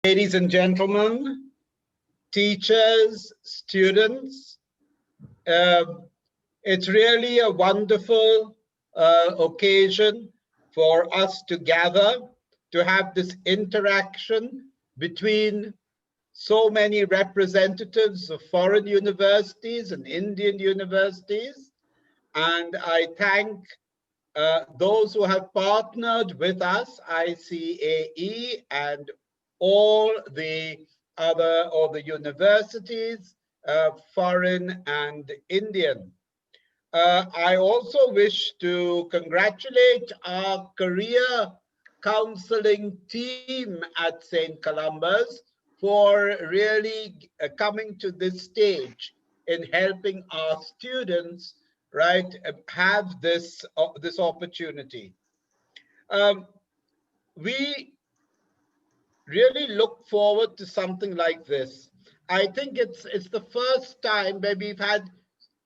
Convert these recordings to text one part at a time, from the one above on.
Ladies and gentlemen, teachers, students, uh, it's really a wonderful occasion for us to gather, to have this interaction between so many representatives of foreign universities and Indian universities. And I thank those who have partnered with us, ICAE and all the other universities, foreign and Indian. I also wish to congratulate our career counseling team at St. Columba's for really coming to this stage in helping our students, right, have this opportunity. Um, we really look forward to something like this. I think it's the first time where we've had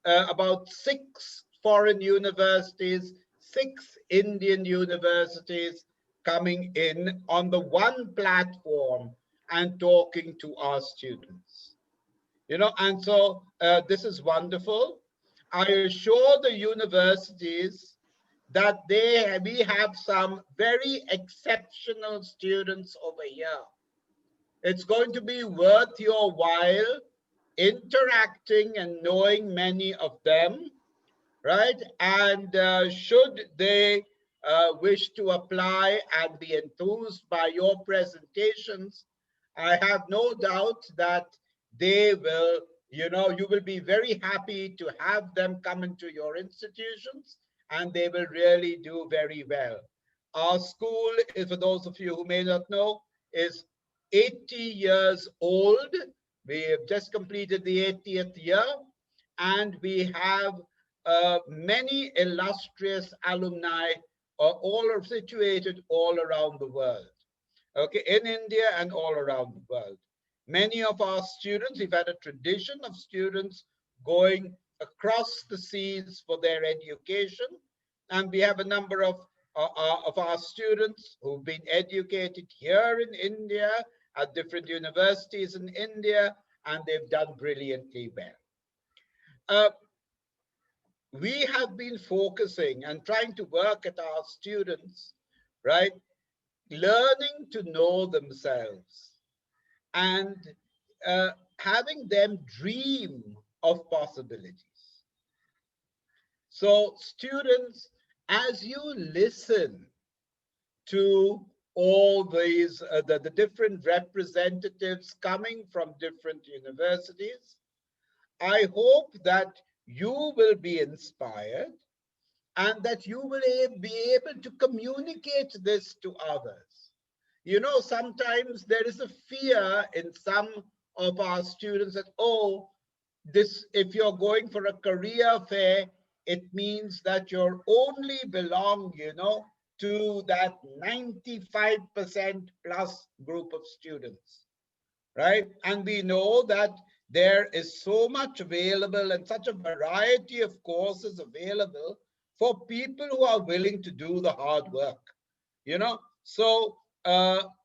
about 6 foreign universities, 6 Indian universities coming in on the one platform and talking to our students. And so this is wonderful. I assure the universities that we have some very exceptional students over here. It's going to be worth your while interacting and knowing many of them, right? And should they wish to apply and be enthused by your presentations, I have no doubt that they will, you will be very happy to have them come into your institutions, and they will really do very well. Our school is, for those of you who may not know, is 80 years old. We have just completed the 80th year, and we have many illustrious alumni all are situated all around the world, okay, in India and all around the world. Many of our students, we've had a tradition of students going across the seas for their education, and we have a number of our students who've been educated here in India at different universities in India, and they've done brilliantly well. We have been focusing and trying to work at our students, right? Learning to know themselves and having them dream of possibilities. So students, as you listen to all these, the different representatives coming from different universities, I hope that you will be inspired and that you will be able to communicate this to others. Sometimes there is a fear in some of our students that, oh, if you're going for a career fair, it means that you're only belong, to that 95% plus group of students, right? And we know that there is so much available and such a variety of courses available for people who are willing to do the hard work, So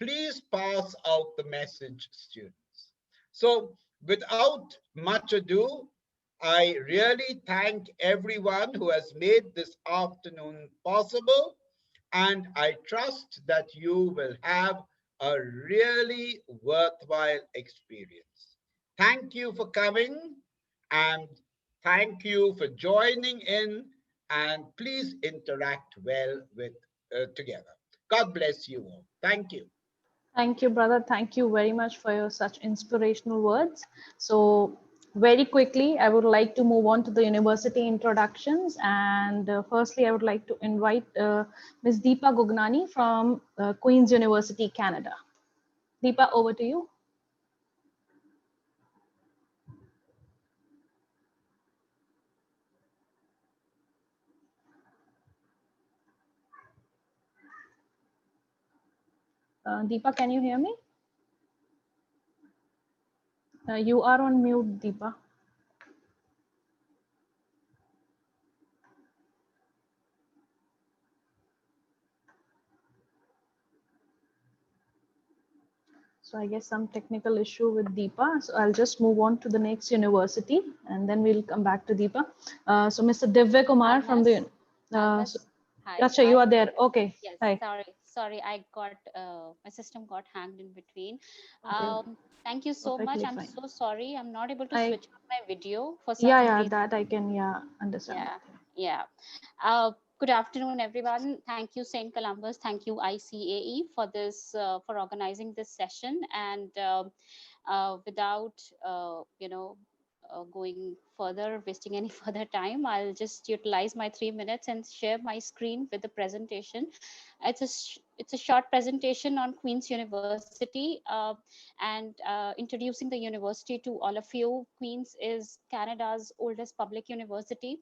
please pass out the message, students. So without much ado, I really thank everyone who has made this afternoon possible, and I trust that you will have a really worthwhile experience. Thank you for coming, and thank you for joining in, and please interact well with together. God bless you all. Thank you. Thank you, brother. Thank you very much for your such inspirational words. So very quickly, I would like to move on to the university introductions. And firstly, I would like to invite Ms. Deepa Gugnani from Queen's University, Canada. Deepa, over to you. Deepa, can you hear me? You are on mute, Deepa. So I guess some technical issue with Deepa. So I'll just move on to the next university and then we'll come back to Deepa. So Mr. Divya Kumar from Almost, the, so, almost. Hi, Acha, you are there. Okay. yes, Hi. sorry, I got, my system got hanged in between. Okay. Thank you so much. Perfectly I'm fine. so sorry. I'm not able to I, switch on my video for yeah, some yeah, reason. that I can, yeah, understand Yeah, that. yeah. Good afternoon, everyone. Thank you, St. Columbus. Thank you, ICAE, for this, for organizing this session. And without, going further, wasting any further time, I'll just utilize my 3 minutes and share my screen with the presentation. It's a short presentation on Queen's University, and introducing the university to all of you. Queen's is Canada's oldest public university,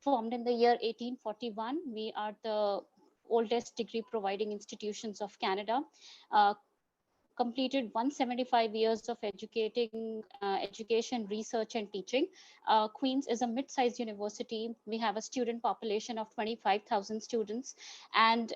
formed in the year 1841. We are the oldest degree providing institutions of Canada. Completed 175 years of education, research, and teaching. Queen's is a mid-sized university. We have a student population of 25,000 students, and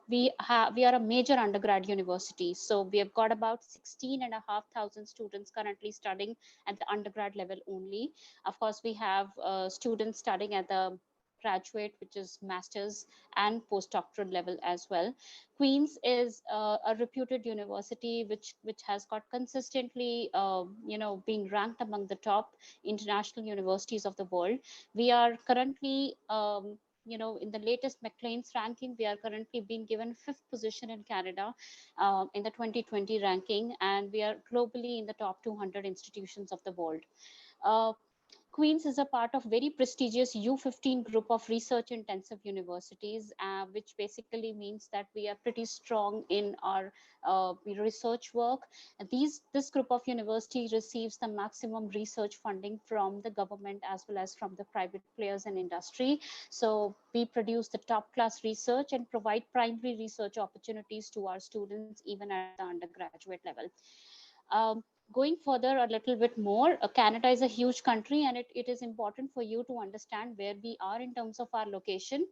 we are a major undergrad university. So we have got about 16,500 students currently studying at the undergrad level only. Of course, we have students studying at the graduate, which is masters and postdoctoral level as well. Queen's is a reputed university which has got consistently being ranked among the top international universities of the world. We are currently in the latest Maclean's ranking, we are currently being given fifth position in Canada in the 2020 ranking, and we are globally in the top 200 institutions of the world. Uh, Queen's is a part of very prestigious U15 group of research intensive universities, which basically means that we are pretty strong in our research work. And this group of university receives the maximum research funding from the government as well as from the private players and industry. So we produce the top class research and provide primary research opportunities to our students even at the undergraduate level. Um, Going further a little bit more, Canada is a huge country, and it is important for you to understand where we are in terms of our location.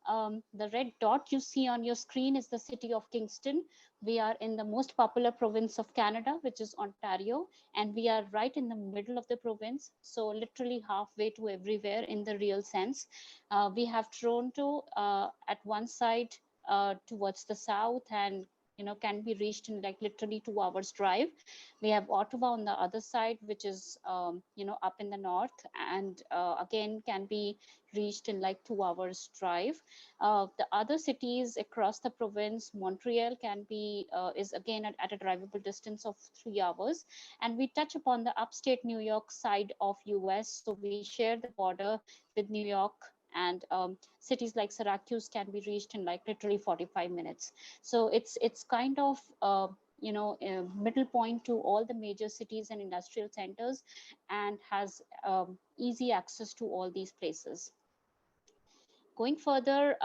The red dot you see on your screen is the city of Kingston. We are in the most popular province of Canada, which is Ontario, and we are right in the middle of the province, so literally halfway to everywhere in the real sense. We have Toronto at one side towards the south, and can be reached in like literally 2 hours drive. We have Ottawa on the other side, which is up in the north, and again can be reached in like 2 hours drive. The other cities across the province, Montreal can be is again at a drivable distance of 3 hours, and we touch upon the upstate New York side of US, so we share the border with New York, and cities like Syracuse can be reached in like literally 45 minutes. So it's kind of a middle point to all the major cities and industrial centers, and has easy access to all these places. Going further,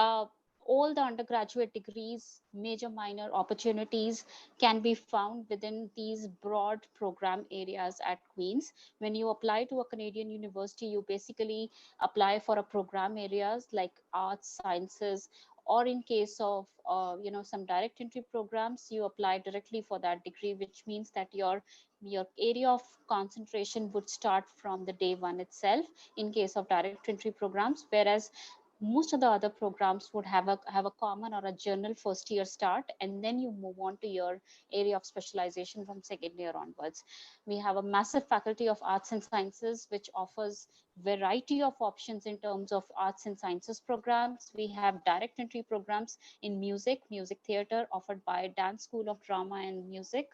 all the undergraduate degrees, major minor opportunities can be found within these broad program areas at Queen's. When you apply to a Canadian university, you basically apply for a program areas like arts, sciences, or in case of some direct entry programs, you apply directly for that degree, which means that your area of concentration would start from the day one itself in case of direct entry programs, whereas most of the other programs would have a common or a general first year start, and then you move on to your area of specialization from second year onwards. We have a massive faculty of arts and sciences which offers variety of options in terms of arts and sciences programs. We have direct entry programs in music theater offered by Dance School of Drama and Music.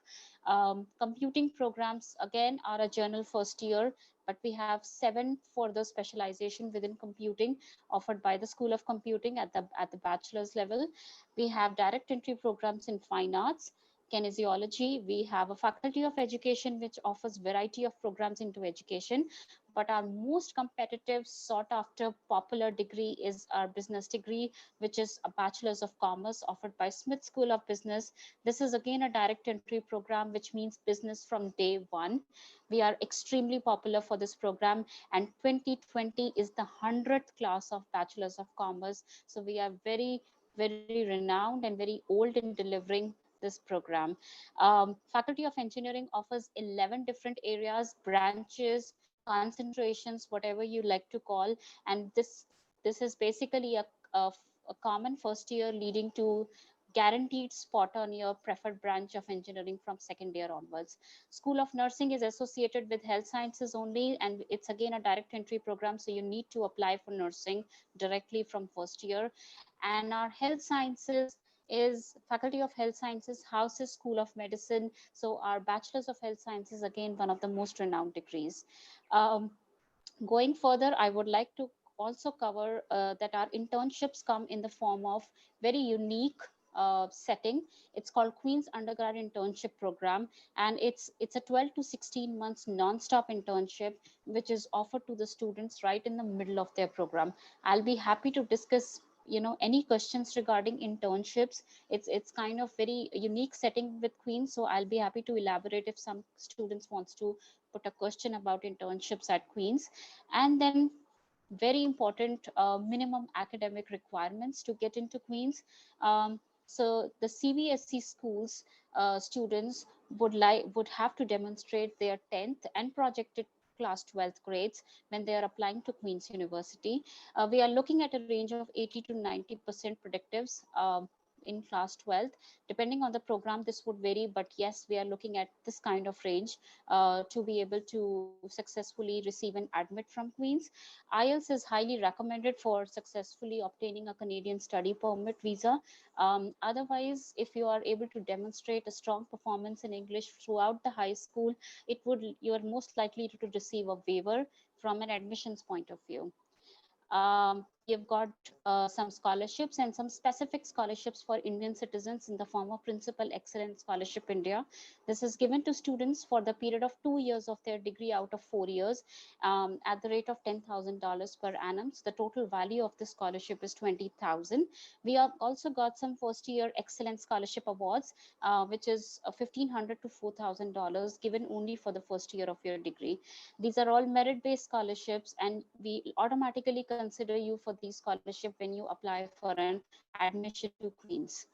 Computing programs again are a general first year, but we have 7 further specialization within computing offered by the School of Computing at the bachelor's level. We have direct entry programs in fine arts, kinesiology. We have a faculty of education which offers variety of programs into education, but our most competitive, sought after, popular degree is our business degree, which is a bachelor's of commerce offered by Smith School of Business. This is again a direct entry program, which means business from day one. We are extremely popular for this program, and 2020 is the 100th class of bachelor's of commerce. So we are very renowned and very old in delivering this program. Faculty of Engineering offers 11 different areas, branches, concentrations, whatever you like to call, and this is basically a common first year leading to guaranteed spot on your preferred branch of engineering from second year onwards. School of Nursing is associated with health sciences only, and it's again a direct entry program, so you need to apply for nursing directly from first year. And our health sciences is Faculty of Health Sciences houses School of Medicine, so our Bachelor's of Health Sciences again one of the most renowned degrees. um, Going further, I would like to also cover that our internships come in the form of very unique setting. It's called Queen's Undergrad Internship Program, and it's a 12 to 16 months non-stop internship, which is offered to the students right in the middle of their program. I'll be happy to discuss any questions regarding internships. It's kind of very unique setting with Queen's, so I'll be happy to elaborate if some students wants to put a question about internships at Queen's. And then very important minimum academic requirements to get into Queen's. So the CBSE schools students would have to demonstrate their 10th and projected class 12th grades when they are applying to Queen's University. We are looking at a range of 80 to 90% predictives in class 12th. Depending on the program, this would vary, but yes, we are looking at this kind of range to be able to successfully receive an admit from Queen's. IELTS is highly recommended for successfully obtaining a Canadian study permit visa. Otherwise, if you are able to demonstrate a strong performance in English throughout the high school, you are most likely to receive a waiver from an admissions point of view. You've got some scholarships and some specific scholarships for Indian citizens in the form of Principal Excellence Scholarship India. This is given to students for the period of 2 years of their degree out of 4 years at the rate of $10,000 per annum. So the total value of this scholarship is 20,000. We have also got some first year excellence scholarship awards, which is $1,500 to $4,000 given only for the first year of your degree. These are all merit-based scholarships, and we automatically consider you for these scholarship when you apply for an admission to Queen's.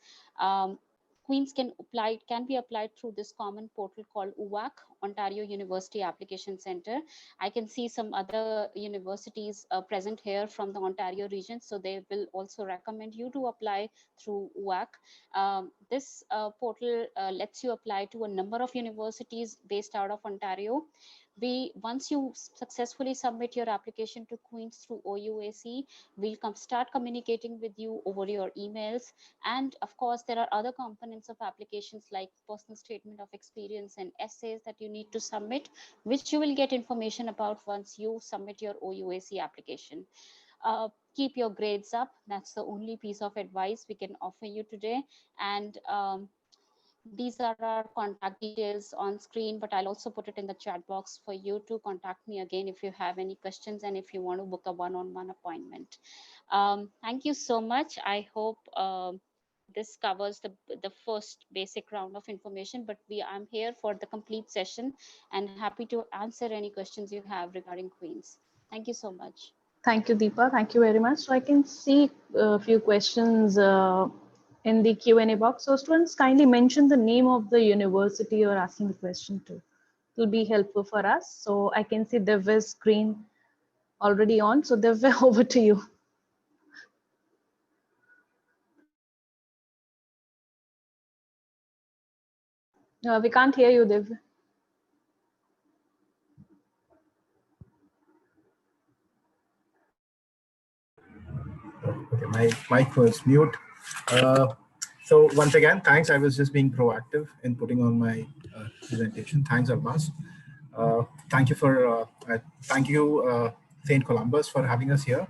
Queen's can be applied through this common portal called UAC, Ontario University Application Center. I can see some other universities present here from the Ontario region, so they will also recommend you to apply through UAC. This portal lets you apply to a number of universities based out of Ontario. Once you successfully submit your application to Queen's through OUAC, we'll start communicating with you over your emails. And of course, there are other components of applications like personal statement of experience and essays that you need to submit, which you will get information about once you submit your OUAC application. Keep your grades up. That's the only piece of advice we can offer you today. And these are our contact details on screen, but I'll also put it in the chat box for you to contact me again if you have any questions and if you want to book a one-on-one appointment. Thank you so much. I hope this covers the first basic round of information, but I'm here for the complete session and happy to answer any questions you have regarding Queen's. Thank you so much. Thank you, Deepa. Thank you very much. So I can see a few questions in the Q&A box. So students, kindly mention the name of the university you're asking the question to. It will be helpful for us. So I can see Divya's screen already on. So Divya, over to you. We can't hear you, Divya. Okay, my mic was mute. So once again, thanks. I was just being proactive in putting on my presentation. Thanks, Almas. Thank you, St. Columbus, for having us here.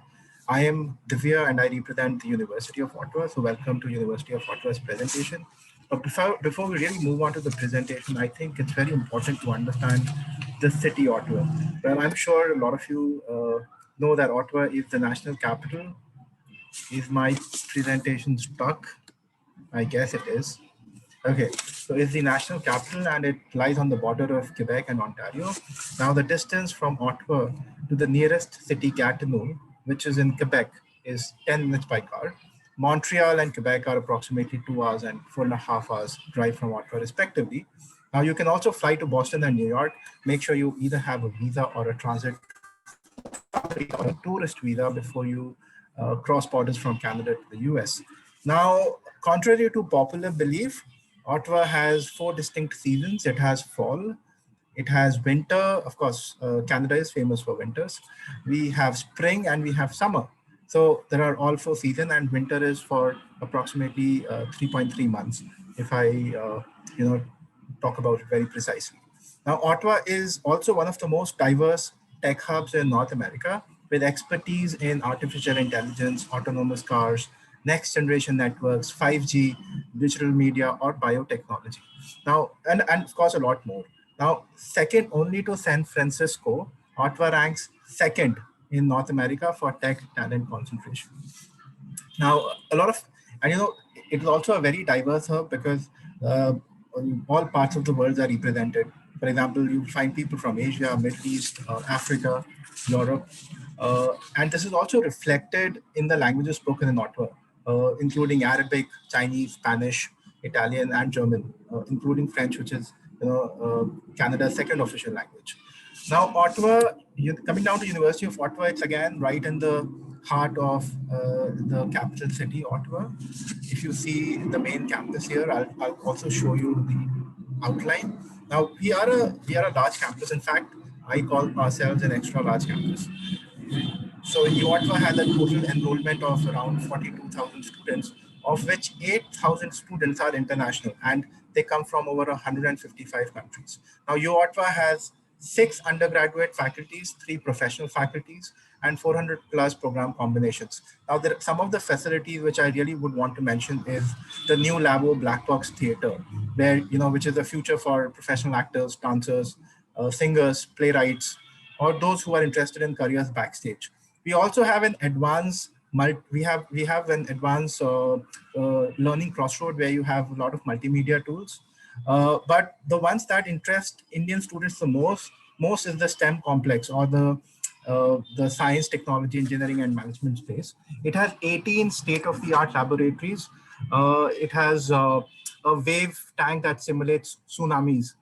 I am Divya and I represent the University of Ottawa. So welcome to University of Ottawa's presentation. But before we really move on to the presentation, I think it's very important to understand the city Ottawa. Well, I'm sure a lot of you know that Ottawa is the national capital. Is my presentation stuck? I guess it is. Okay, so it's the national capital and it lies on the border of Quebec and Ontario. Now the distance from Ottawa to the nearest city, Gatineau, which is in Quebec, is 10 minutes by car. Montreal and Quebec are approximately 2 hours and 4.5 hours drive from Ottawa respectively. Now you can also fly to Boston and New York. Make sure you either have a visa or a transit or a tourist visa before you cross borders from Canada to the US. Now, contrary to popular belief, Ottawa has 4 distinct seasons. It has fall, it has winter. Of course, Canada is famous for winters. We have spring and we have summer. So there are all 4 seasons, and winter is for approximately 3.3 months, if I talk about it very precisely. Now, Ottawa is also one of the most diverse tech hubs in North America, with expertise in artificial intelligence, autonomous cars, next generation networks, 5G, digital media, or biotechnology. Now, and of course, a lot more. Now, second only to San Francisco, Ottawa ranks second in North America for tech talent concentration. Now, a lot of, and it is also a very diverse hub because all parts of the world are represented. For example, you find people from Asia, Middle East, Africa, Europe. And this is also reflected in the languages spoken in Ottawa, including Arabic, Chinese, Spanish, Italian, and German, including French, which is Canada's second official language. Now, Ottawa, coming down to University of Ottawa, it's again right in the heart of the capital city, Ottawa. If you see the main campus here, I'll also show you the outline. Now, we are a large campus. In fact, I call ourselves an extra large campus. So Ottawa had a total enrollment of around 42,000 students, of which 8,000 students are international, and they come from over 155 countries. Now, Ottawa has 6 undergraduate faculties, 3 professional faculties, and 400 plus program combinations. Now, there are some of the facilities which I really would want to mention is the new Labo Black Box Theater, where, which is the future for professional actors, dancers, singers, playwrights, or those who are interested in careers backstage. We also have an advanced we have an advanced learning crossroad where you have a lot of multimedia tools. But the ones that interest Indian students the most is the STEM complex, or the science, technology, engineering, and management space. It has 18 state-of-the-art laboratories. It has a wave tank that simulates tsunamis.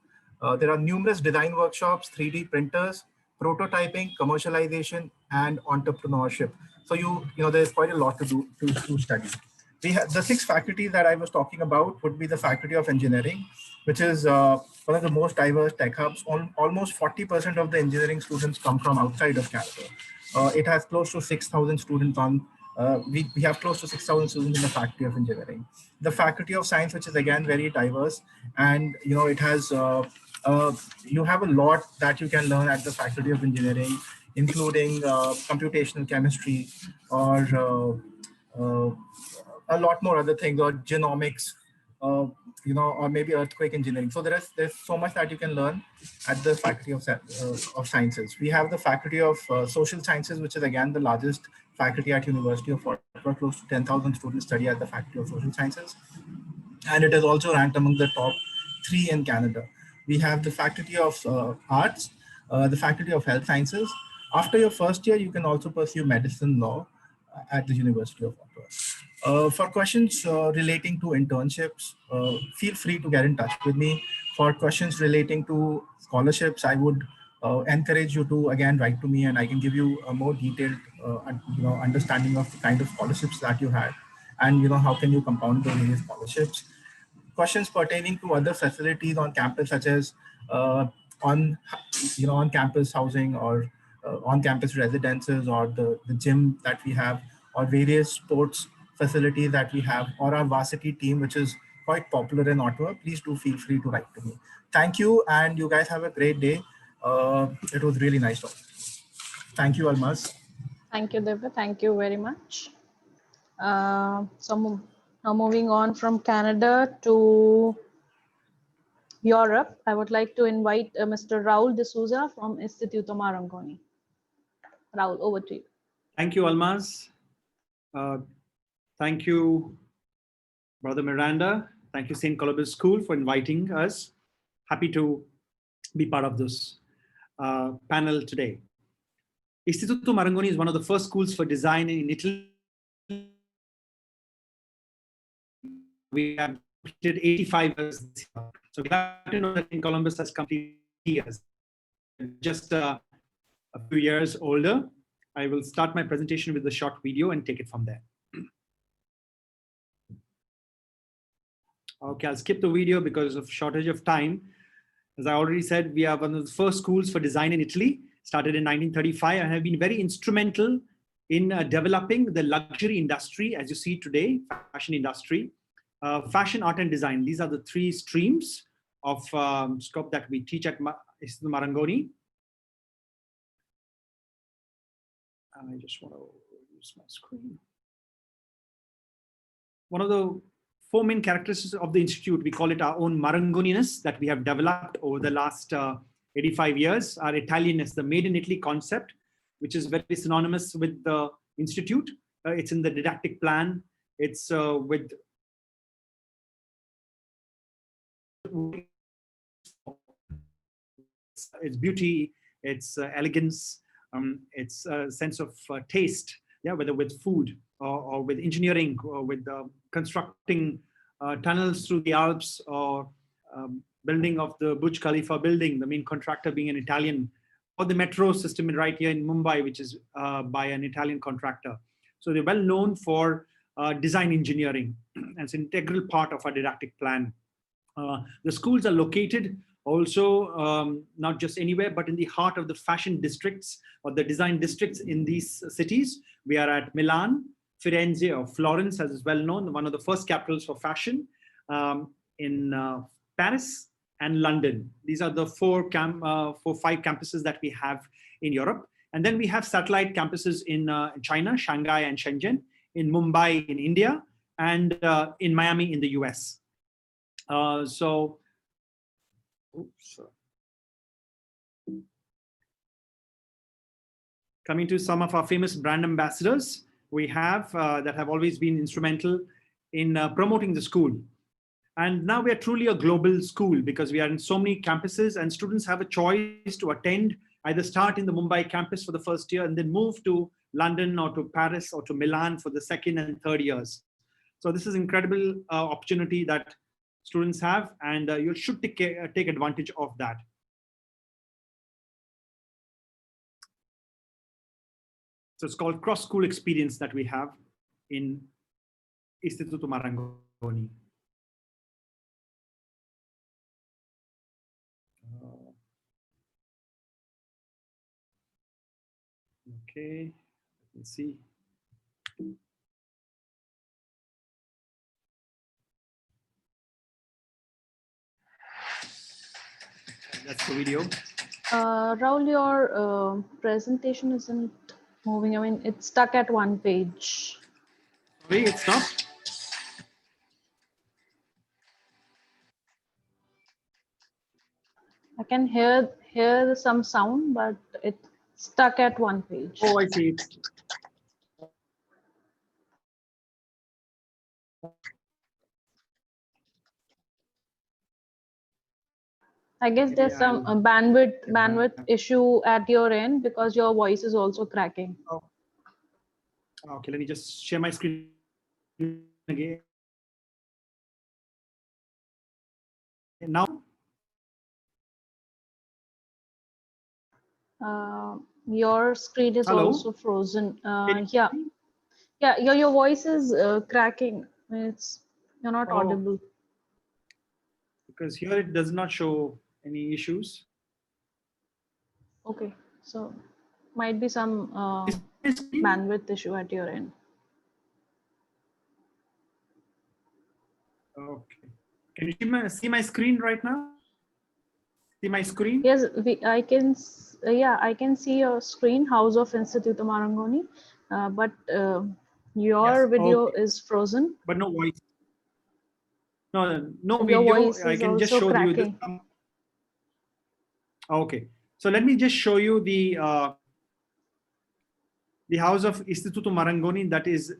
There are numerous design workshops, 3D printers, prototyping, commercialization, and entrepreneurship. So there's quite a lot to do to study. We have the 6 faculties that I was talking about would be the Faculty of Engineering, which is one of the most diverse tech hubs. Almost 40% of the engineering students come from outside of Canada. It has close to 6,000 students on. We have close to 6,000 students in the Faculty of Engineering. The Faculty of Science, which is again very diverse, and it has you have a lot that you can learn at the Faculty of Engineering, including computational chemistry, or a lot more other things, or genomics, or maybe earthquake engineering. So there's so much that you can learn at the Faculty of Sciences. We have the Faculty of Social Sciences, which is again the largest faculty at University of Ottawa. Close to 10,000 students study at the Faculty of Social Sciences, and it is also ranked among the top 3 in Canada. We have the Faculty of Arts, the Faculty of Health Sciences. After your first year, you can also pursue medicine law at the University of Ottawa. For questions relating to internships, feel free to get in touch with me. For questions relating to scholarships, I would encourage you to again write to me, and I can give you a more detailed understanding of the kind of scholarships that you had, and how can you compound the various scholarships. Questions pertaining to other facilities on campus, such as on-campus housing, or on-campus residences, or the gym that we have, or various sports facilities that we have, or our varsity team, which is quite popular in Ottawa, please do feel free to write to me. Thank you, and you guys have a great day. It was really nice talking. Thank you, Almaz. Thank you, Divya. Thank you very much. So now moving on from Canada to Europe, I would like to invite Mr. Raul D'Souza from Istituto Marangoni. Raul, over to you. Thank you, Almaz. Thank you, Brother Miranda. Thank you, St. Columba School, for inviting us. Happy to be part of this panel today. Istituto Marangoni is one of the first schools for design in Italy we have completed 85 years this year. So glad to know that in Columbus has completed years. Just a few years older. I will start my presentation with a short video and take it from there. Okay, I'll skip the video because of shortage of time. As I already said, we are one of the first schools for design in Italy, started in 1935, and have been very instrumental in developing the luxury industry, as you see today, fashion industry, fashion, art, and design. These are the three streams of scope that we teach at Istituto Marangoni. I just want to use my screen. One of the four main characteristics of the institute, we call it our own Marangoniness that we have developed over the last 85 years. Our Italianness, the made in Italy concept, which is very synonymous with the institute. It's in the didactic plan. It's with its beauty, its elegance, its sense of taste, yeah, whether with food or with engineering or with constructing tunnels through the Alps or building of the Burj Khalifa building, the main contractor being an Italian, or the metro system right here in Mumbai, which is by an Italian contractor. So they're well known for design engineering, and it's an integral part of our didactic plan. The schools are located also not just anywhere, but in the heart of the fashion districts or the design districts in these cities. We are at Milan, Firenze, or Florence, as is well known, one of the first capitals for fashion, in Paris and London. These are the four, five campuses that we have in Europe. And then we have satellite campuses in China, Shanghai and Shenzhen, in Mumbai in India, and in Miami in the US. Coming to some of our famous brand ambassadors, we have that have always been instrumental in promoting the school. And now we are truly a global school because we are in so many campuses, and students have a choice to attend, either start in the Mumbai campus for the first year and then move to London or to Paris or to Milan for the second and third years. So this is an incredible opportunity that students have, and you should take advantage of that. So it's called cross-school experience that we have in Istituto Marangoni. Okay, let's see. That's the video. Rahul, your presentation isn't moving. I mean, it's stuck at one page. Sorry, it's not. I can hear some sound, but it's stuck at one page. Oh, I see. I guess there's some bandwidth issue at your end because your voice is also cracking. Oh. Okay, let me just share my screen again. Now, your screen is hello? also frozen. Yeah, your voice is cracking. You're not audible. Because here it does not show any issues. Okay, so might be some bandwidth issue at your end. Okay, can you see my screen right now? See my screen? Yes, I can see your screen, House of Istituto Marangoni, but your video is frozen. But no voice. No Your video. voice I is can just also show you cracking. this. Okay, so let me just show you the House of Istituto Marangoni. That is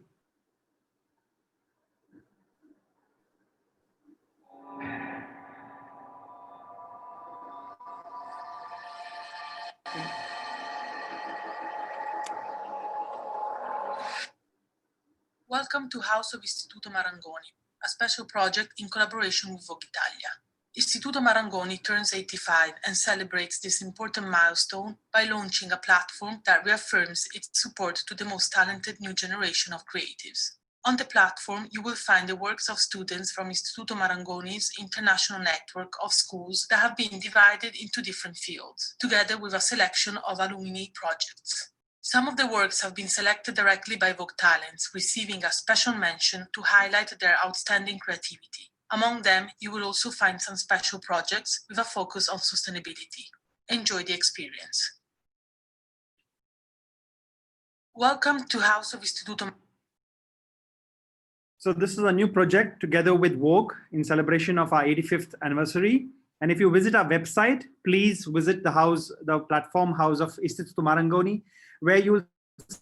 Welcome to House of Istituto Marangoni, a a special project in collaboration with Vogue Italia. Istituto Marangoni turns 85 and celebrates this important milestone by launching a platform that reaffirms its support to the most talented new generation of creatives. On the platform, you will find the works of students from Istituto Marangoni's international network of schools that have been divided into different fields, together with a selection of alumni projects. Some of the works have been selected directly by Vogue Talents, receiving a special mention to highlight their outstanding creativity. Among them, you will also find some special projects with a focus on sustainability. Enjoy the experience. Welcome to House of Istituto. So this is a new project together with Vogue in celebration of our 85th anniversary. And if you visit our website, please visit the platform House of Istituto Marangoni, where you will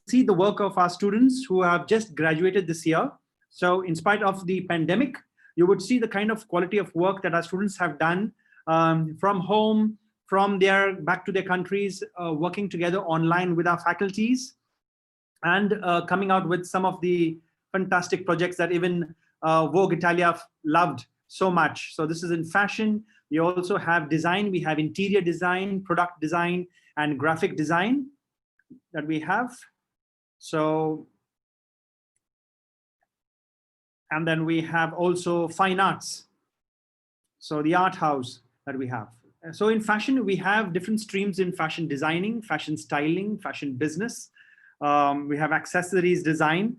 see the work of our students who have just graduated this year. So in spite of the pandemic, you would see the kind of quality of work that our students have done from home, back to their countries, working together online with our faculties, and coming out with some of the fantastic projects that even Vogue Italia loved so much. So this is in fashion. We also have design. We have interior design, product design, and graphic design that we have. So, and then we have also fine arts. So the art house that we have. So in fashion, we have different streams in fashion designing, fashion styling, fashion business. We have accessories design,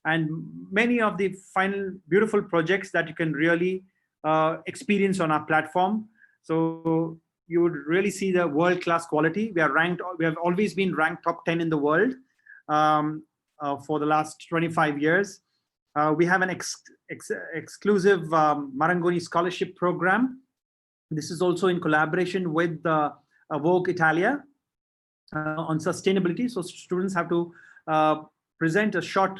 and many of the final beautiful projects that you can really experience on our platform. So you would really see the world-class quality. We have always been ranked top 10 in the world for the last 25 years. We have an exclusive Marangoni scholarship program. This is also in collaboration with Vogue Italia on sustainability. So students have to present a short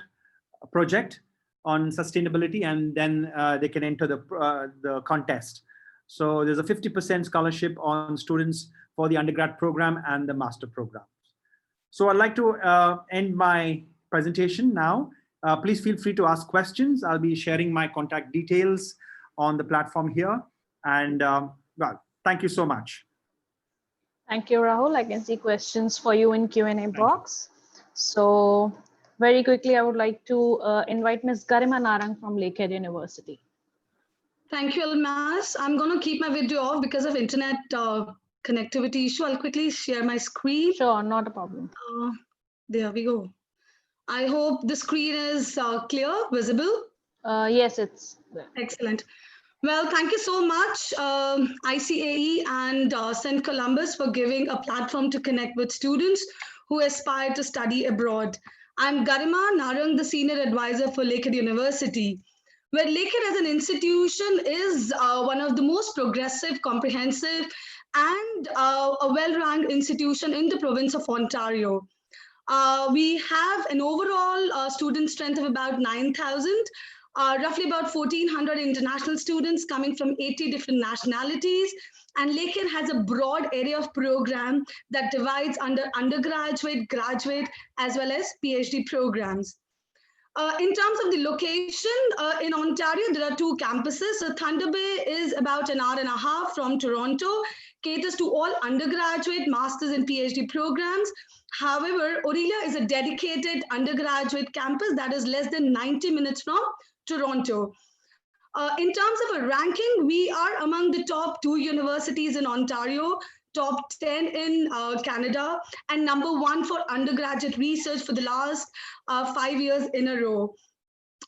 project on sustainability, and then they can enter the contest. So there's a 50% scholarship on students for the undergrad program and the master program. So I'd like to end my presentation now. Please feel free to ask questions. I'll be sharing my contact details on the platform here. And well, thank you so much. Thank you, Rahul. I can see questions for you in Q&A box. So very quickly, I would like to invite Ms. Garima Narang from Lakehead University. Thank you, Almas. I'm going to keep my video off because of internet connectivity issue. I'll quickly share my screen. Sure, not a problem. There we go. I hope the screen is clear, visible. Yes, it's there. Excellent. Well, thank you so much, ICAE and St. Columbus, for giving a platform to connect with students who aspire to study abroad. I'm Garima Narang, the Senior Advisor for Lakehead University, where Lakehead as an institution is one of the most progressive, comprehensive, and a well-ranked institution in the province of Ontario. We have an overall student strength of about 9,000, roughly about 1,400 international students coming from 80 different nationalities. And Lakehead has a broad area of program that divides under undergraduate, graduate, as well as PhD programs. In terms of the location, in Ontario, there are two campuses. So Thunder Bay is about an hour and a half from Toronto, caters to all undergraduate, master's, and PhD programs. However, Orillia is a dedicated undergraduate campus that is less than 90 minutes from Toronto. In terms of a ranking, we are among the top 2 universities in Ontario, top 10 in Canada, and #1 for undergraduate research for the last 5 years in a row.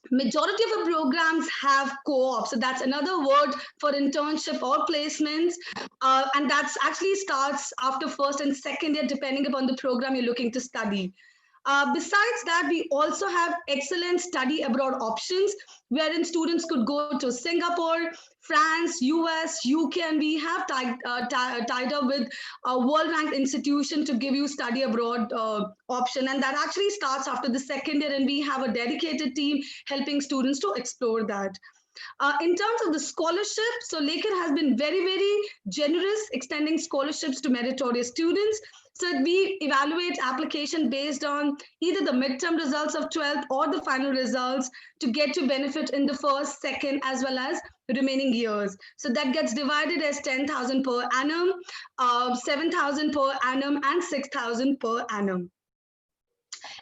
Majority of our programs have co-op, so that's another word for internship or placements, and that's actually starts after first and second year, depending upon the program you're looking to study. Besides that, we also have excellent study abroad options, wherein students could go to Singapore, France, US, UK, and we have tied up with a world-ranked institution to give you study abroad option. And that actually starts after the second year, and we have a dedicated team helping students to explore that. In terms of the scholarship, so Laker has been very, very generous, extending scholarships to meritorious students. So we evaluate application based on either the midterm results of 12th or the final results to get to benefit in the first, second, as well as remaining years. So that gets divided as 10,000 per annum, 7,000 per annum, and 6,000 per annum.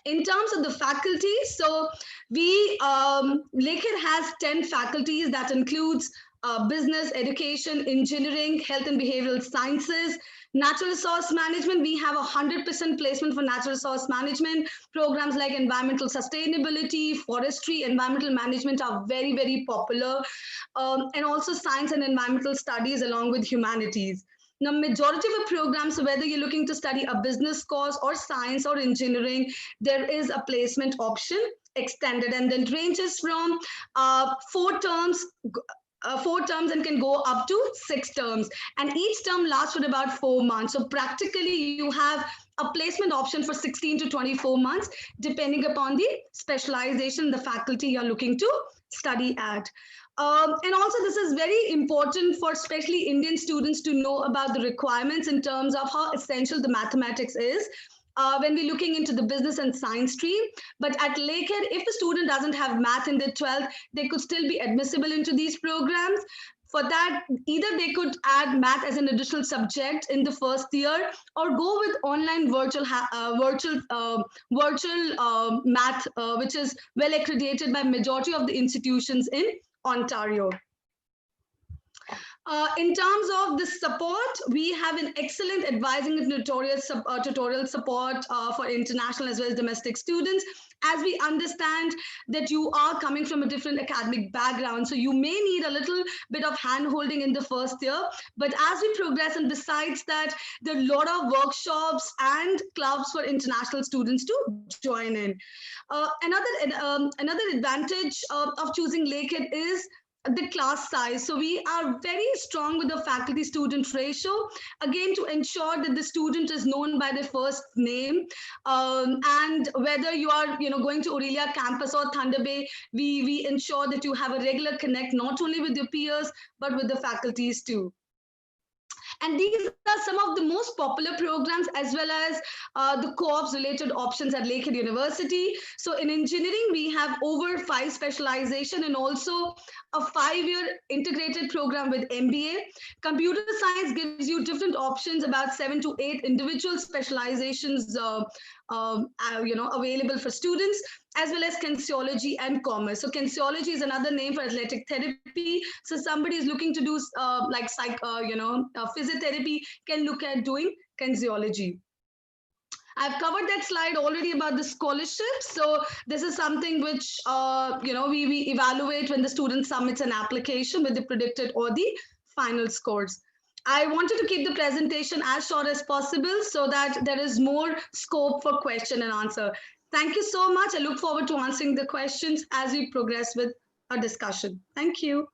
In terms of the faculty, so Laker has 10 faculties that includes business, education, engineering, health and behavioral sciences, natural resource management. We have 100% placement for natural resource management. Programs like environmental sustainability, forestry, environmental management are very, very popular. And also science and environmental studies along with humanities. Now, majority of the programs, so whether you're looking to study a business course or science or engineering, there is a placement option extended, and then ranges from 4 terms and can go up to 6 terms. And each term lasts for about 4 months. So practically you have a placement option for 16 to 24 months, depending upon the specialization, the faculty you're looking to study at. And also this is very important for especially Indian students to know about the requirements in terms of how essential the mathematics is when we're looking into the business and science stream. But at Lakehead, if the student doesn't have math in their 12th, they could still be admissible into these programs. For that, either they could add math as an additional subject in the first year, or go with online virtual math, which is well accredited by majority of the institutions in Ontario. In terms of the support, we have an excellent advising and tutorial support for international as well as domestic students, as we understand that you are coming from a different academic background. So you may need a little bit of hand-holding in the first year, but as we progress, and besides that, there are a lot of workshops and clubs for international students to join in. Another advantage of choosing Lakehead is the class size. So we are very strong with the faculty student ratio, again to ensure that the student is known by their first name. And whether you are going to Aurelia campus or Thunder Bay, we ensure that you have a regular connect not only with your peers but with the faculties too. And these are some of the most popular programs, as well as the co-ops related options at Lakehead University. So in engineering, we have over 5 specialization and also a 5-year integrated program with MBA. Computer science gives you different options, about 7 to 8 individual specializations available for students, as well as kinesiology and commerce. So kinesiology is another name for athletic therapy. So somebody is looking to do physiotherapy can look at doing kinesiology. I've covered that slide already about the scholarships. So this is something which we evaluate when the student submits an application with the predicted or the final scores. I wanted to keep the presentation as short as possible so that there is more scope for question and answer. Thank you so much. I look forward to answering the questions as we progress with our discussion. Thank you.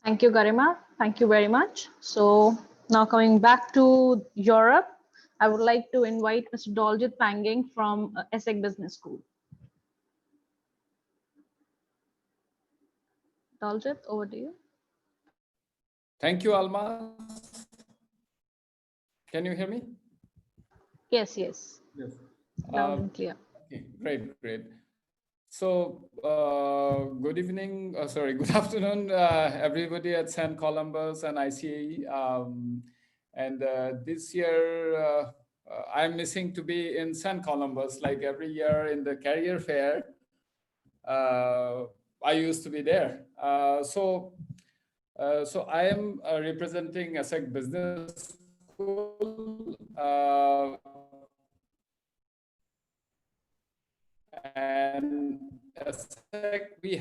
Thank you, Garima. Thank you very much. So now coming back to Europe, I would like to invite Mr. Daljit Panging from ESSEC Business School. Daljit, over to you. Thank you, Alma. Can you hear me? Yes, yes. Yes. Loud and clear. Okay, great. So, good evening, good afternoon, everybody at St. Columbus and ICAE. This year, I'm missing to be in St. Columbus, like every year in the career fair. I used to be there. So I am representing ESSEC Business School. And ESSEC, we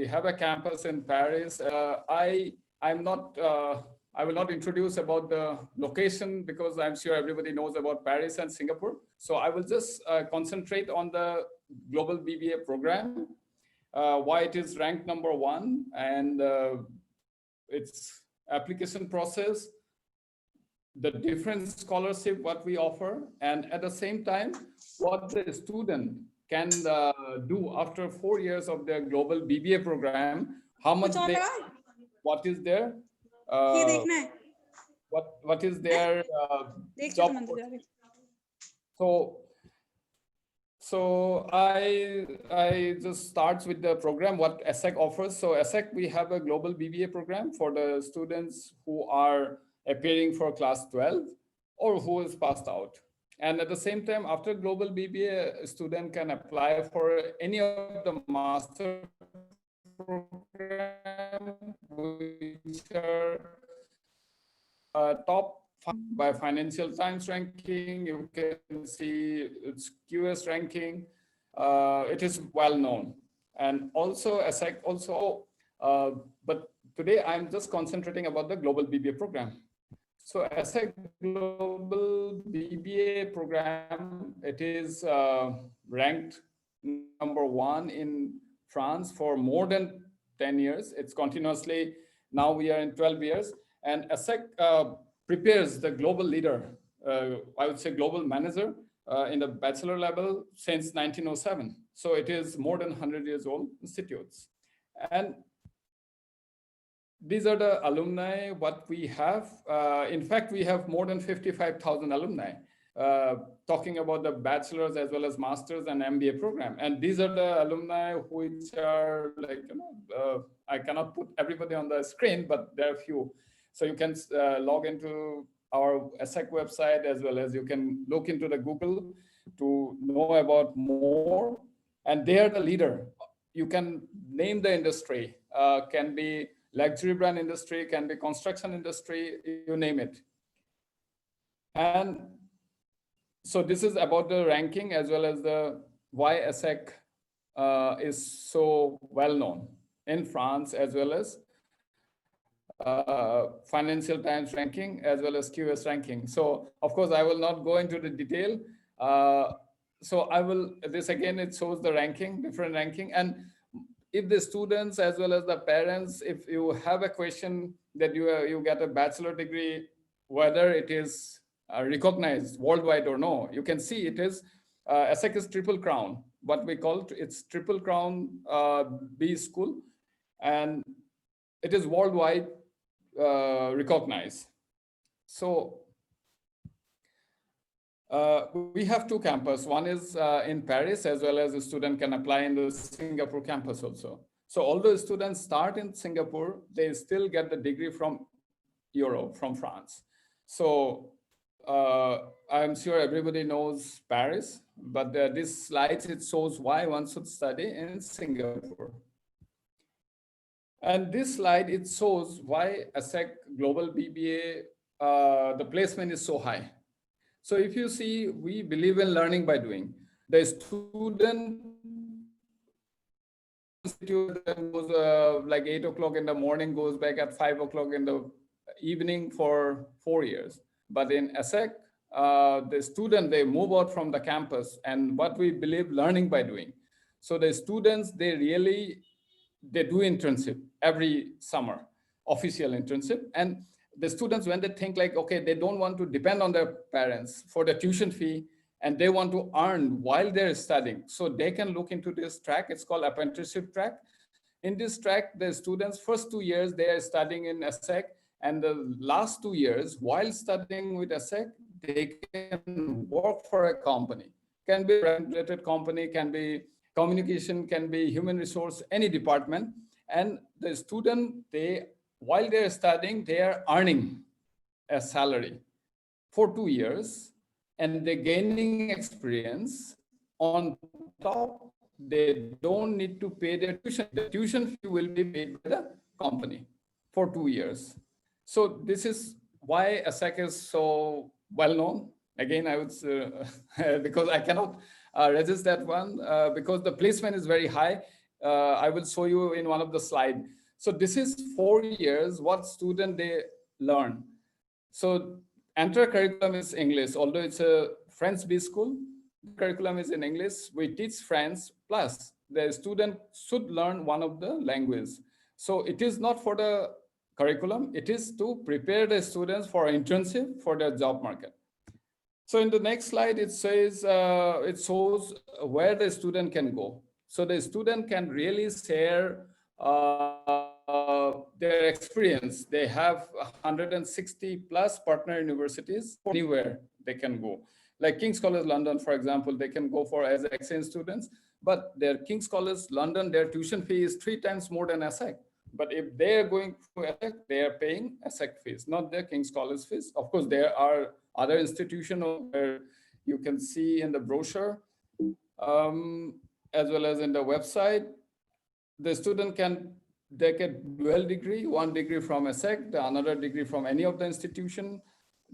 have a campus in Paris. I will not introduce about the location because I'm sure everybody knows about Paris and Singapore. So I will just concentrate on the global BBA program, why it is ranked #1, and its application process, the different scholarship what we offer, and at the same time what the student can do after 4 years of their global BBA program, how much they, what is their what is their job. So I just starts with the program what ESSEC offers. So ESSEC, we have a global BBA program for the students who are appearing for class 12 or who is passed out. And at the same time, after global BBA, a student can apply for any of the master program, which are top by Financial Times ranking. You can see its QS ranking. It is well known. And also ESSEC also, but today I'm just concentrating about the global BBA program. So ESSEC global BBA program, it is ranked #1 in France for more than 10 years. It's continuously, now we are in 12 years. And ESSEC prepares the global leader, I would say global manager in the bachelor level since 1907. So it is more than 100 years old institutes. And these are the alumni, what we have. In fact, we have more than 55,000 alumni, talking about the bachelor's as well as master's and MBA program. And these are the alumni which are like, I cannot put everybody on the screen, but there are a few. So you can log into our ESSEC website, as well as you can look into the Google to know about more. And they are the leader. You can name the industry, can be luxury brand industry, can be construction industry, you name it. And so this is about the ranking as well as the why ESSEC is so well known in France, as well as Financial Times ranking, as well as QS ranking. So of course, I will not go into the detail. So I will, this again, it shows the ranking, different ranking. And if the students as well as the parents, if you have a question that you get a bachelor degree, whether it is recognized worldwide or no, you can see it is ESSEC is Triple Crown, what we call it's Triple Crown B school, and it is worldwide recognized. So we have two campuses. One is in Paris, as well as a student can apply in the Singapore campus also. So although students start in Singapore, they still get the degree from Europe, from France. So I'm sure everybody knows Paris, but this slide, it shows why one should study in Singapore. And this slide, it shows why ESSEC Global BBA, the placement is so high. So if you see, we believe in learning by doing. The student goes like 8 o'clock in the morning, goes back at 5 o'clock in the evening for 4 years. But in ESSEC, the student, they move out from the campus, and what we believe, learning by doing. So the students, they do internship every summer, official internship. And the students, when they think like, okay, they don't want to depend on their parents for the tuition fee, and they want to earn while they're studying. So they can look into this track. It's called apprenticeship track. In this track, the students, first 2 years, they are studying in ESSEC, and the last 2 years, while studying with ESSEC, they can work for a company. Can be a brand-related company, can be communication, can be human resource, any department. And the student, while they're studying, they are earning a salary for 2 years, and they're gaining experience. On top, they don't need to pay their tuition. The tuition fee will be paid by the company for 2 years. So this is why ESSEC is so well known. Again, I would say, because I cannot resist that one, because the placement is very high. I will show you in one of the slides. So this is 4 years, what student they learn. So entire curriculum is English, although it's a French B school, curriculum is in English. We teach French, plus the student should learn one of the languages. So it is not for the curriculum, it is to prepare the students for internship for their job market. So in the next slide, it says, it shows where the student can go. So the student can really share their experience. They have 160 plus partner universities anywhere they can go. Like King's College London, for example, they can go for as exchange students, but their King's College London, their tuition fee is 3 times more than ESSEC. But if they are going to ESSEC, they are paying ESSEC fees, not their King's College fees. Of course, there are other institutions where you can see in the brochure, as well as in the website. The student can take a dual degree, one degree from ESSEC, the another degree from any of the institution.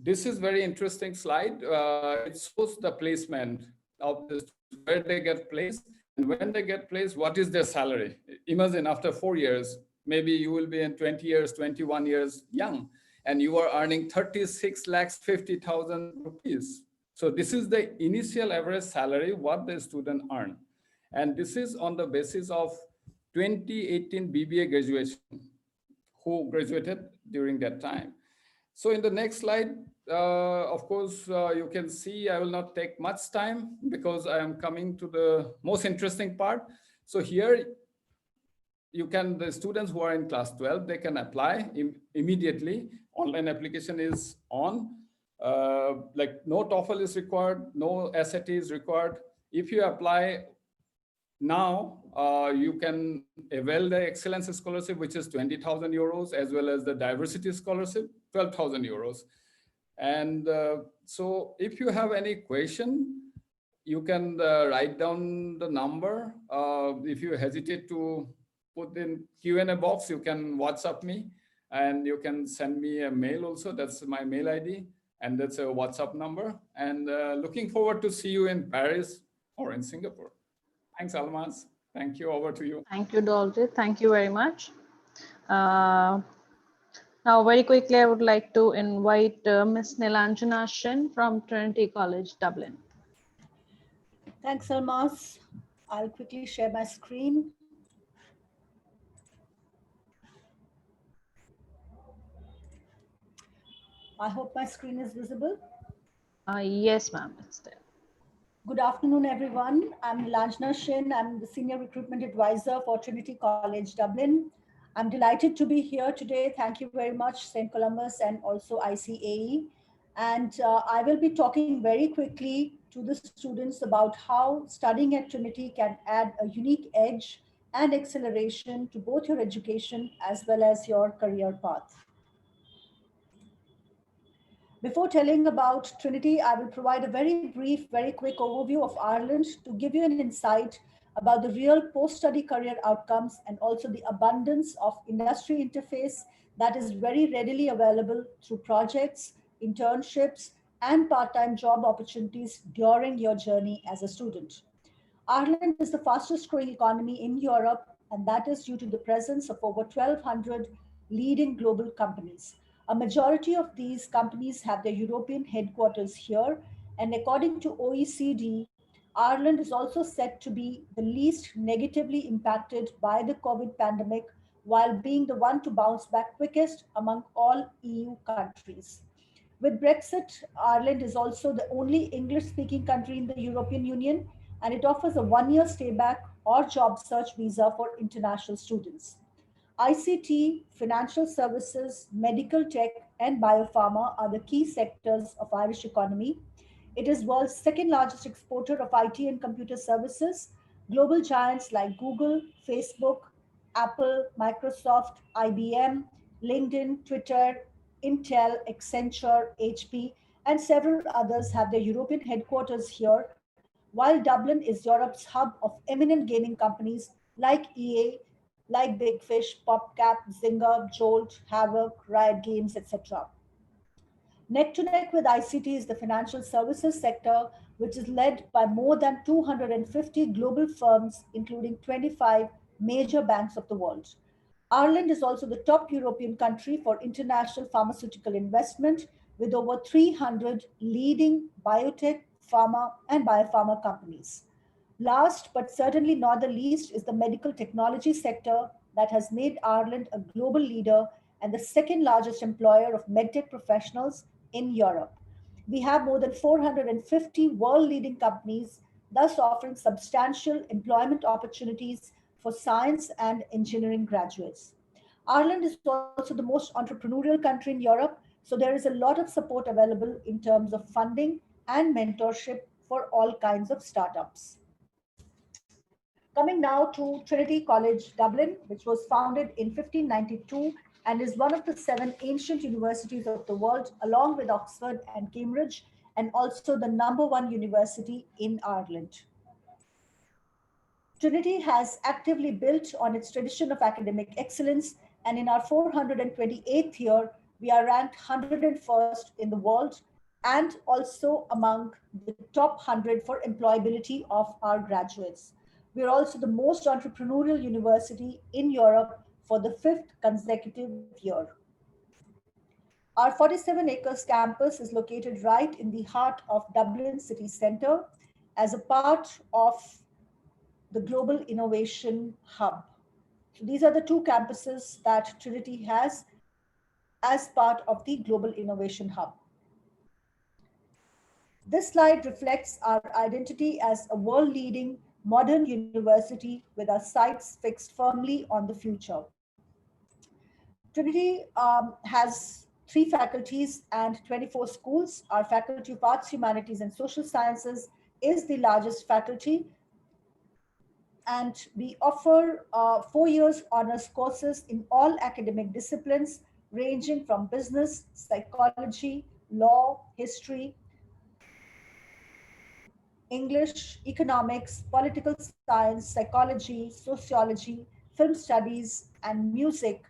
This is very interesting slide. It shows the placement of the where they get placed, and when they get placed, what is their salary? Imagine after 4 years, maybe you will be in 20 years, 21 years young, and you are earning 36 lakhs 50,000 rupees. So this is the initial average salary what the student earn, and this is on the basis of 2018 BBA graduation, who graduated during that time. So in the next slide, of course, you can see I will not take much time because I am coming to the most interesting part. So here you can, the students who are in class 12, they can apply immediately. Online application is on. Like no TOEFL is required, no SAT is required. If you apply now, you can avail the Excellence Scholarship, which is 20,000 euros, as well as the Diversity Scholarship, 12,000 euros. And so if you have any question, you can write down the number. If you hesitate to put in Q&A box, you can WhatsApp me, and you can send me a mail also. That's my mail ID, and that's a WhatsApp number. And looking forward to see you in Paris or in Singapore. Thanks, Almas. Thank you. Over to you. Thank you, Daljeet. Thank you very much. Now, very quickly, I would like to invite Ms. Nilanjana Shin from Trinity College, Dublin. Thanks, Almas. I'll quickly share my screen. I hope my screen is visible. Yes, ma'am, it's there. Good afternoon, everyone. I'm Nilanjana Shin. I'm the Senior Recruitment Advisor for Trinity College, Dublin. I'm delighted to be here today. Thank you very much, St. Columbus and also ICAE. And I will be talking very quickly to the students about how studying at Trinity can add a unique edge and acceleration to both your education as well as your career path. Before telling about Trinity, I will provide a very brief, very quick overview of Ireland to give you an insight about the real post-study career outcomes and also the abundance of industry interface that is very readily available through projects, internships, and part-time job opportunities during your journey as a student. Ireland is the fastest growing economy in Europe, and that is due to the presence of over 1,200 leading global companies. A majority of these companies have their European headquarters here, and according to OECD, Ireland is also set to be the least negatively impacted by the COVID pandemic, while being the one to bounce back quickest among all EU countries. With Brexit, Ireland is also the only English-speaking country in the European Union, and it offers a one-year stay-back or job search visa for international students. ICT, financial services, medical tech, and biopharma are the key sectors of Irish economy. It is world's second largest exporter of IT and computer services. Global giants like Google, Facebook, Apple, Microsoft, IBM, LinkedIn, Twitter, Intel, Accenture, HP, and several others have their European headquarters here, while Dublin is Europe's hub of eminent gaming companies like EA, like Big Fish, PopCap, Zynga, Jolt, Havoc, Riot Games, etc. Neck to neck with ICT is the financial services sector, which is led by more than 250 global firms, including 25 major banks of the world. Ireland is also the top European country for international pharmaceutical investment, with over 300 leading biotech, pharma, and biopharma companies. Last, but certainly not the least, is the medical technology sector that has made Ireland a global leader and the second largest employer of medtech professionals in Europe. We have more than 450 world-leading companies, thus offering substantial employment opportunities for science and engineering graduates. Ireland is also the most entrepreneurial country in Europe, so there is a lot of support available in terms of funding and mentorship for all kinds of startups. Coming now to Trinity College Dublin, which was founded in 1592 and is one of the seven ancient universities of the world, along with Oxford and Cambridge, and also the number one university in Ireland. Trinity has actively built on its tradition of academic excellence, and in our 428th year, we are ranked 101st in the world and also among the top 100 for employability of our graduates. We are also the most entrepreneurial university in Europe for the fifth consecutive year. Our 47 acres campus is located right in the heart of Dublin city centre as a part of the Global Innovation Hub. So these are the two campuses that Trinity has as part of the Global Innovation Hub. This slide reflects our identity as a world-leading modern university with our sights fixed firmly on the future. Trinity has 3 faculties and 24 schools. Our Faculty of Arts, Humanities and Social Sciences is the largest faculty, and we offer 4 years honors courses in all academic disciplines ranging from business, psychology, law, history, English, economics, political science, psychology, sociology, film studies, and music,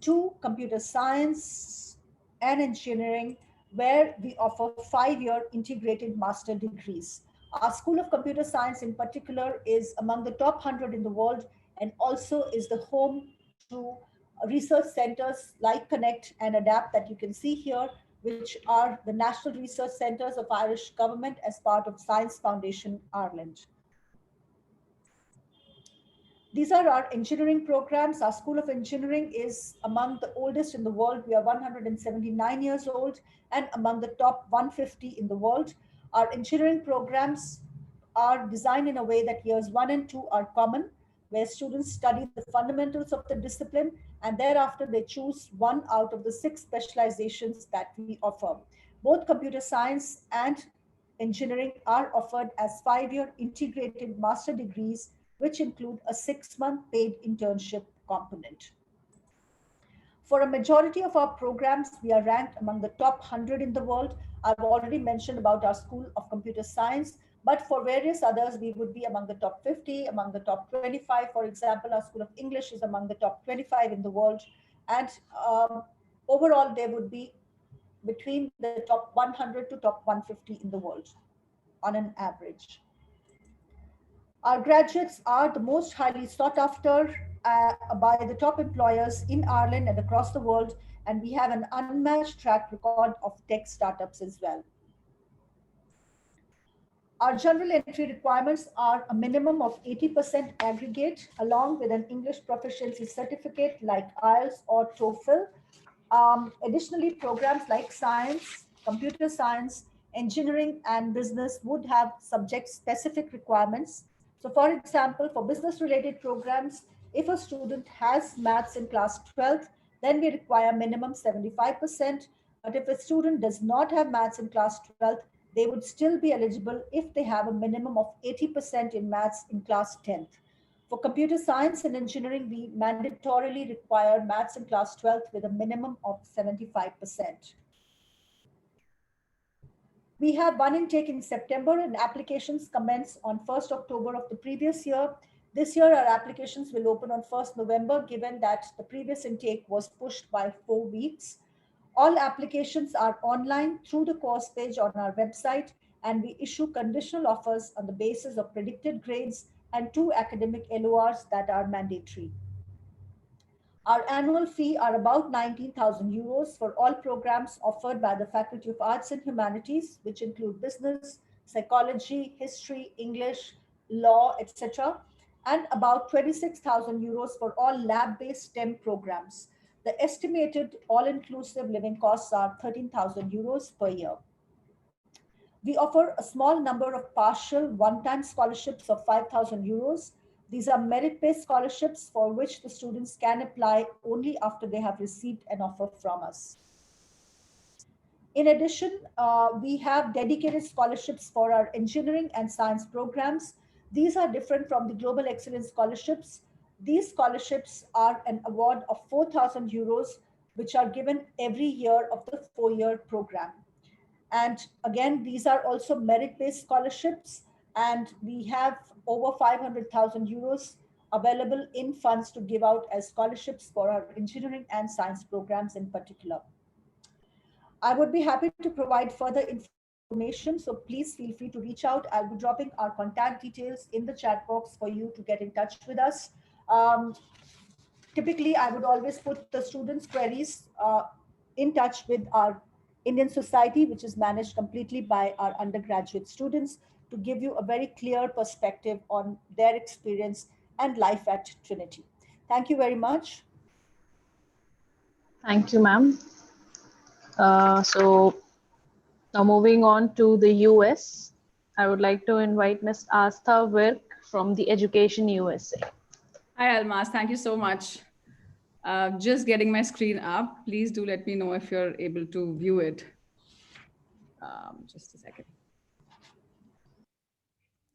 to computer science and engineering, where we offer 5 year integrated master degrees. Our School of Computer Science, in particular, is among the top 100 in the world and also is the home to research centers like Connect and Adapt that you can see here, which are the national research centers of Irish government as part of Science Foundation Ireland. These are our engineering programs. Our School of Engineering is among the oldest in the world. We are 179 years old and among the top 150 in the world. Our engineering programs are designed in a way that years 1 and 2 are common, where students study the fundamentals of the discipline and thereafter they choose one out of the 6 specializations that we offer. Both computer science and engineering are offered as 5 year integrated master degrees, which include a 6 month paid internship component. For a majority of our programs, we are ranked among the top 100 in the world. I've already mentioned about our School of Computer Science, but for various others, we would be among the top 50, among the top 25. For example, our School of English is among the top 25 in the world. And overall, there would be between the top 100 to top 150 in the world on an average. Our graduates are the most highly sought after by the top employers in Ireland and across the world, and we have an unmatched track record of tech startups as well. Our general entry requirements are a minimum of 80% aggregate, along with an English proficiency certificate like IELTS or TOEFL. Additionally, programs like science, computer science, engineering, and business would have subject-specific requirements. So for example, for business-related programs, if a student has maths in class 12th, then we require minimum 75%. But if a student does not have maths in class 12th, they would still be eligible if they have a minimum of 80% in maths in class 10th. For computer science and engineering, we mandatorily require maths in class 12th with a minimum of 75%. We have one intake in September and applications commence on 1st October of the previous year. This year, our applications will open on 1st November, given that the previous intake was pushed by 4 weeks. All applications are online through the course page on our website, and we issue conditional offers on the basis of predicted grades and 2 academic LORs that are mandatory. Our annual fee are about 19,000 euros for all programs offered by the Faculty of Arts and Humanities, which include business, psychology, history, English, law, etc., and about 26,000 euros for all lab-based STEM programs. The estimated all-inclusive living costs are 13,000 euros per year. We offer a small number of partial one-time scholarships of 5,000 euros. These are merit-based scholarships for which the students can apply only after they have received an offer from us. In addition, we have dedicated scholarships for our engineering and science programs. These are different from the Global Excellence Scholarships. These scholarships are an award of 4,000 euros, which are given every year of the 4-year program. And again, these are also merit-based scholarships, and we have over 500,000 euros available in funds to give out as scholarships for our engineering and science programs in particular. I would be happy to provide further information, so please feel free to reach out. I'll be dropping our contact details in the chat box for you to get in touch with us. Typically, I would always put the students' queries in touch with our Indian Society, which is managed completely by our undergraduate students, to give you a very clear perspective on their experience and life at Trinity. Thank you very much. Thank you, ma'am. So now moving on to the US, I would like to invite Ms. Astha Virk from the Education USA. Hi, Almas. Thank you so much. Just getting my screen up. Please do let me know if you're able to view it. Just a second.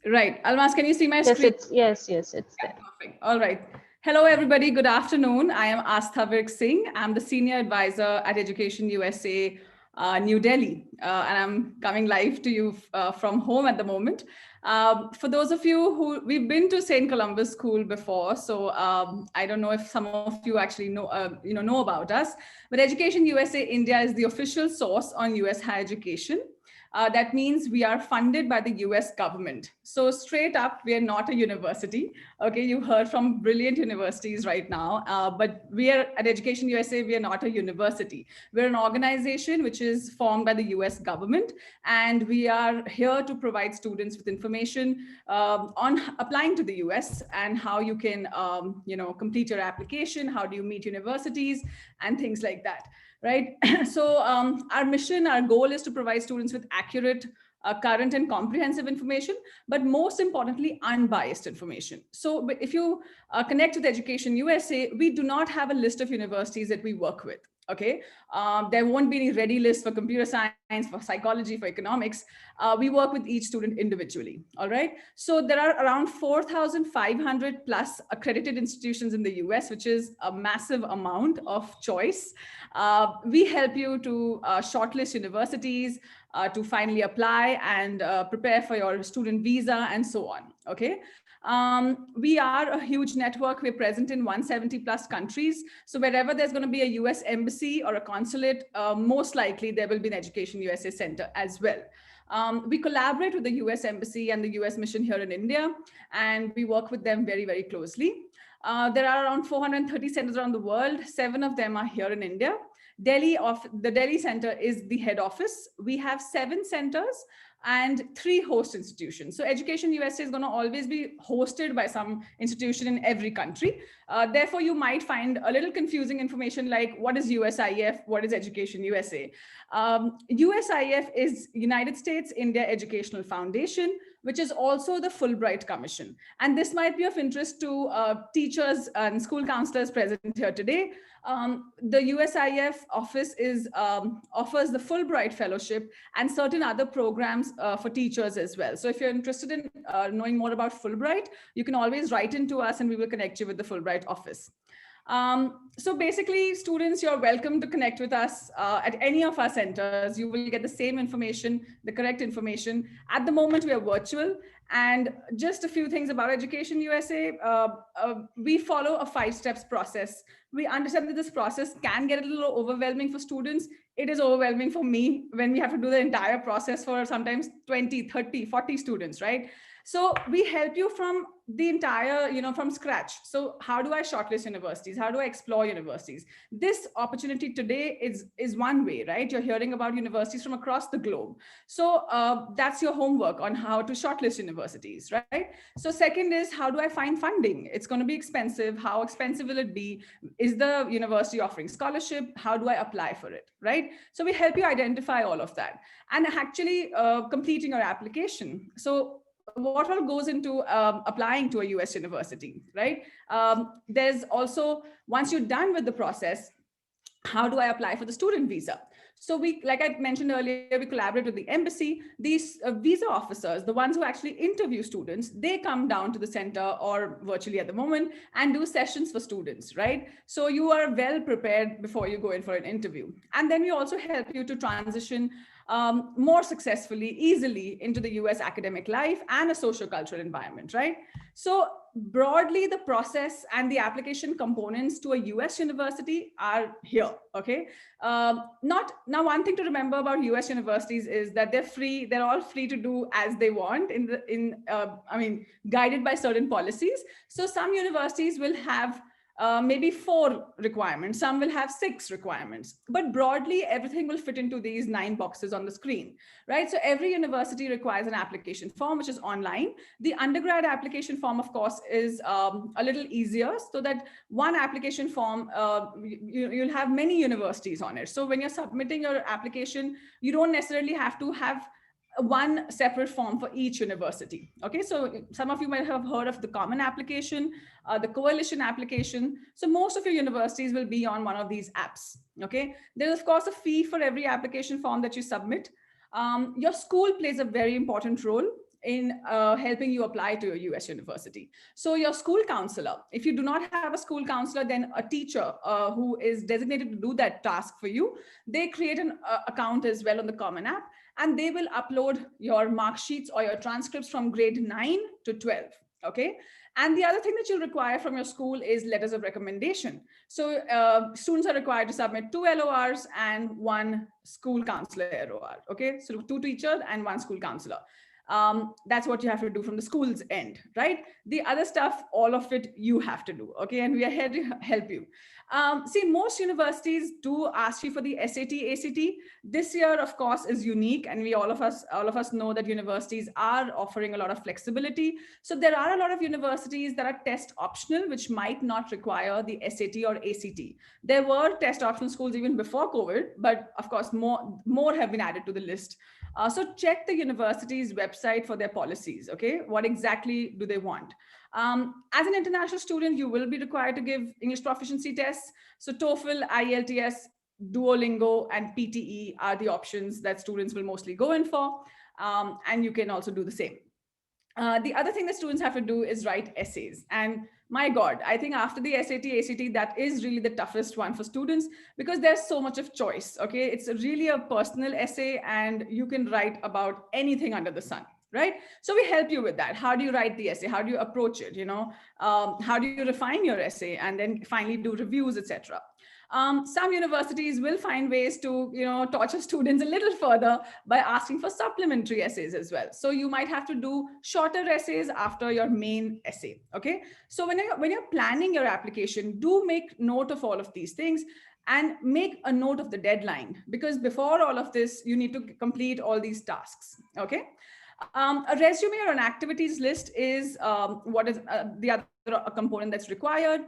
Right. Almas, can you see my screen? Yes, it's there. Perfect. All right. Hello, everybody. Good afternoon. I am Astha Virk Singh. I'm the Senior Advisor at Education USA, New Delhi, and I'm coming live to you from home at the moment. For those of you who we've been to St. Columba's School before, so I don't know if some of you actually know about us, but Education USA India is the official source on US higher education. That means we are funded by the US government. So straight up, we are not a university. Okay, you heard from brilliant universities right now, but we are at Education USA, we are not a university. We're an organization which is formed by the US government, and we are here to provide students with information on applying to the US and how you can complete your application, how do you meet universities and things like that. Right. So our mission, our goal is to provide students with accurate, current and comprehensive information, but most importantly, unbiased information. So if you connect with Education USA, we do not have a list of universities that we work with. Okay, there won't be any ready list for computer science, for psychology, for economics. We work with each student individually. All right. So there are around 4,500 plus accredited institutions in the US, which is a massive amount of choice. We help you to shortlist universities, to finally apply and prepare for your student visa and so on. Okay. We are a huge network. We're present in 170 plus countries. So wherever there's going to be a US embassy or a consulate, most likely there will be an Education USA center as well. We collaborate with the US embassy and the US mission here in India, and we work with them very, very closely. There are around 430 centers around the world. 7 of them are here in India. The Delhi center is the head office. We have 7 centers and 3 host institutions. So Education USA is going to always be hosted by some institution in every country. Therefore, you might find a little confusing information like what is USIF, what is Education USA? USIF is United States India Educational Foundation, which is also the Fulbright Commission. And this might be of interest to teachers and school counselors present here today. The USIF office offers the Fulbright Fellowship and certain other programs for teachers as well. So if you're interested in knowing more about Fulbright, you can always write into us and we will connect you with the Fulbright office. So basically, students, you're welcome to connect with us at any of our centers. You will get the same information, the correct information. At the moment, we are virtual. And just a few things about Education USA. We follow a 5 steps process. We understand that this process can get a little overwhelming for students. It is overwhelming for me when we have to do the entire process for sometimes 20, 30, 40 students, right? So we help you from the entire, from scratch. So how do I shortlist universities? How do I explore universities? This opportunity today is one way, right? You're hearing about universities from across the globe. So that's your homework on how to shortlist universities, right? So second is, how do I find funding? It's going to be expensive. How expensive will it be? Is the university offering scholarship? How do I apply for it, right? So we help you identify all of that and actually completing your application. So what all goes into applying to a US university, right? There's also, once you're done with the process, how do I apply for the student visa? So we, like I mentioned earlier, we collaborate with the embassy. These visa officers, the ones who actually interview students, they come down to the center or virtually at the moment and do sessions for students, right? So you are well prepared before you go in for an interview. And then we also help you to transition more successfully, easily into the US academic life and a social-cultural environment, right? So broadly, the process and the application components to a US university are here, okay? Now, one thing to remember about US universities is that they're free, they're all free to do as they want guided by certain policies. So some universities will have maybe 4 requirements, some will have 6 requirements, but broadly everything will fit into these 9 boxes on the screen, right? So every university requires an application form, which is online. The undergrad application form, of course, is a little easier, so that one application form, you'll have many universities on it. So when you're submitting your application, you don't necessarily have to have one separate form for each university. Okay, so some of you might have heard of the common application, the coalition application. So most of your universities will be on one of these apps. Okay, there's of course a fee for every application form that you submit. Your school plays a very important role in helping you apply to your US university. So your school counselor, if you do not have a school counselor, then a teacher who is designated to do that task for you, they create an account as well on the Common App, and they will upload your mark sheets or your transcripts from grade 9 to 12. Okay. And the other thing that you'll require from your school is letters of recommendation. So students are required to submit 2 LORs and 1 school counselor LOR. Okay. So 2 teachers and 1 school counselor. That's what you have to do from the school's end, right? The other stuff, all of it you have to do. Okay. And we are here to help you. See, most universities do ask you for the SAT, ACT. This year, of course, is unique, and all of us know that universities are offering a lot of flexibility. So there are a lot of universities that are test optional, which might not require the SAT or ACT. There were test optional schools even before COVID, but of course, more have been added to the list. So check the university's website for their policies. Okay, what exactly do they want? As an international student, you will be required to give English proficiency tests. So TOEFL, IELTS, Duolingo, and PTE are the options that students will mostly go in for. And you can also do the same. The other thing that students have to do is write essays. And my God, I think after the SAT, ACT, that is really the toughest one for students, because there's so much of choice. Okay, it's really a personal essay, and you can write about anything under the sun. Right? So we help you with that. How do you write the essay? How do you approach it? How do you refine your essay and then finally do reviews, etc. Some universities will find ways to, torture students a little further by asking for supplementary essays as well. So you might have to do shorter essays after your main essay. Okay. So when you're planning your application, do make note of all of these things. And make a note of the deadline, because before all of this, you need to complete all these tasks. Okay. A resume or an activities list is what is the other component that's required.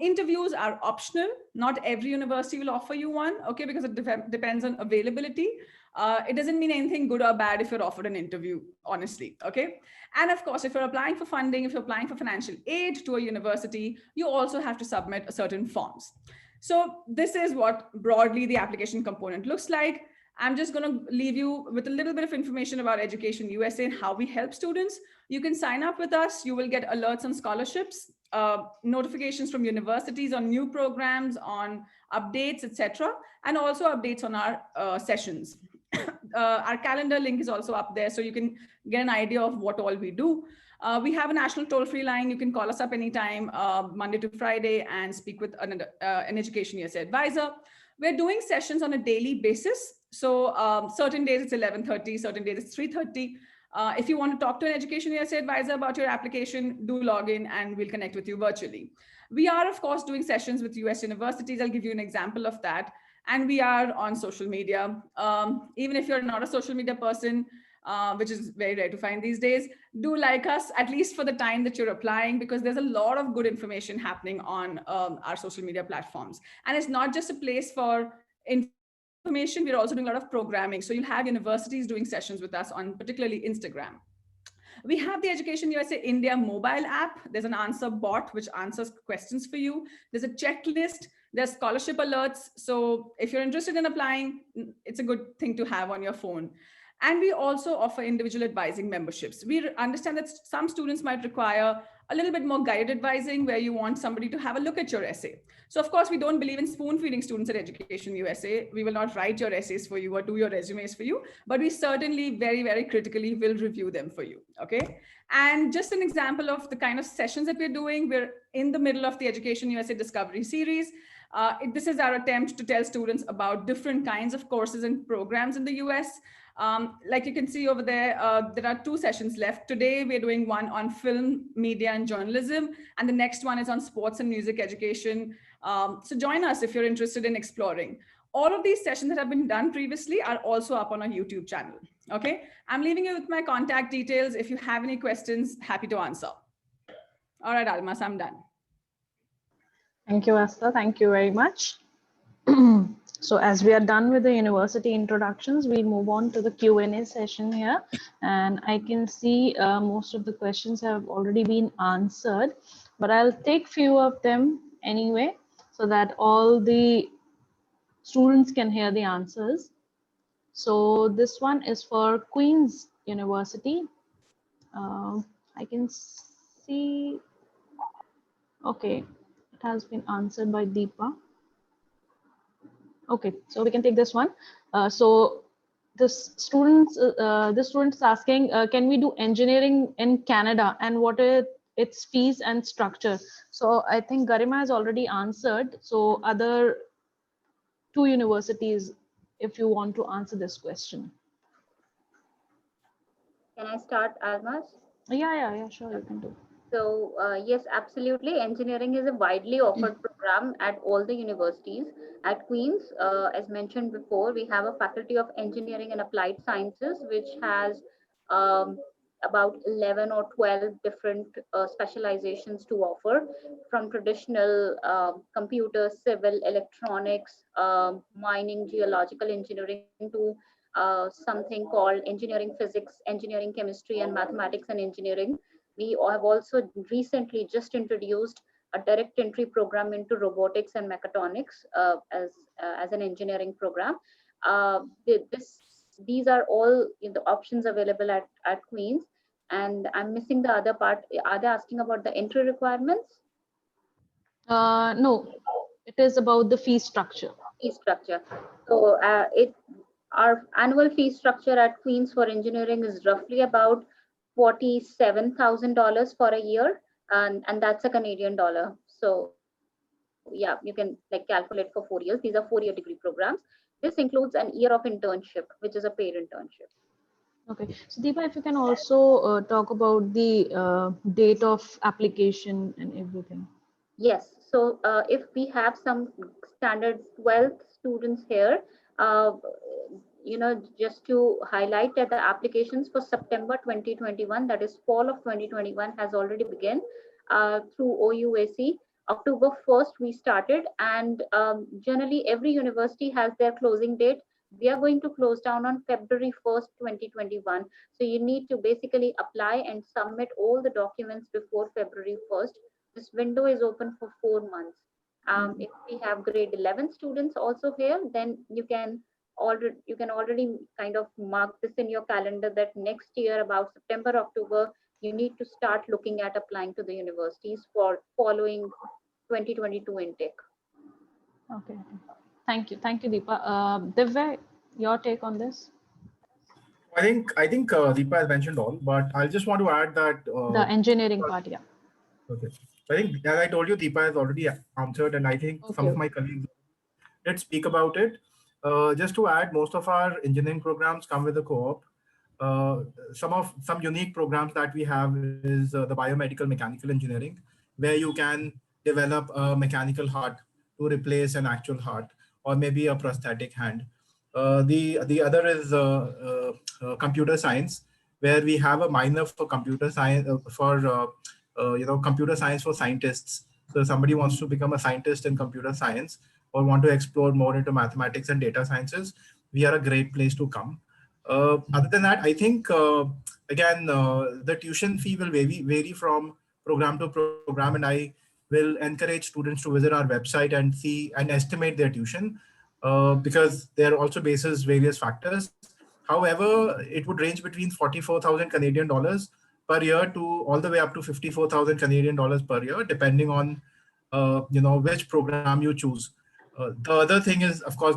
Interviews are optional. Not every university will offer you one, okay, because it depends on availability. It doesn't mean anything good or bad if you're offered an interview, honestly, okay? And of course, if you're applying for funding, if you're applying for financial aid to a university, you also have to submit certain forms. So this is what broadly the application component looks like. I'm just going to leave you with a little bit of information about Education USA and how we help students. You can sign up with us. You will get alerts on scholarships, notifications from universities on new programs, on updates, etc., and also updates on our sessions. Our calendar link is also up there, so you can get an idea of what all we do. We have a national toll-free line. You can call us up anytime, Monday to Friday, and speak with an Education USA advisor. We're doing sessions on a daily basis. So certain days it's 11:30, certain days it's 3:30. If you want to talk to an Education USA advisor about your application, do log in and we'll connect with you virtually. We are, of course, doing sessions with US universities. I'll give you an example of that. And we are on social media. Even if you're not a social media person, which is very rare to find these days, do like us, at least for the time that you're applying, because there's a lot of good information happening on our social media platforms. And it's not just a place for information, we're also doing a lot of programming. So you'll have universities doing sessions with us on particularly Instagram. We have the Education USA India mobile app. There's an answer bot which answers questions for you. There's a checklist. There's scholarship alerts. So if you're interested in applying, it's a good thing to have on your phone. And we also offer individual advising memberships. We understand that some students might require a little bit more guided advising where you want somebody to have a look at your essay. So of course, we don't believe in spoon feeding students at Education USA. We will not write your essays for you or do your resumes for you, but we certainly very, very critically will review them for you, okay? And just an example of the kind of sessions that we're doing, we're in the middle of the Education USA Discovery Series. This is our attempt to tell students about different kinds of courses and programs in the US. Like you can see over there, there are 2 sessions left. Today, we're doing one on film, media, and journalism, and the next one is on sports and music education. So join us if you're interested in exploring. All of these sessions that have been done previously are also up on our YouTube channel, okay? I'm leaving you with my contact details. If you have any questions, happy to answer. All right, Almas, I'm done. Thank you, Asta. Thank you very much. So as we are done with the university introductions, we move on to the Q&A session here. And I can see most of the questions have already been answered, but I'll take few of them anyway, so that all the students can hear the answers. So this one is for Queen's University. I can see, okay, it has been answered by Deepa. Okay, so we can take this one. So this student is asking, can we do engineering in Canada, and what are its fees and structure? So I think Garima has already answered. So other 2 universities, if you want to answer this question. Can I start, Almas? Yeah, sure, you can do. So yes, absolutely. Engineering is a widely offered program at all the universities. At Queen's, as mentioned before, we have a Faculty of Engineering and Applied Sciences, which has about 11 or 12 different specializations to offer, from traditional computer, civil, electronics, mining, geological engineering, to something called engineering physics, engineering chemistry, and mathematics and engineering. We have also recently just introduced a direct entry program into robotics and mechatronics as an engineering program. These are all the options available at Queen's. And I'm missing the other part. Are they asking about the entry requirements? No, it is about the fee structure. Fee structure. So our annual fee structure at Queen's for engineering is roughly about $47,000 for a year, and that's a Canadian dollar. So yeah, you can like calculate for 4 years. These are 4-year degree programs. This includes an year of internship, which is a paid internship. Okay, so Deepa, if you can also talk about the date of application and everything. Yes, so if we have some standard 12th students here, just to highlight that the applications for September 2021, that is fall of 2021, has already begun through OUAC. October 1st, we started, and generally every university has their closing date. We are going to close down on February 1st, 2021. So you need to basically apply and submit all the documents before February 1st. This window is open for 4 months. If we have grade 11 students also here, then you can already kind of mark this in your calendar that next year, about September, October, you need to start looking at applying to the universities for following 2022 intake. Okay. Thank you, Deepa. Divya, your take on this? I think Deepa has mentioned all, but I just want to add that the engineering part, yeah. Okay. I think, as I told you, Deepa has already answered, and I think some of my colleagues did speak about it. Just to add, most of our engineering programs come with a co-op. some unique programs that we have is the biomedical mechanical engineering, where you can develop a mechanical heart to replace an actual heart, or maybe a prosthetic hand. The other is computer science, where we have a minor for computer science computer science for scientists. So if somebody wants to become a scientist in computer science or want to explore more into mathematics and data sciences, we are a great place to come. Other than that, I think again the tuition fee will vary from program to program, and I will encourage students to visit our website and see and estimate their tuition, because there are also bases various factors. However, it would range between 44,000 Canadian dollars per year to all the way up to 54,000 Canadian dollars per year, depending on which program you choose. The other thing is, of course,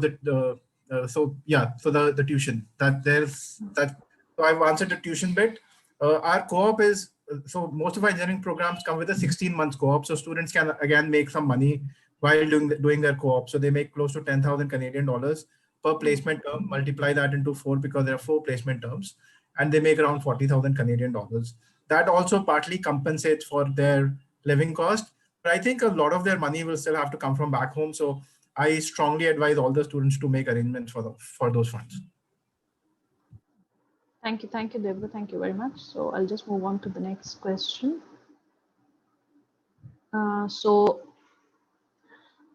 so the tuition that there's that. So I've answered the tuition bit. Our co-op is, so most of our engineering programs come with a 16 months co-op, so students can again make some money while doing their co-op. So they make close to 10,000 Canadian dollars per placement term. Multiply that into 4, because there are 4 placement terms, and they make around 40,000 Canadian dollars. That also partly compensates for their living cost, but I think a lot of their money will still have to come from back home. So I strongly advise all the students to make arrangements for those funds. Thank you, Debra. Thank you very much. So I'll just move on to the next question. So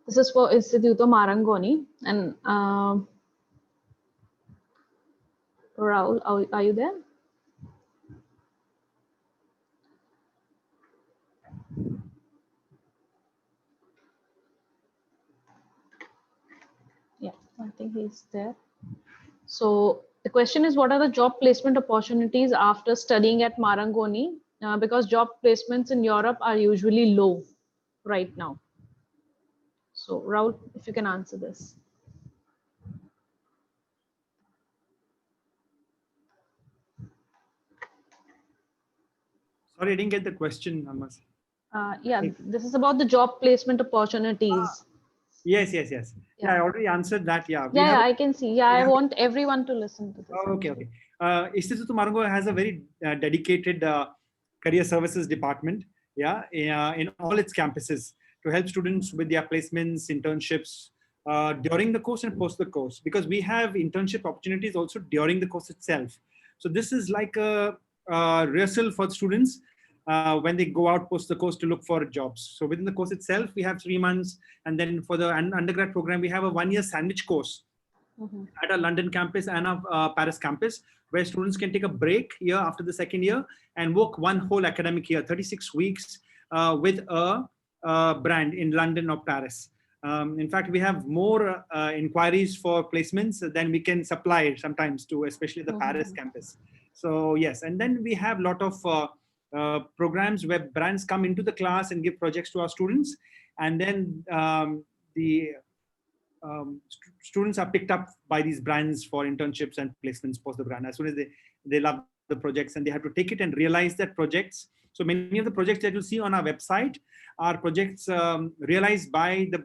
this is for Instituto Marangoni, and Raul, are you there? Yeah, I think he's there. So the question is, what are the job placement opportunities after studying at Marangoni? Because job placements in Europe are usually low right now. So Raul, if you can answer this. Sorry, I didn't get the question, Amas. Yeah, this is about the job placement opportunities. Yes. Yeah, I already answered that. Yeah. I can see. Yeah, I want everyone to listen to this. Oh, okay. Instituto Marango has a very dedicated career services department, in all its campuses, to help students with their placements, internships during the course and post the course, because we have internship opportunities also during the course itself. So this is like a rehearsal for students when they go out post the course to look for jobs. So within the course itself, we have 3 months, and then for the undergrad program, we have a 1-year sandwich course at our London campus and our Paris campus, where students can take a break year after the second year and work one whole academic year, 36 weeks with a brand in London or Paris. In fact, we have more inquiries for placements than we can supply sometimes to, especially the Paris campus. So yes, and then we have a lot of programs where brands come into the class and give projects to our students, and then students are picked up by these brands for internships and placements post the brand. As soon as they love the projects, and they have to take it and realize that projects. So many of the projects that you see on our website are projects realized by the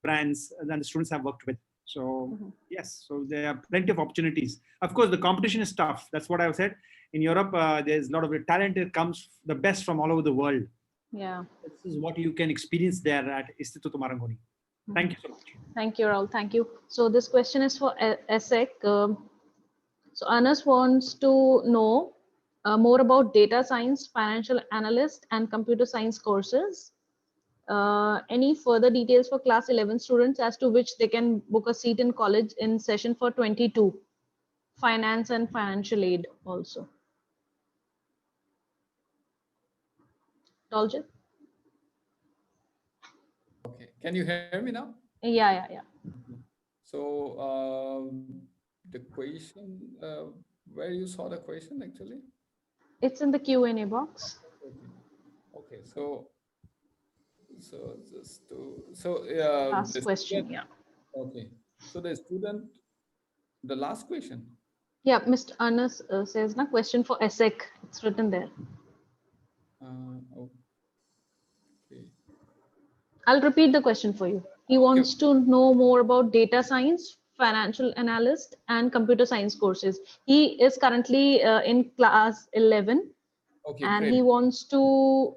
brands that the students have worked with. So yes, so there are plenty of opportunities. Of course, the competition is tough. That's what I've said. In Europe, there's a lot of talent. It comes the best from all over the world. Yeah, this is what you can experience there at Instituto Marangoni. Thank you so much. Thank you, Raul. Thank you. So this question is for ESSEC. So Anas wants to know more about data science, financial analyst, and computer science courses. Any further details for class 11 students as to which they can book a seat in college in session for 22, finance and financial aid also. Daljit? Okay, can you hear me now? Yeah. So the question, where you saw the question actually? It's in the Q&A box. Okay, so just to, last question, yeah. Okay, so the student, the last question. Yeah, Mr. Anas says na question for ESSEC. It's written there. Okay. I'll repeat the question for you. He wants to know more about data science, financial analyst and computer science courses. He is currently in class 11, Okay, and great. he wants to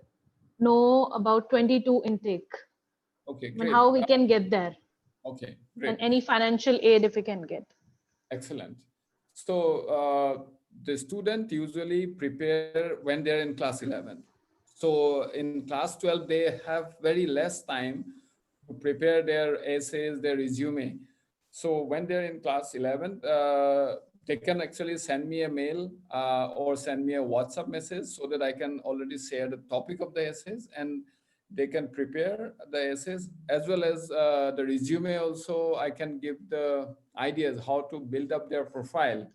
know about 22 intake. Okay, I mean, great. how he can get there, Okay, and great. any financial aid if he can get. Excellent. So the student usually prepare when they're in class 11. So in class 12, they have very less time to prepare their essays, their resume. So when they're in class 11, they can actually send me a mail or send me a WhatsApp message so that I can already share the topic of the essays, and they can prepare the essays as well as the resume. Also, I can give the ideas how to build up their profile.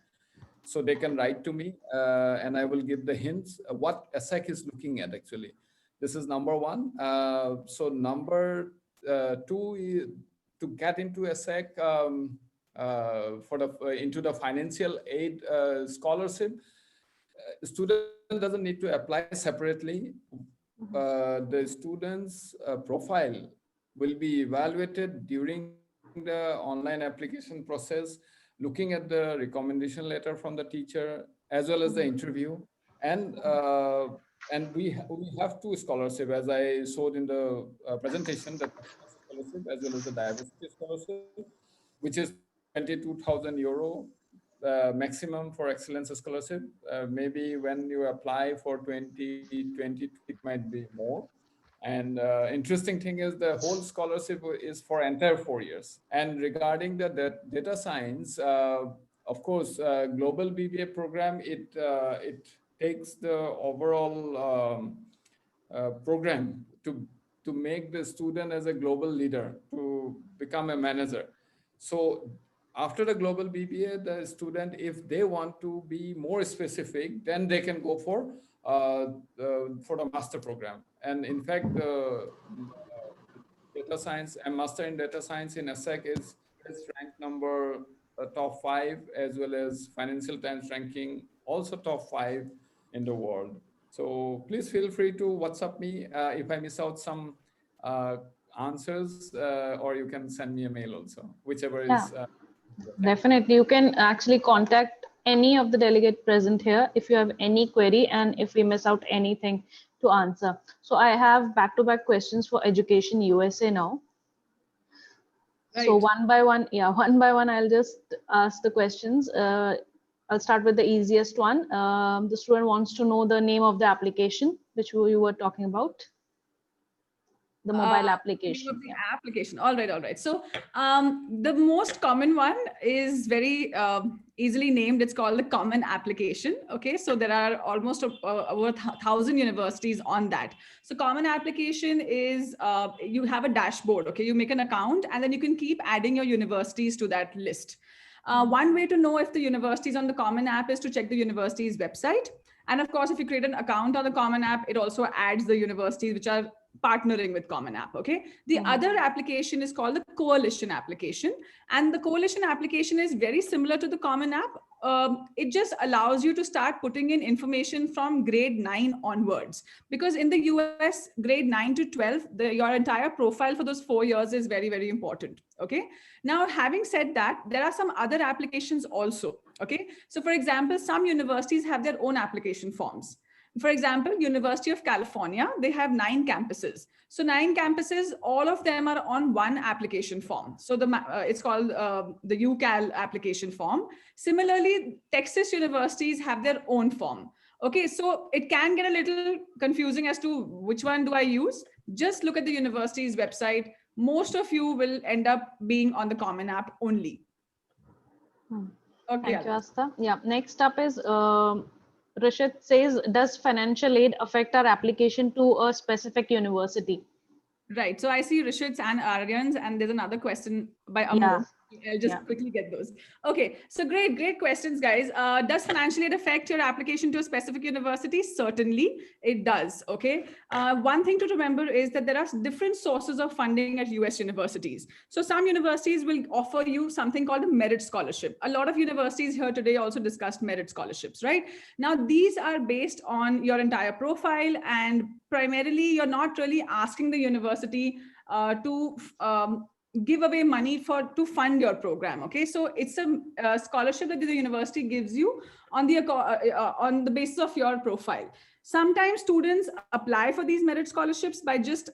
So they can write to me and I will give the hints what ASEC is looking at actually. This is number one. So number two, to get into ASEC into the financial aid scholarship, student doesn't need to apply separately. The student's profile will be evaluated during the online application process, looking at the recommendation letter from the teacher as well as the interview. And we have two scholarship, as I showed in the presentation, the scholarship as well as the diversity scholarship, which is 22,000 euro maximum for excellence scholarship. Maybe when you apply for 2022, it might be more. And interesting thing is the whole scholarship is for entire 4 years. And regarding the data science, of course, global BBA program, it takes the overall program to make the student as a global leader, to become a manager. So after the global BBA, the student, if they want to be more specific, then they can go for the master program. And in fact, the data science and master in data science in ASEC is ranked number top 5, as well as Financial Times ranking also top 5 in the world. So please feel free to WhatsApp me if I miss out some answers, or you can send me a mail also, whichever Yeah. is. Definitely, you can actually contact any of the delegate present here if you have any query and if we miss out anything to answer. So I have back-to-back questions for Education USA now. So Right. one by one, I'll just ask the questions. I'll start with the easiest one. The student wants to know the name of the application, which you were talking about. The mobile application. Name of the application. All right. So the most common one is very easily named. It's called the Common Application. Okay, so there are almost over 1,000 universities on that. So Common Application is you have a dashboard. Okay, you make an account and then you can keep adding your universities to that list. One way to know if the university is on the Common App is to check the university's website. And of course, if you create an account on the Common App, it also adds the universities which are partnering with Common App. Okay. The other application is called the Coalition application. And the Coalition application is very similar to the Common App. It just allows you to start putting in information from grade 9 onwards. Because in the US, grade 9 to 12, your entire profile for those 4 years is very, very important. Okay. Now, having said that, there are some other applications also. Okay. So for example, some universities have their own application forms. For example, University of California, they have 9 campuses. So 9 campuses, all of them are on one application form. So it's called the UCal application form. Similarly, Texas universities have their own form. Okay, so it can get a little confusing as to which one do I use. Just look at the university's website. Most of you will end up being on the Common App only. Okay. Thank you, Asta. Yeah, next up is Rishit says, does financial aid affect our application to a specific university? Right. So I see Rishit's and Aryan's, and there's another question by Amro. I'll just quickly get those. Okay. So great questions, guys. Does financial aid affect your application to a specific university? Certainly, it does. Okay. One thing to remember is that there are different sources of funding at US universities. So some universities will offer you something called a merit scholarship. A lot of universities here today also discussed merit scholarships, right? Now, these are based on your entire profile, and primarily you're not really asking the university to give away money to fund your program. Okay, so it's a scholarship that the university gives you on the basis of your profile. Sometimes students apply for these merit scholarships by just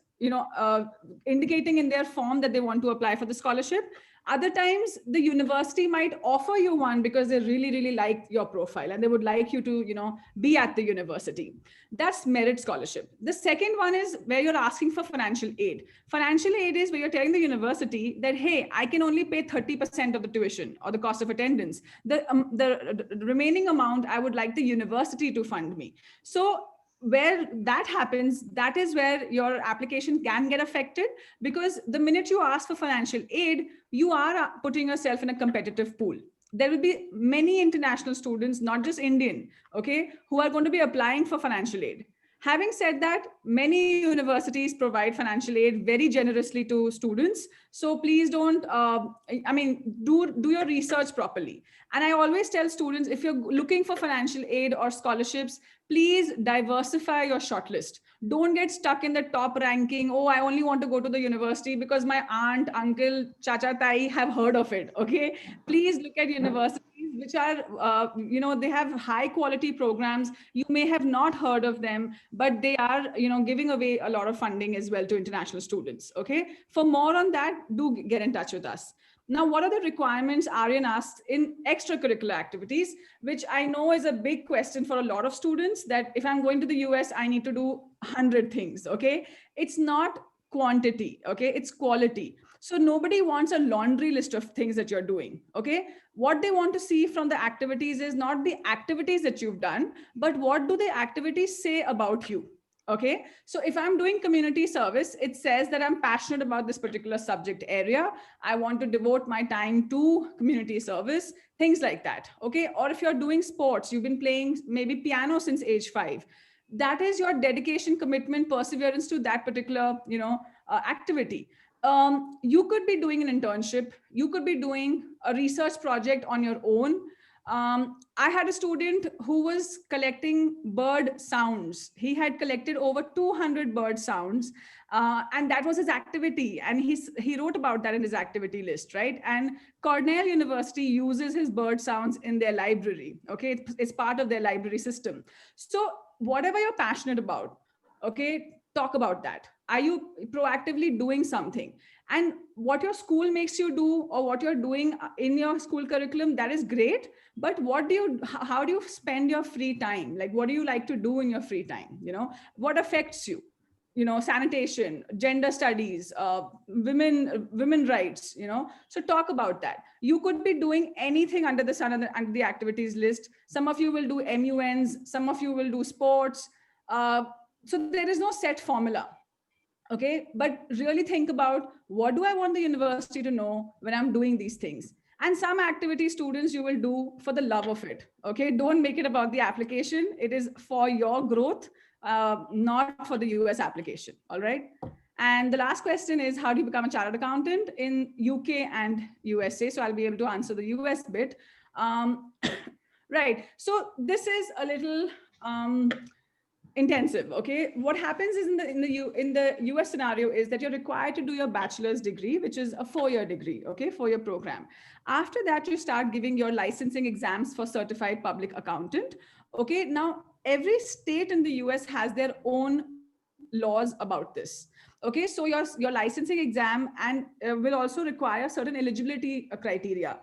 indicating in their form that they want to apply for the scholarship. Other times the university might offer you one because they really like your profile and they would like you to be at the university. That's merit scholarship. The second one is where you're asking for financial aid. Financial aid is where you're telling the university that, hey, I can only pay 30% of the tuition or the cost of attendance. The remaining amount I would like the university to fund me. So where that happens, that is where your application can get affected, because the minute you ask for financial aid, you are putting yourself in a competitive pool. There will be many international students, not just Indian, okay, who are going to be applying for financial aid. Having said that, many universities provide financial aid very generously to students. So please don't, do your research properly. And I always tell students, if you're looking for financial aid or scholarships, please diversify your shortlist. Don't get stuck in the top ranking. Oh, I only want to go to the university because my aunt, uncle, chacha, tai have heard of it. Okay. Please look at universities which are, they have high quality programs. You may have not heard of them, but they are, giving away a lot of funding as well to international students. Okay. For more on that, do get in touch with us. Now, what are the requirements Aryan asked in extracurricular activities, which I know is a big question for a lot of students, that if I'm going to the US, I need to do 100 things, okay? It's not quantity, okay? It's quality. So nobody wants a laundry list of things that you're doing, okay? What they want to see from the activities is not the activities that you've done, but what do the activities say about you? Okay, so if I'm doing community service, it says that I'm passionate about this particular subject area. I want to devote my time to community service, things like that. Okay, or if you're doing sports, you've been playing maybe piano since age 5. That is your dedication, commitment, perseverance to that particular, activity. You could be doing an internship. You could be doing a research project on your own. I had a student who was collecting bird sounds. He had collected over 200 bird sounds, and that was his activity. And he wrote about that in his activity list, right? And Cornell University uses his bird sounds in their library. Okay, it's part of their library system. So whatever you're passionate about, okay, talk about that. Are you proactively doing something? And what your school makes you do, or what you're doing in your school curriculum, that is great. But how do you spend your free time? Like, what do you like to do in your free time? What affects you? Sanitation, gender studies, women rights, so talk about that. You could be doing anything under the sun, under the activities list. Some of you will do MUNs, some of you will do sports. So there is no set formula. Okay, but really think about, what do I want the university to know when I'm doing these things? And some activity, students, you will do for the love of it. Okay, don't make it about the application. It is for your growth, not for the US application. All right. And the last question is, how do you become a chartered accountant in UK and USA? So I'll be able to answer the US bit. Right. So this is a little intensive. Okay, what happens is in the US scenario is that you're required to do your bachelor's degree, which is a 4-year degree, okay, 4-year program. After that, you start giving your licensing exams for certified public accountant. Okay, now every state in the US has their own laws about this. Okay, so your licensing exam and will also require certain eligibility criteria.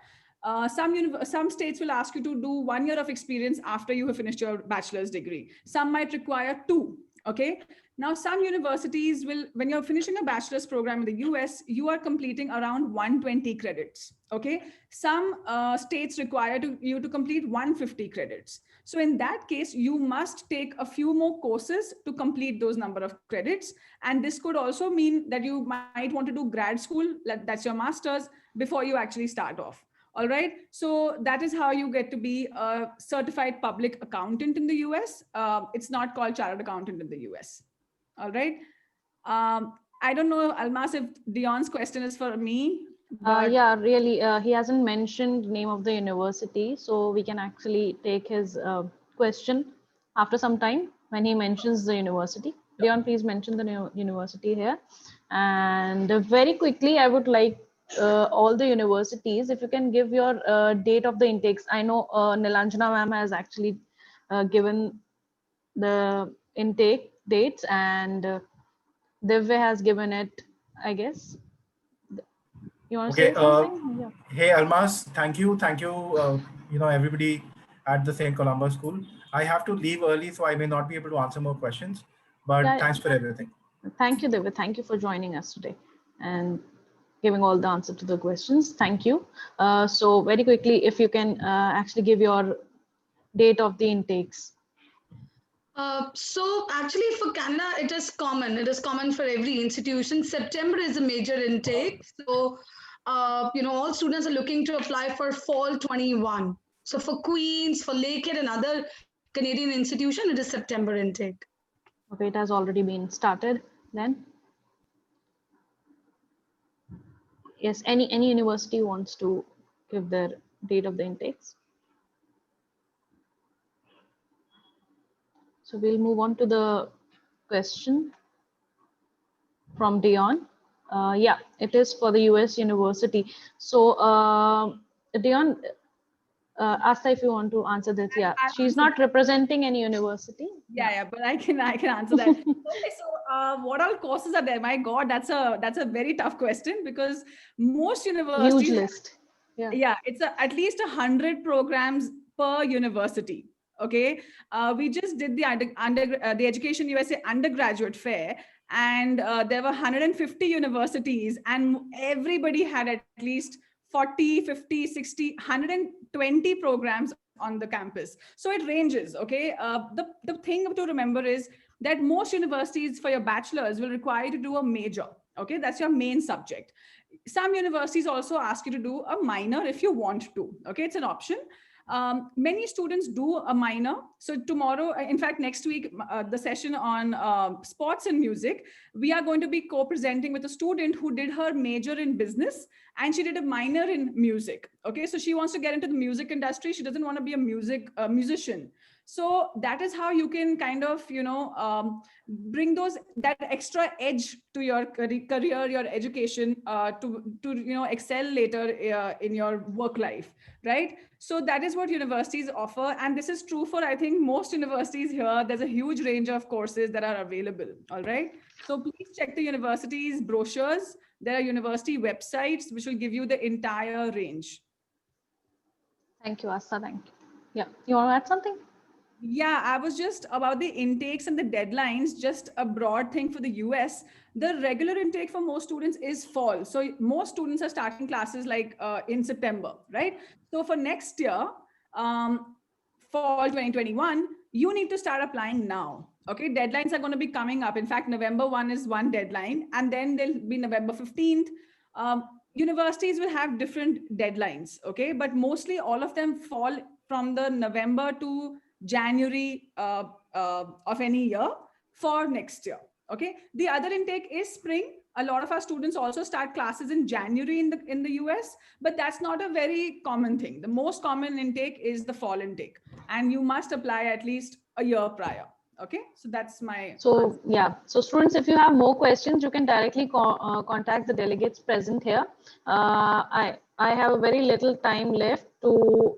Some states will ask you to do 1 year of experience after you have finished your bachelor's degree. Some might require 2. Okay. Now, some universities will, when you're finishing a bachelor's program in the US, you are completing around 120 credits. Okay. Some states require you to complete 150 credits. So in that case, you must take a few more courses to complete those number of credits. And this could also mean that you might want to do grad school, that's your master's, before you actually start off. All right. So that is how you get to be a certified public accountant in the US. It's not called chartered accountant in the US. All right. I don't know, Almas, if Dion's question is for me. Yeah, really. He hasn't mentioned name of the university, so we can actually take his question after some time when he mentions the university. Dion, please mention the university here. And very quickly, I would like all the universities, if you can give your date of the intakes. I know Nilanjana ma'am has actually given the intake dates, and Divya has given it, I guess. You want to Okay. say something? Yeah. Hey, Almas, thank you. Everybody at the St. Columba School. I have to leave early, so I may not be able to answer more questions, but Yeah, thanks for everything. thank you, Divya. Thank you for joining us today and giving all the answer to the questions. Thank you. So very quickly, if you can actually give your date of the intakes. So actually for Canada, it is common. It is common for every institution. September is a major intake. So, all students are looking to apply for fall 21. So for Queen's, for Lakehead and other Canadian institution, it is September intake. Okay, it has already been started then. Yes, any university wants to give their date of the intakes. So we'll move on to the question from Dion. Yeah, it is for the US university. So Dion, Asta, if you want to answer this, yeah, she's not representing any university. Yeah, but I can answer that. Okay, so what all courses are there? My God, that's a very tough question, because most universities Huge list. Yeah, it's at least 100 programs per university. Okay, we just did the the Education USA undergraduate fair, and there were 150 universities, and everybody had at least 40, 50, 60, 120 programs on the campus. So it ranges. Okay, the thing to remember is that most universities for your bachelor's will require you to do a major. Okay, that's your main subject. Some universities also ask you to do a minor if you want to. Okay, it's an option. Many students do a minor. So tomorrow, in fact, next week, the session on sports and music, we are going to be co-presenting with a student who did her major in business and she did a minor in music. Okay, so she wants to get into the music industry. She doesn't want to be a musician. So that is how you can kind of, bring that extra edge to your career, your education, to excel later in your work life, right? So that is what universities offer, and this is true for, I think, most universities here. There's a huge range of courses that are available. All right, so please check the university's brochures. There are university websites which will give you the entire range. Thank you, Asta. Thank you. Yeah, you want to add something? Yeah, I was just about the intakes and the deadlines, just a broad thing for the US. The regular intake for most students is fall. So most students are starting classes like in September, right? So for next year, fall 2021, you need to start applying now. Okay, deadlines are going to be coming up. In fact, November 1 is one deadline, and then there'll be November 15th. Universities will have different deadlines, okay? But mostly all of them fall from the November to January of any year for next year. Okay. The other intake is spring. A lot of our students also start classes in January in the US, but that's not a very common thing. The most common intake is the fall intake, and you must apply at least a year prior. Okay, so that's my answer. Yeah, so students, if you have more questions, you can directly contact the delegates present here. I have a very little time left to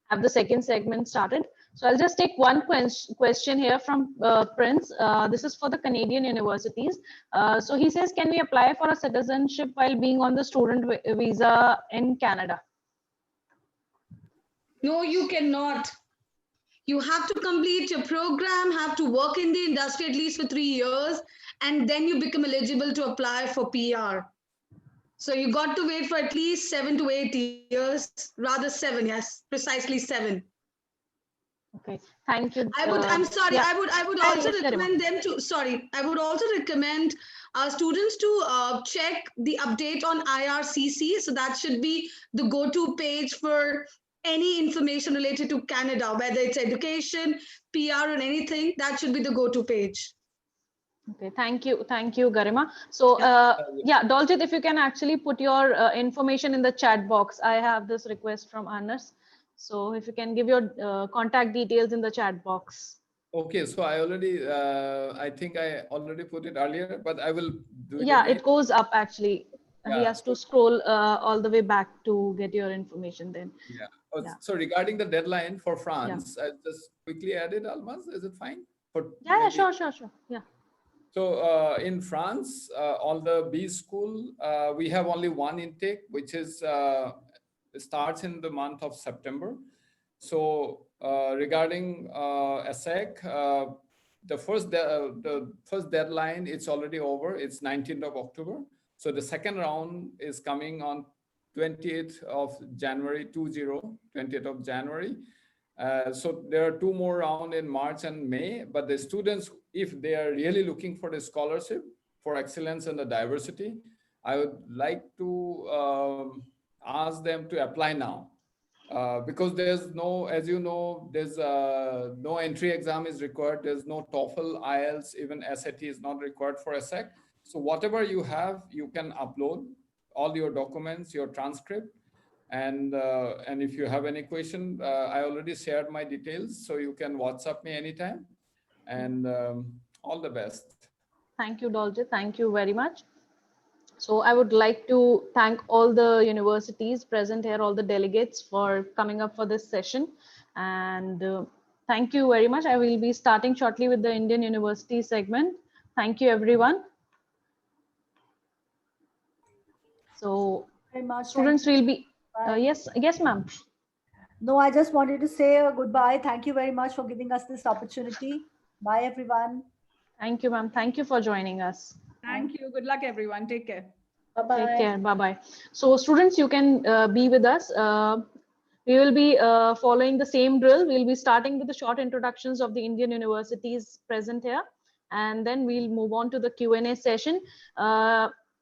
have the second segment started. So I'll just take one question here from Prince. This is for the Canadian universities. So he says, can we apply for a citizenship while being on the student visa in Canada? No, you cannot. You have to complete your program, have to work in the industry at least for 3 years, and then you become eligible to apply for PR. So you got to wait for at least 7 to 8 years, rather 7, yes, precisely 7. Okay, thank you. I'm sorry. Yeah. I would also recommend them to. Sorry, I would also recommend students to check the update on IRCC. So that should be the go-to page for any information related to Canada, whether it's education, PR, or anything. That should be the go-to page. Okay, thank you, Garima. So yeah, Doljit, if you can actually put your information in the chat box. I have this request from Anas. So if you can give your contact details in the chat box. Okay, so I already, I think I already put it earlier, but I will do it Yeah, again. it goes up actually. he has to scroll all the way back to get your information then. Yeah. Yeah. So regarding the deadline for France, I just quickly added, Almas, is it fine? For Yeah, maybe... sure. Yeah. So in France, all the B school, we have only one intake, which is starts in the month of September. So regarding ASEC, the first deadline, it's already over. It's 19th of October. So the second round is coming on 20th of January, 20th of January. So there are two more rounds in March and May, but the students, if they are really looking for the scholarship for excellence and the diversity, I would like to ask them to apply now. Because there's no, as you know, there's no entry exam is required. There's no TOEFL, IELTS, even SAT is not required for ASEC. So whatever you have, you can upload all your documents, your transcript. And if you have any question, I already shared my details, so you can WhatsApp me anytime. And all the best. Thank you, Dolce. Thank you very much. So I would like to thank all the universities present here, all the delegates for coming up for this session. And thank you very much. I will be starting shortly with the Indian University segment. Thank you, everyone. So Very much. students will be, yes, ma'am. No, I just wanted to say goodbye. Thank you very much for giving us this opportunity. Bye, everyone. Thank you, ma'am. Thank you for joining us. Thank you. Good luck, everyone. Take care. Bye-bye. Take care. Bye-bye. So students, you can be with us. We will be following the same drill. We'll be starting with the short introductions of the Indian universities present here, and then we'll move on to the Q&A session.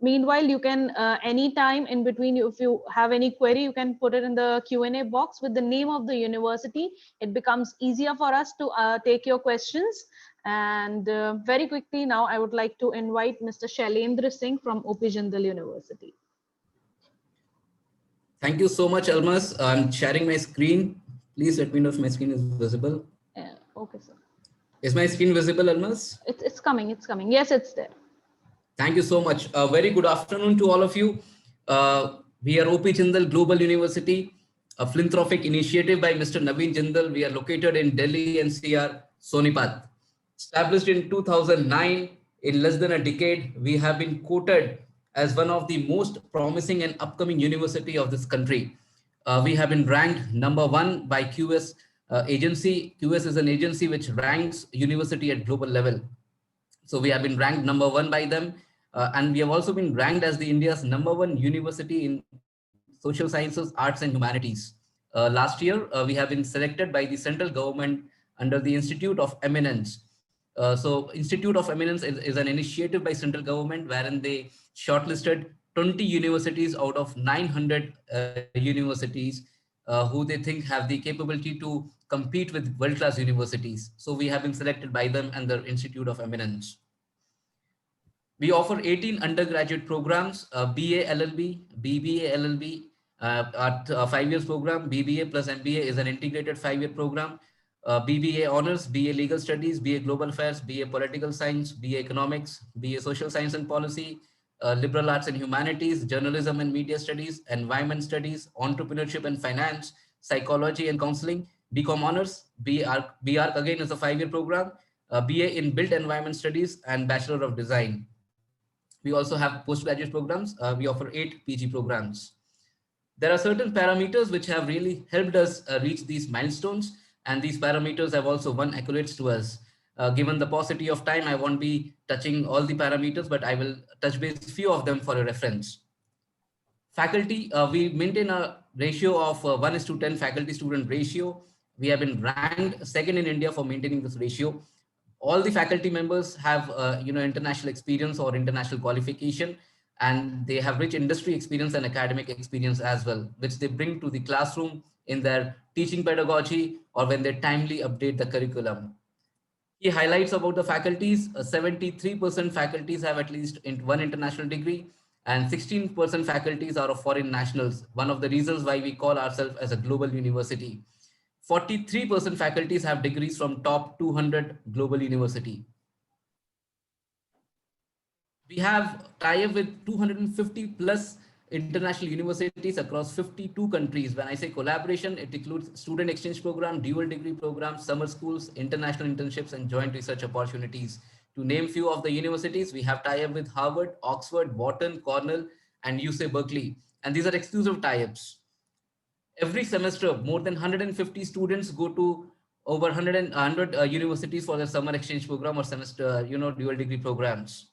Meanwhile, you can anytime in between, if you have any query, you can put it in the Q&A box with the name of the university. It becomes easier for us to take your questions. And very quickly now, I would like to invite Mr. Shailendra Singh from OP Jindal University. Thank you so much, Almas. I'm sharing my screen. Please let me know if my screen is visible. Okay, sir. Is my screen visible, Almas? It's coming. It's coming. Yes, it's there. Thank you so much. Very good afternoon to all of you. We are OP Jindal Global University, a philanthropic initiative by Mr. Naveen Jindal. We are located in Delhi NCR, Sonipat. Established in 2009, in less than a decade, we have been quoted as one of the most promising and upcoming university of this country. We have been ranked #1 by QS agency. QS is an agency which ranks university at global level. So we have been ranked #1 by them. And we have also been ranked as the India's #1 university in social sciences, arts and humanities. Last year, we have been selected by the central government under the Institute of Eminence. So Institute of Eminence is an initiative by central government wherein they shortlisted 20 universities out of 900 universities who they think have the capability to compete with world-class universities. So we have been selected by them and the Institute of Eminence. We offer 18 undergraduate programs, BA LLB, BBA LLB, at a 5 years program. BBA plus MBA is an integrated 5-year program. BBA Honors, BA Legal Studies, BA Global Affairs, BA Political Science, BA Economics, BA Social Science and Policy, Liberal Arts and Humanities, Journalism and Media Studies, Environment Studies, Entrepreneurship and Finance, Psychology and Counseling, BCom Honors, BArc again is a 5-year program, BA in Built Environment Studies and Bachelor of Design. We also have postgraduate programs. We offer 8 PG programs. There are certain parameters which have really helped us reach these milestones. And these parameters have also won accolades to us. Given the paucity of time, I won't be touching all the parameters, but I will touch base few of them for a reference. Faculty, we maintain a ratio of 1:10 faculty student ratio. We have been ranked second in India for maintaining this ratio. All the faculty members have international experience or international qualification, and they have rich industry experience and academic experience as well, which they bring to the classroom in their teaching pedagogy or when they timely update the curriculum. Key highlights about the faculties: 73% faculties have at least one international degree, and 16% faculties are of foreign nationals. One of the reasons why we call ourselves as a global university. 43% faculties have degrees from top 200 global university. We have tie-up with 250 plus international universities across 52 countries. When I say collaboration, it includes student exchange program, dual degree programs, summer schools, international internships, and joint research opportunities. To name few of the universities, we have tie-up with Harvard, Oxford, Wharton, Cornell, and UC Berkeley. And these are exclusive tie-ups. Every semester, more than 150 students go to over 100 universities for their summer exchange program or semester, dual degree programs.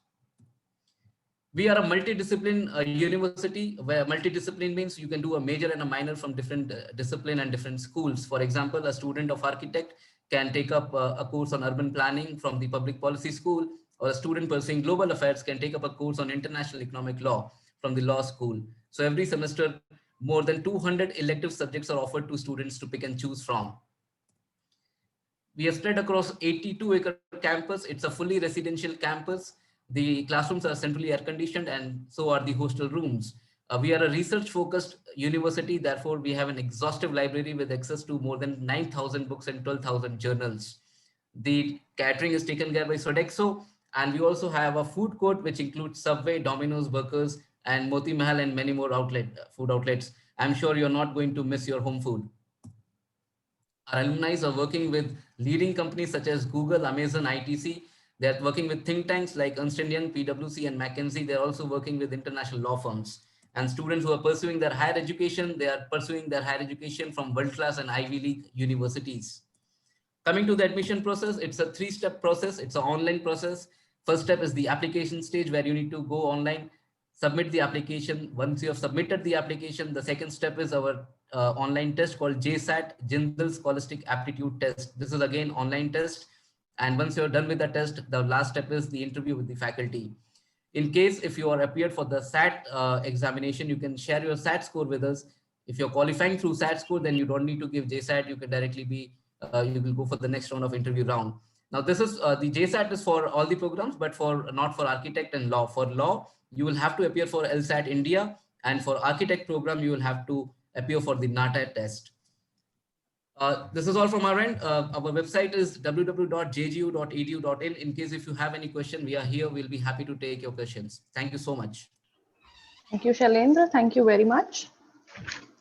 We are a multidiscipline university where multidiscipline means you can do a major and a minor from different discipline and different schools. For example, a student of architect can take up a course on urban planning from the public policy school, or a student pursuing global affairs can take up a course on international economic law from the law school. So every semester, more than 200 elective subjects are offered to students to pick and choose from. We are spread across 82-acre campus. It's a fully residential campus. The classrooms are centrally air conditioned, and so are the hostel rooms. We are a research focused university. Therefore, we have an exhaustive library with access to more than 9,000 books and 12,000 journals. The catering is taken care by Sodexo. And we also have a food court, which includes Subway, Domino's, Burgers, and Moti Mahal, and many more food outlets. I'm sure you're not going to miss your home food. Our alumni are working with leading companies such as Google, Amazon, ITC. They're working with think tanks like Ernst & Young, PwC, and McKinsey. They're also working with international law firms. And students who are pursuing their higher education, they are pursuing their higher education from world-class and Ivy League universities. Coming to the admission process, it's a three-step process. It's an online process. First step is the application stage where you need to go online, submit the application. Once you have submitted the application, the second step is our online test called JSAT, Jindal Scholastic Aptitude Test. This is again online test. And once you're done with the test, the last step is the interview with the faculty. In case if you are appeared for the SAT examination, you can share your SAT score with us. If you're qualifying through SAT score, then you don't need to give JSAT. You can directly you will go for the next round of interview round. Now this is the JSAT is for all the programs, but not for architect and law. For law, you will have to appear for LSAT India, and for architect program, you will have to appear for the NATA test. This is all from our end. Our website is www.jgu.edu.in. In case if you have any question, we are here. We'll be happy to take your questions. Thank you so much. Thank you, Shailendra. Thank you very much.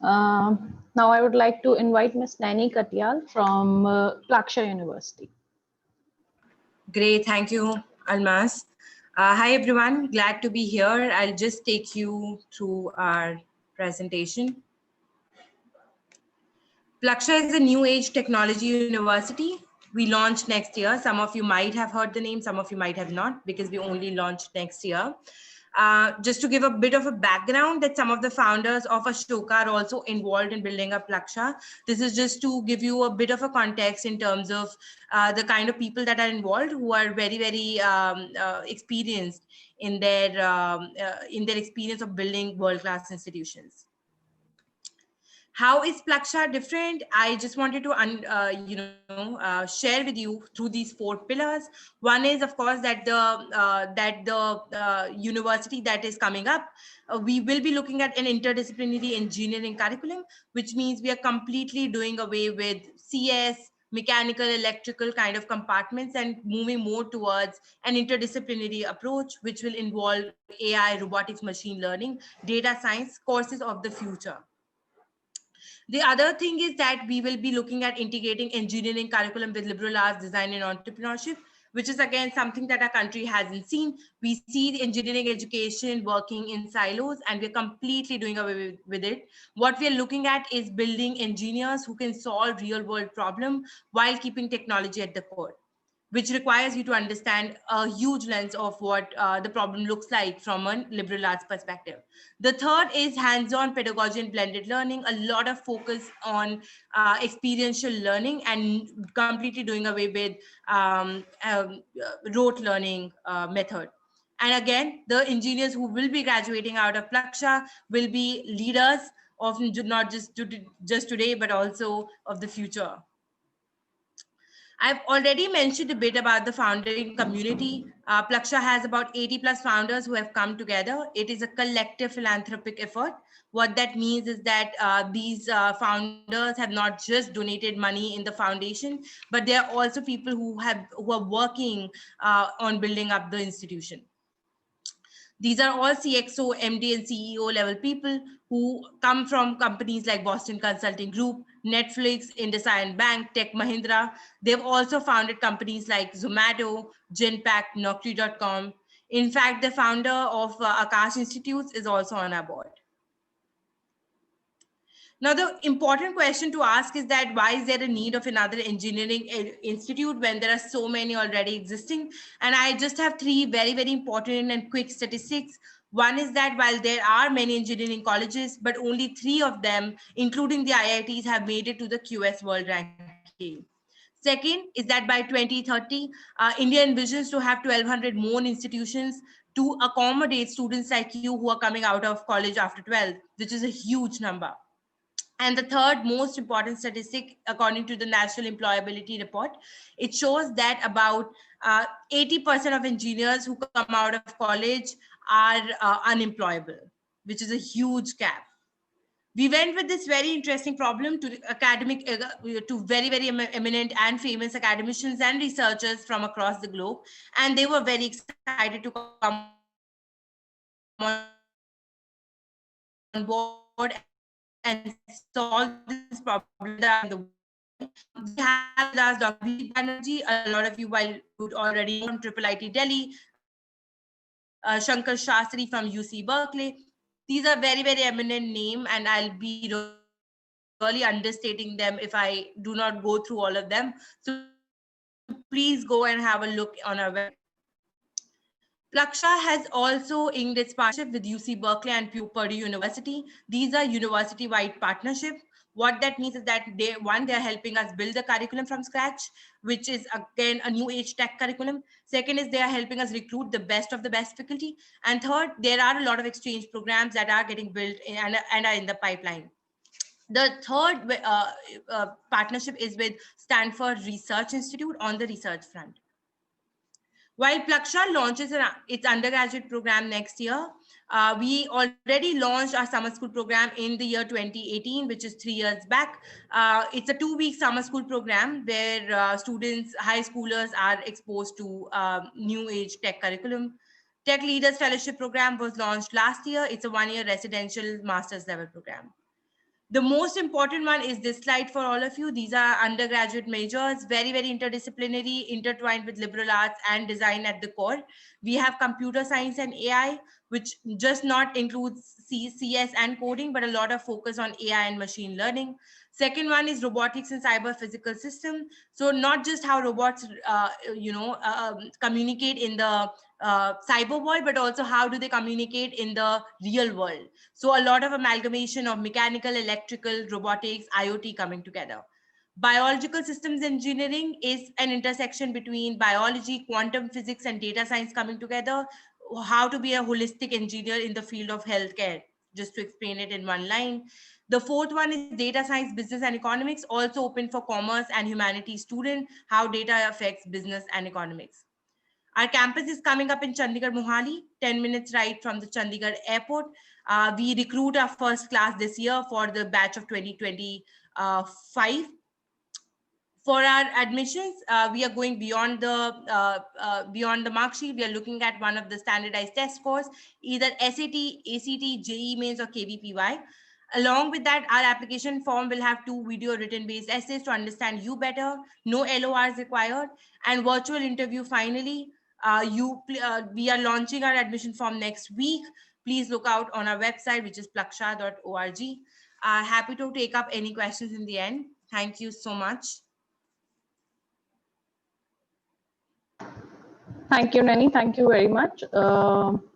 Now I would like to invite Ms. Naini Katyal from Plaksha University. Great, thank you, Almas. Hi, everyone. Glad to be here. I'll just take you through our presentation. Plaksha is a new age technology university. We launch next year. Some of you might have heard the name, some of you might have not, because we only launched next year. Just to give a bit of a background, that some of the founders of Ashoka are also involved in building up Plaksha. This is just to give you a bit of a context in terms of the kind of people that are involved, who are very, very experienced in their experience of building world-class institutions. How is Plaksha different? I just wanted to share with you through these 4 pillars. One is, of course, that the university that is coming up, we will be looking at an interdisciplinary engineering curriculum, which means we are completely doing away with CS, mechanical, electrical kind of compartments, and moving more towards an interdisciplinary approach, which will involve AI, robotics, machine learning, data science courses of the future. The other thing is that we will be looking at integrating engineering curriculum with liberal arts, design, and entrepreneurship, which is again something that our country hasn't seen. We see the engineering education working in silos, and we're completely doing away with it. What we're looking at is building engineers who can solve real world problems while keeping technology at the core, which requires you to understand a huge lens of what the problem looks like from a liberal arts perspective. The third is hands-on pedagogy and blended learning, a lot of focus on experiential learning and completely doing away with rote learning method. And again, the engineers who will be graduating out of Plaksha will be leaders of not just today, but also of the future. I've already mentioned a bit about the founding community. Plaksha has about 80 plus founders who have come together. It is a collective philanthropic effort. What that means is that these founders have not just donated money in the foundation, but they are also people who are working on building up the institution. These are all CXO, MD, and CEO level people who come from companies like Boston Consulting Group, Netflix, IndusInd Bank, Tech Mahindra. They've also founded companies like Zomato, Genpact, Naukri.com. In fact, the founder of Akash Institutes is also on our board. Now, the important question to ask is that why is there a need of another engineering institute when there are so many already existing? And I just have three very, very important and quick statistics. One is that while there are many engineering colleges, but only 3 of them, including the IITs, have made it to the QS World Ranking. Second is that by 2030, India envisions to have 1,200 more institutions to accommodate students like you who are coming out of college after 12, which is a huge number. And the third most important statistic, according to the National Employability Report, it shows that about 80% of engineers who come out of college are unemployable, which is a huge gap. We went with this very interesting problem to to very, very eminent and famous academicians and researchers from across the globe. And they were very excited to come on board and solve this problem that in the world. We have with us Dr. Abhijit Banerjee. A lot of you would already know from IIT Delhi, Shankar Shastri from UC Berkeley. These are very, very eminent names, and I'll be really understating them if I do not go through all of them. So please go and have a look on our website. Plaksha has also inked its partnership with UC Berkeley and Purdue University. These are university-wide partnerships. What that means is that they're helping us build the curriculum from scratch, which is again a new age tech curriculum. Second is they are helping us recruit the best of the best faculty. And third, there are a lot of exchange programs that are getting built and are in the pipeline. The third partnership is with Stanford Research Institute on the research front. While Plaksha launches its undergraduate program next year, we already launched our summer school program in the year 2018, which is 3 years back. It's a 2-week summer school program where students, high schoolers are exposed to new age tech curriculum. Tech Leaders Fellowship Program was launched last year. It's a 1-year residential master's level program. The most important one is this slide for all of you. These are undergraduate majors, very, very interdisciplinary, intertwined with liberal arts and design at the core. We have computer science and AI, which just not includes CS and coding, but a lot of focus on AI and machine learning. Second one is robotics and cyber physical system. So not just how robots, communicate in the cyber world, but also how do they communicate in the real world. So a lot of amalgamation of mechanical, electrical, robotics, IoT coming together. Biological systems engineering is an intersection between biology, quantum physics, and data science coming together. How to be a holistic engineer in the field of healthcare, just to explain it in one line. The fourth one is data science, business, and economics, also open for commerce and humanities students, how data affects business and economics. Our campus is coming up in Chandigarh, Mohali, 10 minutes ride from the Chandigarh airport. We recruit our first class this year for the batch of 2025. For our admissions, we are going beyond the mark sheet. We are looking at one of the standardized test scores, either SAT, ACT, JEE Mains, or KVPY. Along with that, our application form will have 2 video written based essays to understand you better, no LORs required, and virtual interview finally. We are launching our admission form next week. Please look out on our website, which is plaksha.org. Happy to take up any questions in the end. Thank you so much. Thank you, Nani. Thank you very much.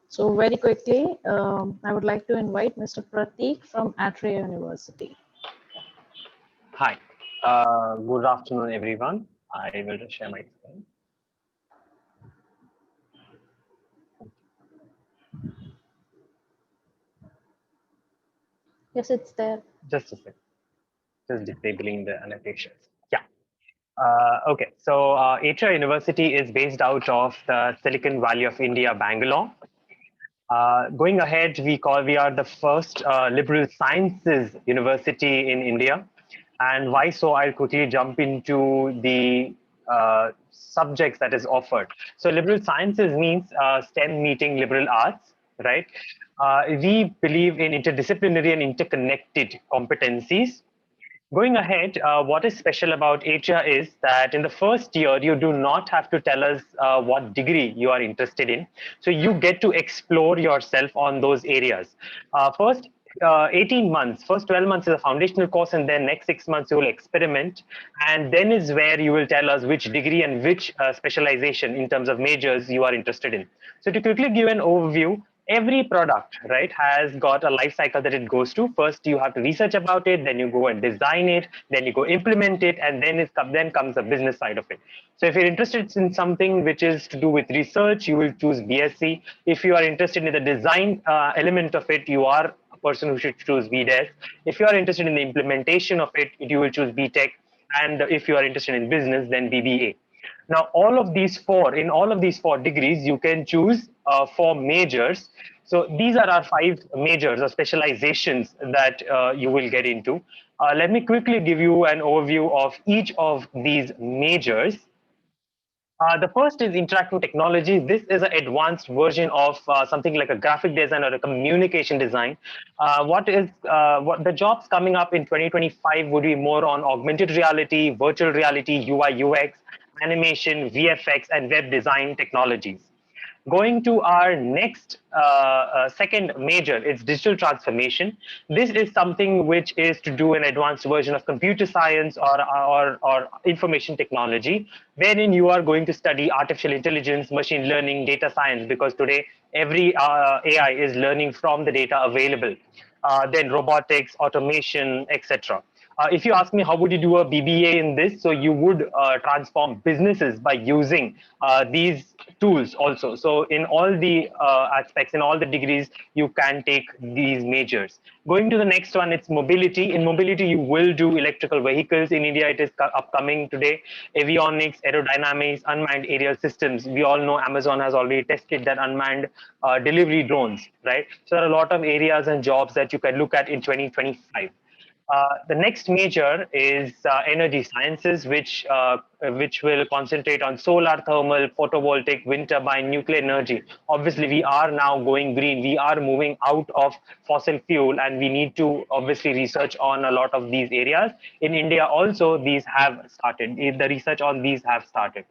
So very quickly, I would like to invite Mr. Prateek from Atria University. Hi, good afternoon, everyone. I will just share my screen. Yes, it's there. Just a second. Just disabling the annotations. Yeah. Okay, so Atria University is based out of the Silicon Valley of India, Bangalore. Going ahead, we are the first liberal sciences university in India. And why so? I'll quickly jump into the subjects that is offered. So liberal sciences means STEM meeting liberal arts. right? We believe in interdisciplinary and interconnected competencies. Going ahead, what is special about Atria is that in the first year, you do not have to tell us what degree you are interested in. So you get to explore yourself on those areas. First 18 months, first 12 months is a foundational course, and then next 6 months you will experiment. And then is where you will tell us which degree and which specialization in terms of majors you are interested in. So to quickly give an overview, every product, right, has got a life cycle that it goes to. First, you have to research about it, then you go and design it, then you go implement it, and then comes the business side of it. So if you're interested in something which is to do with research, you will choose BSc. If you are interested in the design element of it, you are a person who should choose BDES. If you are interested in the implementation of it, you will choose BTech. And if you are interested in business, then BBA. Now, in all of these four degrees, you can choose 4 majors. So these are our 5 majors or specializations that you will get into. Let me quickly give you an overview of each of these majors. The first is interactive technology. This is an advanced version of something like a graphic design or a communication design. What the jobs coming up in 2025 would be more on augmented reality, virtual reality, UI, UX, animation, VFX, and web design technologies. Going to our next second major, it's digital transformation. This is something which is to do an advanced version of computer science or information technology, wherein you are going to study artificial intelligence, machine learning, data science, because today every AI is learning from the data available. Then robotics, automation, etc. If you ask me, how would you do a BBA in this? So you would transform businesses by using these tools also. So in all the aspects, in all the degrees, you can take these majors. Going to the next one, it's mobility. In mobility, you will do electrical vehicles. In India, it is upcoming today. Avionics, aerodynamics, unmanned aerial systems. We all know Amazon has already tested that unmanned delivery drones, right? So there are a lot of areas and jobs that you can look at in 2025. The next major is energy sciences, which will concentrate on solar, thermal, photovoltaic, wind turbine, nuclear energy. Obviously, we are now going green. We are moving out of fossil fuel, and we need to obviously research on a lot of these areas. In India, also, these have started. The research on these have started.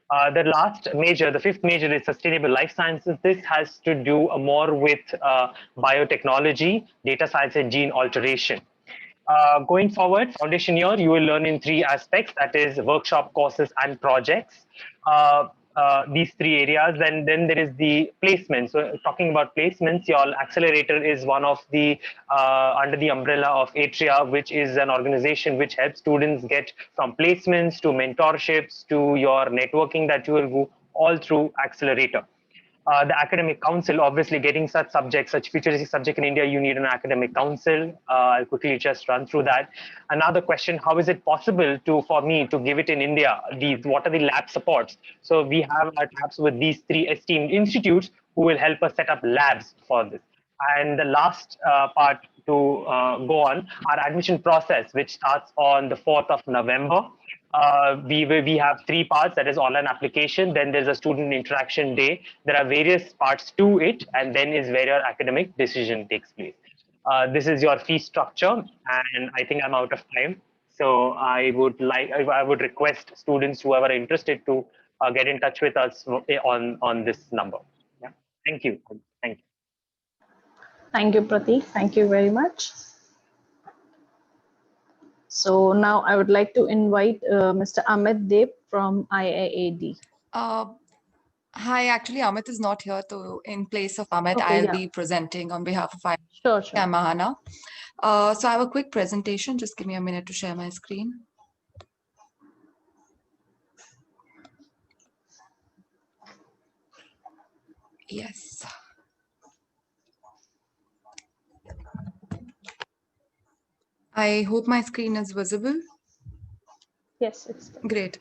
The last major, the fifth major, is sustainable life sciences. This has to do more with biotechnology, data science, and gene alteration. Going forward, foundation year, you will learn in 3 aspects, that is workshop, courses, and projects. These 3 areas. Then there is the placement. So talking about placements, your accelerator is one of the under the umbrella of Atria, which is an organization which helps students get from placements to mentorships to your networking that you will do all through accelerator. The academic council, obviously getting such subjects, such futuristic subject in India, you need an academic council. I'll quickly just run through that. Another question, how is it possible for me to give it in India? What are the lab supports? So we have our tabs with these 3 esteemed institutes who will help us set up labs for this. And the last part to go on, our admission process, which starts on the 4th of November. We have 3 parts, that is online application, then there's a student interaction day. There are various parts to it, and then is where your academic decision takes place. This is your fee structure, and I think I'm out of time. So I would request students who are interested to get in touch with us on this number. Yeah. Thank you. Thank you. Thank you, Pratik. Thank you very much. So now I would like to invite Mr. Amit Deb from IIAD. Hi, actually, Amit is not here. So in place of Amit, Okay, I'll be presenting on behalf of IIAD. Sure. I'm Mahana. So I have a quick presentation. Just give me a minute to share my screen. Yes. I hope my screen is visible. Yes, it's great.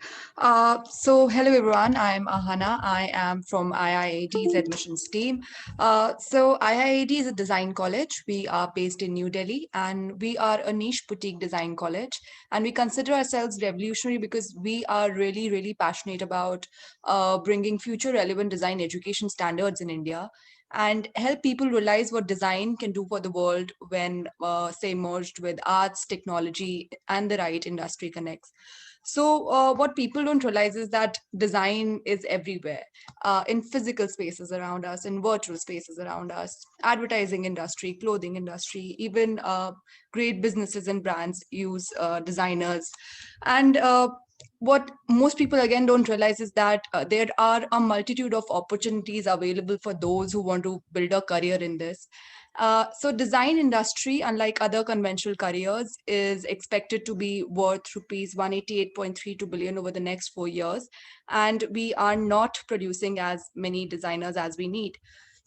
So hello everyone, I'm Ahana. I am from IIAD's admissions team. So IIAD is a design college. We are based in New Delhi, and we are a niche boutique design college. And we consider ourselves revolutionary because we are really, really passionate about bringing future relevant design education standards in India. and help people realize what design can do for the world when, say, merged with arts, technology, and the right industry connects. So what people don't realize is that design is everywhere, in physical spaces around us, in virtual spaces around us, advertising industry, clothing industry, even great businesses and brands use designers. And what most people again don't realize is that there are a multitude of opportunities available for those who want to build a career in this. So design industry, unlike other conventional careers, is expected to be worth rupees 188.32 billion over the next 4 years. And we are not producing as many designers as we need.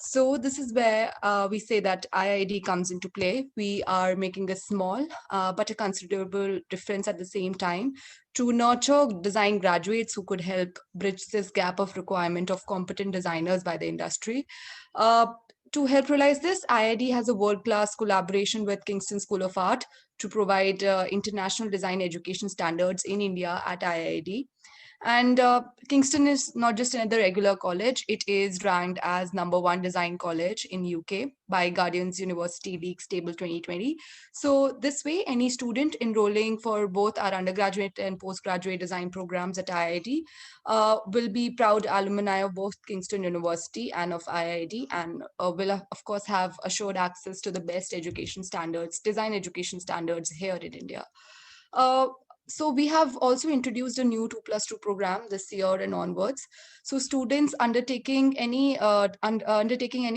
So this is where we say that IID comes into play. We are making a small but a considerable difference at the same time to nurture design graduates who could help bridge this gap of requirement of competent designers by the industry. To help realize this, IID has a world-class collaboration with Kingston School of Art to provide international design education standards in India at IID. And Kingston is not just another regular college, it is ranked as #1 design college in UK by Guardian's University League Stable 2020. So this way, any student enrolling for both our undergraduate and postgraduate design programs at IID will be proud alumni of both Kingston University and of IID, and will of course have assured access to the best education standards, design education standards here in India. So we have also introduced a new 2+2 program this year and onwards. So students undertaking any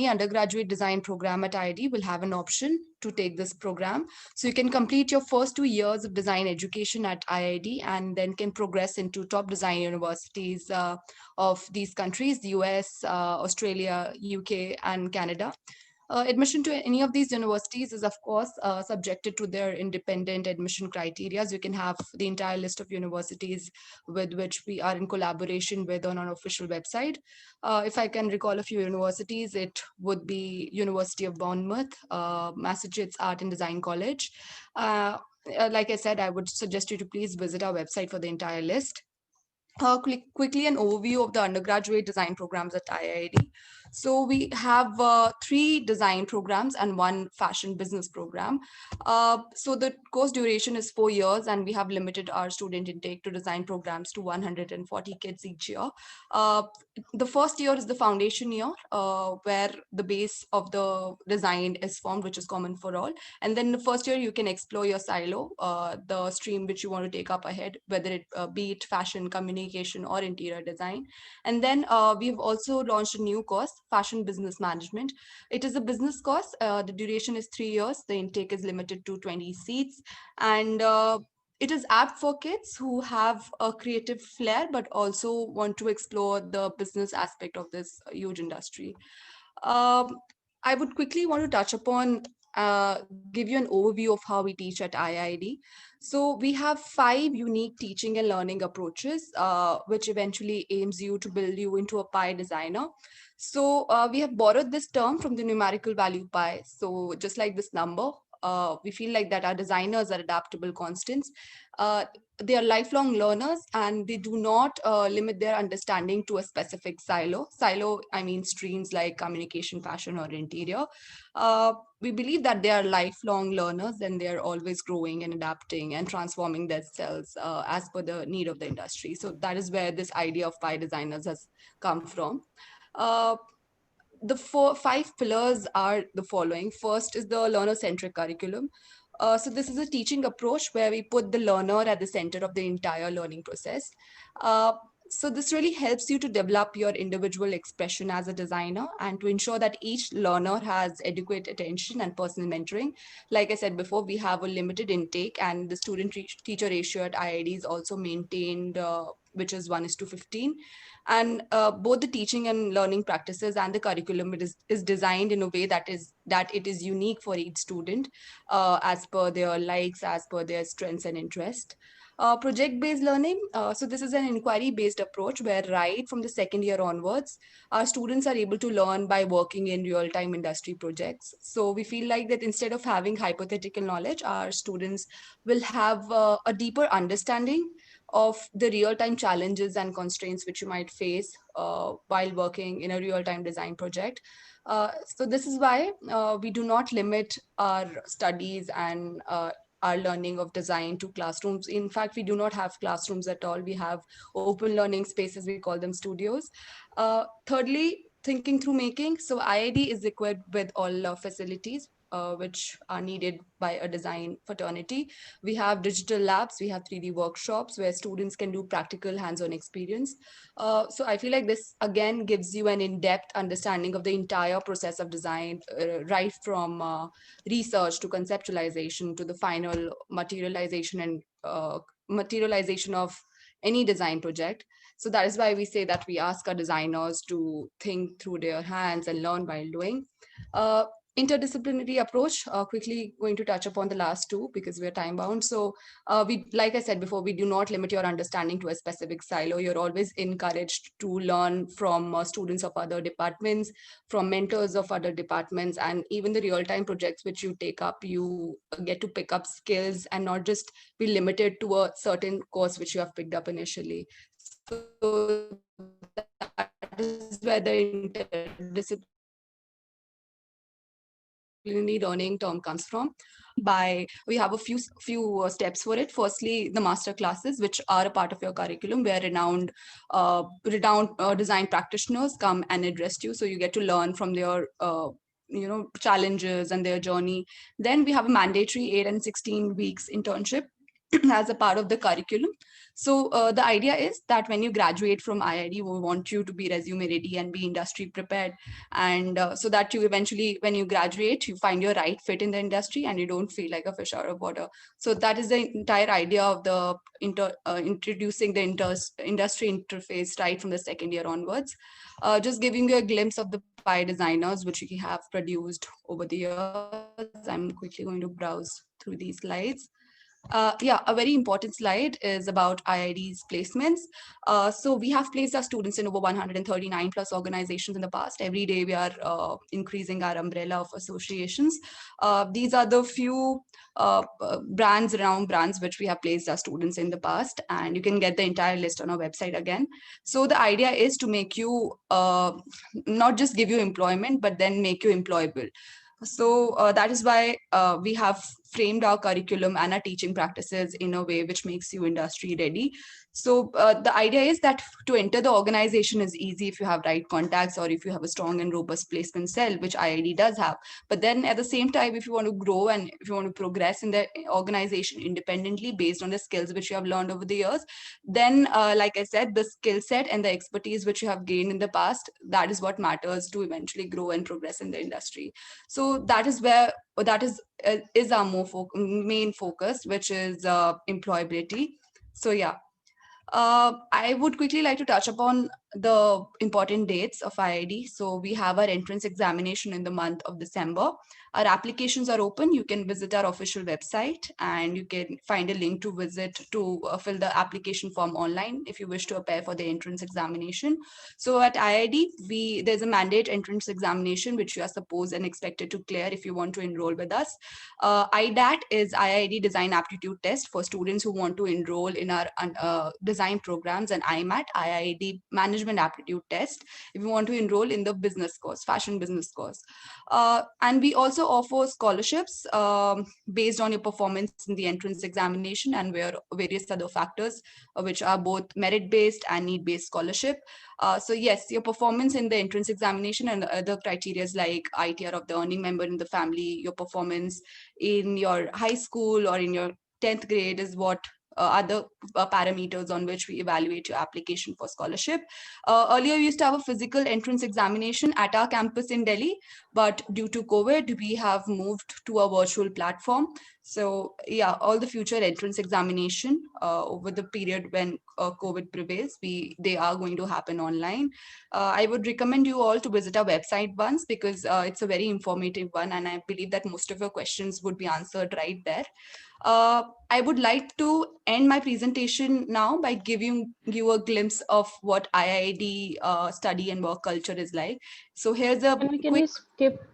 undergraduate design program at IID will have an option to take this program. So you can complete your first 2 years of design education at IID and then can progress into top design universities of these countries, the US, Australia, UK, and Canada. Admission to any of these universities is, of course, subjected to their independent admission criteria. You can have the entire list of universities with which we are in collaboration with on our official website. If I can recall a few universities, it would be University of Bournemouth, Massachusetts Art and Design College. Like I said, I would suggest you to please visit our website for the entire list. Quickly an overview of the undergraduate design programs at IID. So we have 3 design programs and 1 fashion business program. So the course duration is 4 years, and we have limited our student intake to design programs to 140 kids each year. The first year is the foundation year, where the base of the design is formed, which is common for all. And then the first year you can explore your silo, the stream which you want to take up ahead, whether it be it fashion, communication, or interior design. And then we've also launched a new course, Fashion Business Management. It is a business course. The duration is 3 years. The intake is limited to 20 seats. And it is apt for kids who have a creative flair, but also want to explore the business aspect of this huge industry. I would quickly want to touch upon, give you an overview of how we teach at IID. So we have 5 unique teaching and learning approaches, which eventually aims you to build you into a pie designer. So we have borrowed this term from the numerical value pi. So just like this number, we feel like that our designers are adaptable constants. They are lifelong learners, and they do not limit their understanding to a specific silo. Silo, I mean streams like communication, fashion, or interior. We believe that they are lifelong learners, and they are always growing and adapting and transforming themselves as per the need of the industry. So that is where this idea of pie designers has come from. The 5 pillars are the following. First is the learner-centric curriculum. So this is a teaching approach where we put the learner at the center of the entire learning process. So this really helps you to develop your individual expression as a designer and to ensure that each learner has adequate attention and personal mentoring. Like I said before, we have a limited intake, and the student-teacher ratio at IID is also maintained, which is 1:15. And both the teaching and learning practices and the curriculum is designed in a way that it is unique for each student, as per their likes, as per their strengths and interest. Project-based learning. So this is an inquiry-based approach where right from the second year onwards, our students are able to learn by working in real-time industry projects. So we feel like that instead of having hypothetical knowledge, our students will have a deeper understanding of the real-time challenges and constraints which you might face while working in a real-time design project. So this is why we do not limit our studies and our learning of design to classrooms. In fact, we do not have classrooms at all. We have open learning spaces, we call them studios. Thirdly, thinking through making. So IID is equipped with all facilities which are needed by a design fraternity. We have digital labs, we have 3D workshops where students can do practical hands-on experience. So I feel like this again gives you an in-depth understanding of the entire process of design, right from research to conceptualization to the final materialization and materialization of any design project. So that is why we say that we ask our designers to think through their hands and learn while doing. Interdisciplinary approach, quickly going to touch upon the last two because we're time bound. So we, like I said before, we do not limit your understanding to a specific silo. You're always encouraged to learn from students of other departments, from mentors of other departments, and even the real-time projects which you take up, you get to pick up skills and not just be limited to a certain course which you have picked up initially. So that is where the interdisciplinary learning term comes from. We have a few steps for it. Firstly, the master classes, which are a part of your curriculum, where renowned design practitioners come and address you, so you get to learn from their challenges and their journey. Then we have a mandatory 8 and 16 weeks internship as a part of the curriculum. So the idea is that when you graduate from IID, we want you to be resume ready and be industry prepared. And so that you eventually, when you graduate, you find your right fit in the industry and you don't feel like a fish out of water. So that is the entire idea of the introducing the industry interface right from the second year onwards. Just giving you a glimpse of the PI designers, which we have produced over the years. I'm quickly going to browse through these slides. Yeah, a very important slide is about IID's placements. So we have placed our students in over 139 plus organizations in the past. Every day we are increasing our umbrella of associations. These are the few renowned brands which we have placed our students in the past, and you can get the entire list on our website again. So the idea is to make you not just give you employment, but then make you employable. So that is why we have framed our curriculum and our teaching practices in a way which makes you industry ready. So the idea is that to enter the organization is easy if you have right contacts or if you have a strong and robust placement cell, which IID does have. But then at the same time, if you want to grow and if you want to progress in the organization independently based on the skills which you have learned over the years, then like I said, the skill set and the expertise which you have gained in the past, that is what matters to eventually grow and progress in the industry. So that is where that is our main focus, which is employability. So yeah. I would quickly like to touch upon the important dates of IID. So we have our entrance examination in the month of December. Our applications are open. You can visit our official website and you can find a link to visit to fill the application form online if you wish to appear for the entrance examination. So at IID, there's a mandate entrance examination which you are supposed and expected to clear if you want to enroll with us. IDAT is IID Design Aptitude Test for students who want to enroll in our design programs, and IMAT, IID Management Aptitude Test, if you want to enroll in the business course, fashion business course. And we also offer scholarships based on your performance in the entrance examination and various other factors, which are both merit-based and need-based scholarship. So yes, your performance in the entrance examination and other criteria like ITR of the earning member in the family, your performance in your high school or in your 10th grade is what other parameters on which we evaluate your application for scholarship. Earlier, we used to have a physical entrance examination at our campus in Delhi, but due to COVID, we have moved to a virtual platform. So yeah, all the future entrance examination over the period when COVID prevails, they are going to happen online. I would recommend you all to visit our website once because it's a very informative one, and I believe that most of your questions would be answered right there. I would like to end my presentation now by giving you a glimpse of what IID study and work culture is like. So here's a Can we skip?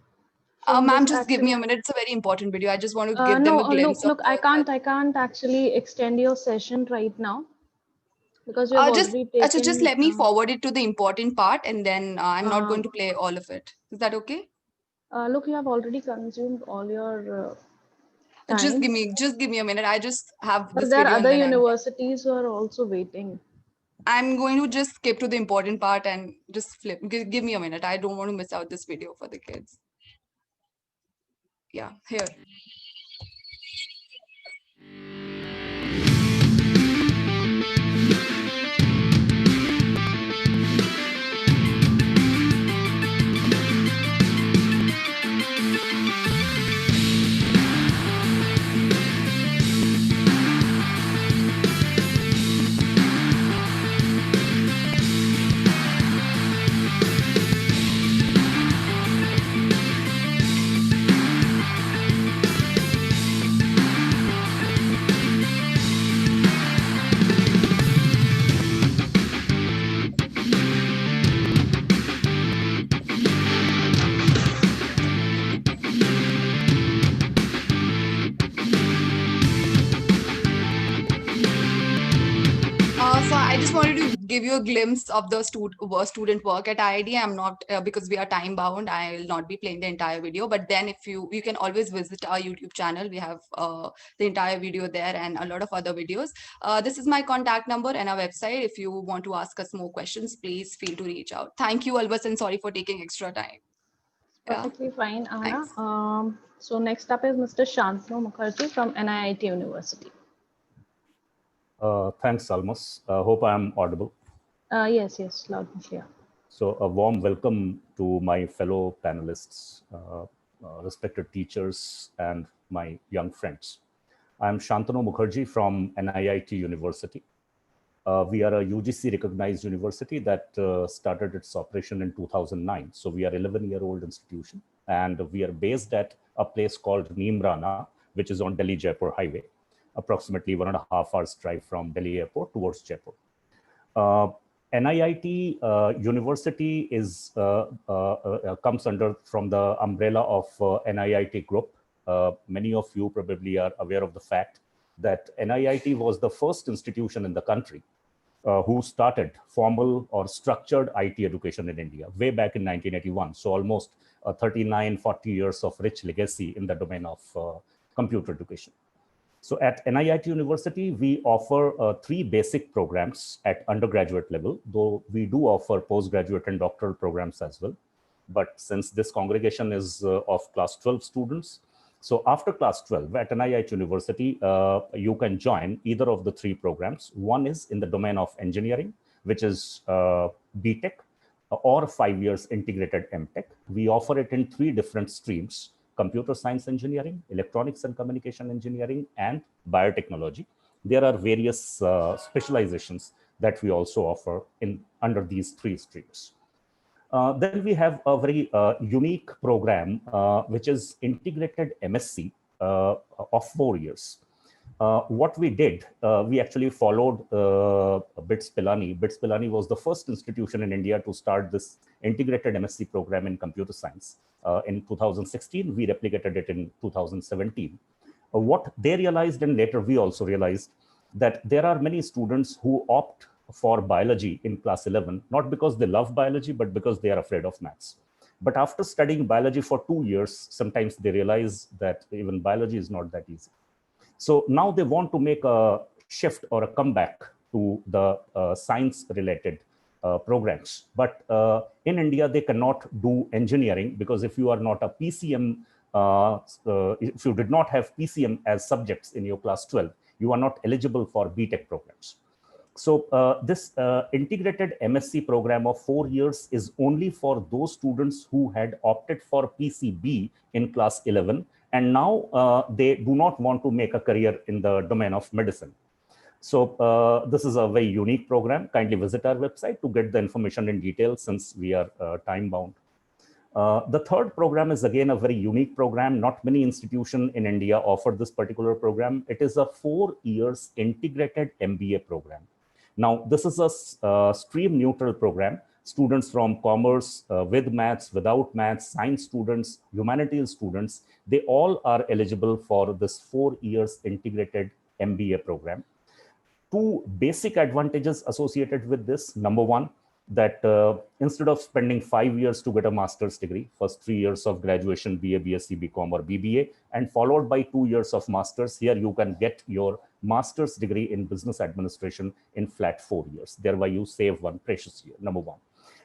Ma'am, just give me a minute. It's a very important video. I just want to give them a glimpse look, I can't actually extend your session right now. Because you have Just already taken. just let me forward it to the important part, and then I'm not going to play all of it. Is that okay? Look, you have already consumed all your time. Just give me a minute. I just have But this there video. are other universities who are also waiting. I'm going to just skip to the important part and just flip. Give me a minute. I don't want to miss out this video for the kids. Yeah, here. So I just wanted to give you a glimpse of the student work at IIT. I'm not, because we are time bound, I will not be playing the entire video, but then if you can always visit our YouTube channel. We have the entire video there and a lot of other videos. This is my contact number and our website. If you want to ask us more questions, please feel to reach out. Thank you, Albas, and sorry for taking extra time. Perfectly fine, Anna. So next up is Mr. Shantanu Mukherjee from NIT University. Thanks, Almas. Hope I am audible. Yes, loud and clear. So a warm welcome to my fellow panelists, respected teachers, and my young friends. I'm Shantanu Mukherjee from NIT University. We are a UGC recognized university that started its operation in 2009. So we are 11-year-old institution, and we are based at a place called Neemrana, which is on Delhi-Jaipur highway, approximately 1.5 hours drive from Delhi airport towards Jaipur. NIT University is comes under from the umbrella of NIT Group. Many of you probably are aware of the fact that NIT was the first institution in the country who started formal or structured IT education in India way back in 1981. So almost 39-40 years of rich legacy in the domain of computer education. So at NIT University, we offer 3 basic programs at undergraduate level, though we do offer postgraduate and doctoral programs as well. But since this congregation is of class 12 students, so after class 12 at NIT University, you can join either of the 3 programs. One is in the domain of engineering, which is BTech, or 5 years integrated MTech. We offer it in 3 different streams: computer science engineering, electronics and communication engineering, and biotechnology. There are various specializations that we also offer under these 3 streams. Then we have a very unique program, which is integrated MSc of 4 years. What we did, we actually followed BITS Pilani. BITS Pilani was the first institution in India to start this integrated MSc program in computer science. In 2016, we replicated it in 2017. What they realized, and later we also realized, that there are many students who opt for biology in class 11, not because they love biology, but because they are afraid of maths. But after studying biology for 2 years, sometimes they realize that even biology is not that easy. So now they want to make a shift or a comeback to the science-related programs. But in India, they cannot do engineering because if you are not a PCM, if you did not have PCM as subjects in your class 12, you are not eligible for BTech programs. So this integrated MSc program of 4 years is only for those students who had opted for PCB in class 11, and now they do not want to make a career in the domain of medicine. So this is a very unique program. Kindly visit our website to get the information in detail since we are time bound. The third program is again a very unique program. Not many institutions in India offer this particular program. It is a 4 years integrated MBA program. Now, this is a stream neutral program. Students from commerce, with maths, without maths, science students, humanities students, they all are eligible for this 4 years integrated MBA program. two basic advantages associated with this. Number one, that instead of spending 5 years to get a master's degree, first 3 years of graduation, BA, BSc, BCom, or BBA, and followed by 2 years of master's, here you can get your master's degree in business administration in flat 4 years. Thereby, you save one precious year, number one.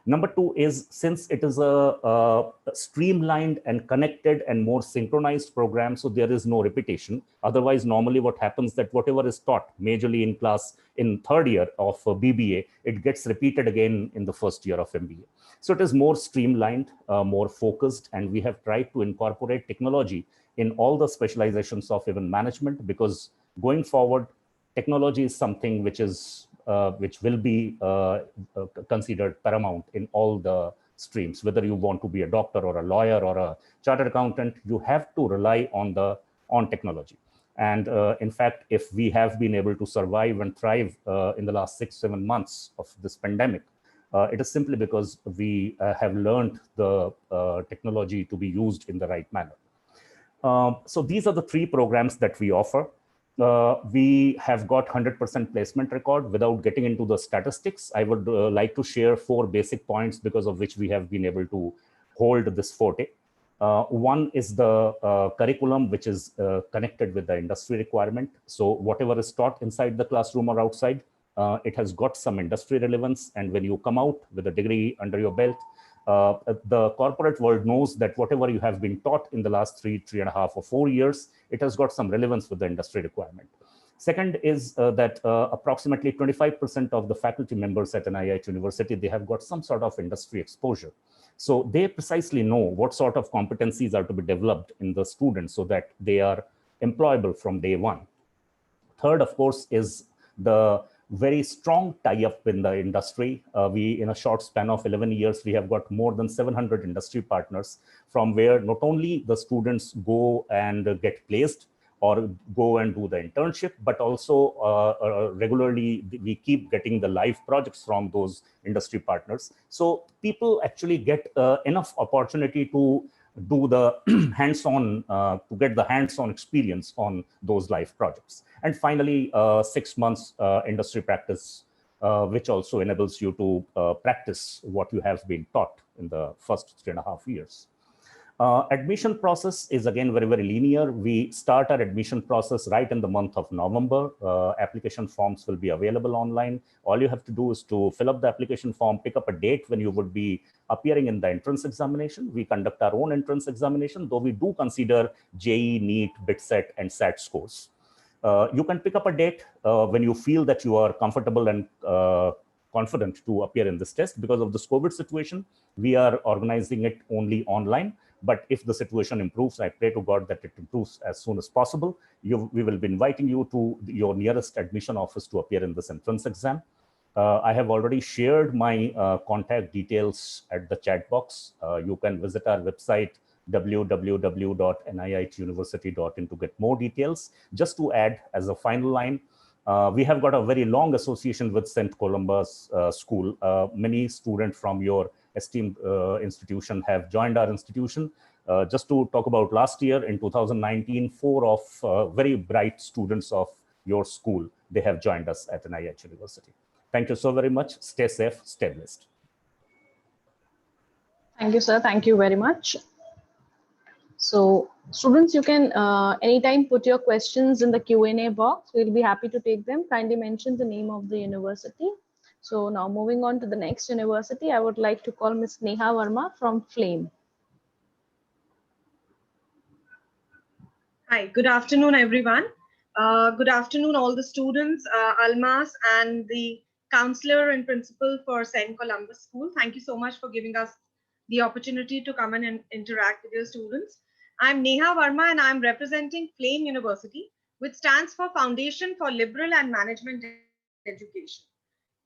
Number two is, since it is a streamlined and connected and more synchronized program, so there is no repetition. Otherwise, normally what happens that whatever is taught majorly in class in third year of BBA, it gets repeated again in the first year of MBA. So it is more streamlined, more focused, and we have tried to incorporate technology in all the specializations of even management, because going forward, technology is something which is which will be considered paramount in all the streams. Whether you want to be a doctor or a lawyer or a chartered accountant, you have to rely on technology. And in fact, if we have been able to survive and thrive in the last 6-7 months of this pandemic, it is simply because we have learned the technology to be used in the right manner. So these are the three programs that we offer. We have got 100% placement record. Without getting into the statistics, I would like to share 4 basic points because of which we have been able to hold this forte. One is the curriculum, which is connected with the industry requirement. So whatever is taught inside the classroom or outside, it has got some industry relevance. And when you come out with a degree under your belt, the corporate world knows that whatever you have been taught in the last 3.5 or 4 years, it has got some relevance with the industry requirement. Second is that approximately 25% of the faculty members at an IIT university, they have got some sort of industry exposure. So they precisely know what sort of competencies are to be developed in the students so that they are employable from day one. Third, of course, is the very strong tie-up in the industry. We, in a short span of 11 years, we have got more than 700 industry partners, from where not only the students go and get placed or go and do the internship, but also regularly we keep getting the live projects from those industry partners. So people actually get enough opportunity to do the hands-on, to get the hands-on experience on those live projects. And finally, 6 months industry practice, which also enables you to practice what you have been taught in the first 3.5 years. Admission process is again very, very linear. We start our admission process right in the month of November. Application forms will be available online. All you have to do is to fill up the application form, pick up a date when you would be appearing in the entrance examination. We conduct our own entrance examination, though we do consider JEE, NEET, BITSET, and SAT scores. You can pick up a date when you feel that you are comfortable and confident to appear in this test. Because of this COVID situation, we are organizing it only online. But if the situation improves, I pray to God that it improves as soon as possible. We will be inviting you to your nearest admission office to appear in this entrance exam. I have already shared my contact details at the chat box. You can visit our website, www.niituniversity.in, to get more details. Just to add as a final line, we have got a very long association with St. Columba's school. Many students from your esteemed institution have joined our institution. Just to talk about last year, in 2019, 4 of very bright students of your school, they have joined us at an IIT University. Thank you so very much. Stay safe, stay blessed. Thank you, sir. Thank you very much. So students, you can anytime put your questions in the Q&A box. We'll be happy to take them. Kindly mention the name of the university. So now moving on to the next university, I would like to call Ms. Neha Verma from FLAME. Hi, good afternoon, everyone. Good afternoon, all the students, Almas and the counselor and principal for St. Columba School. Thank you so much for giving us the opportunity to come in and interact with your students. I'm Neha Verma and I'm representing FLAME University, which stands for Foundation for Liberal and Management Education.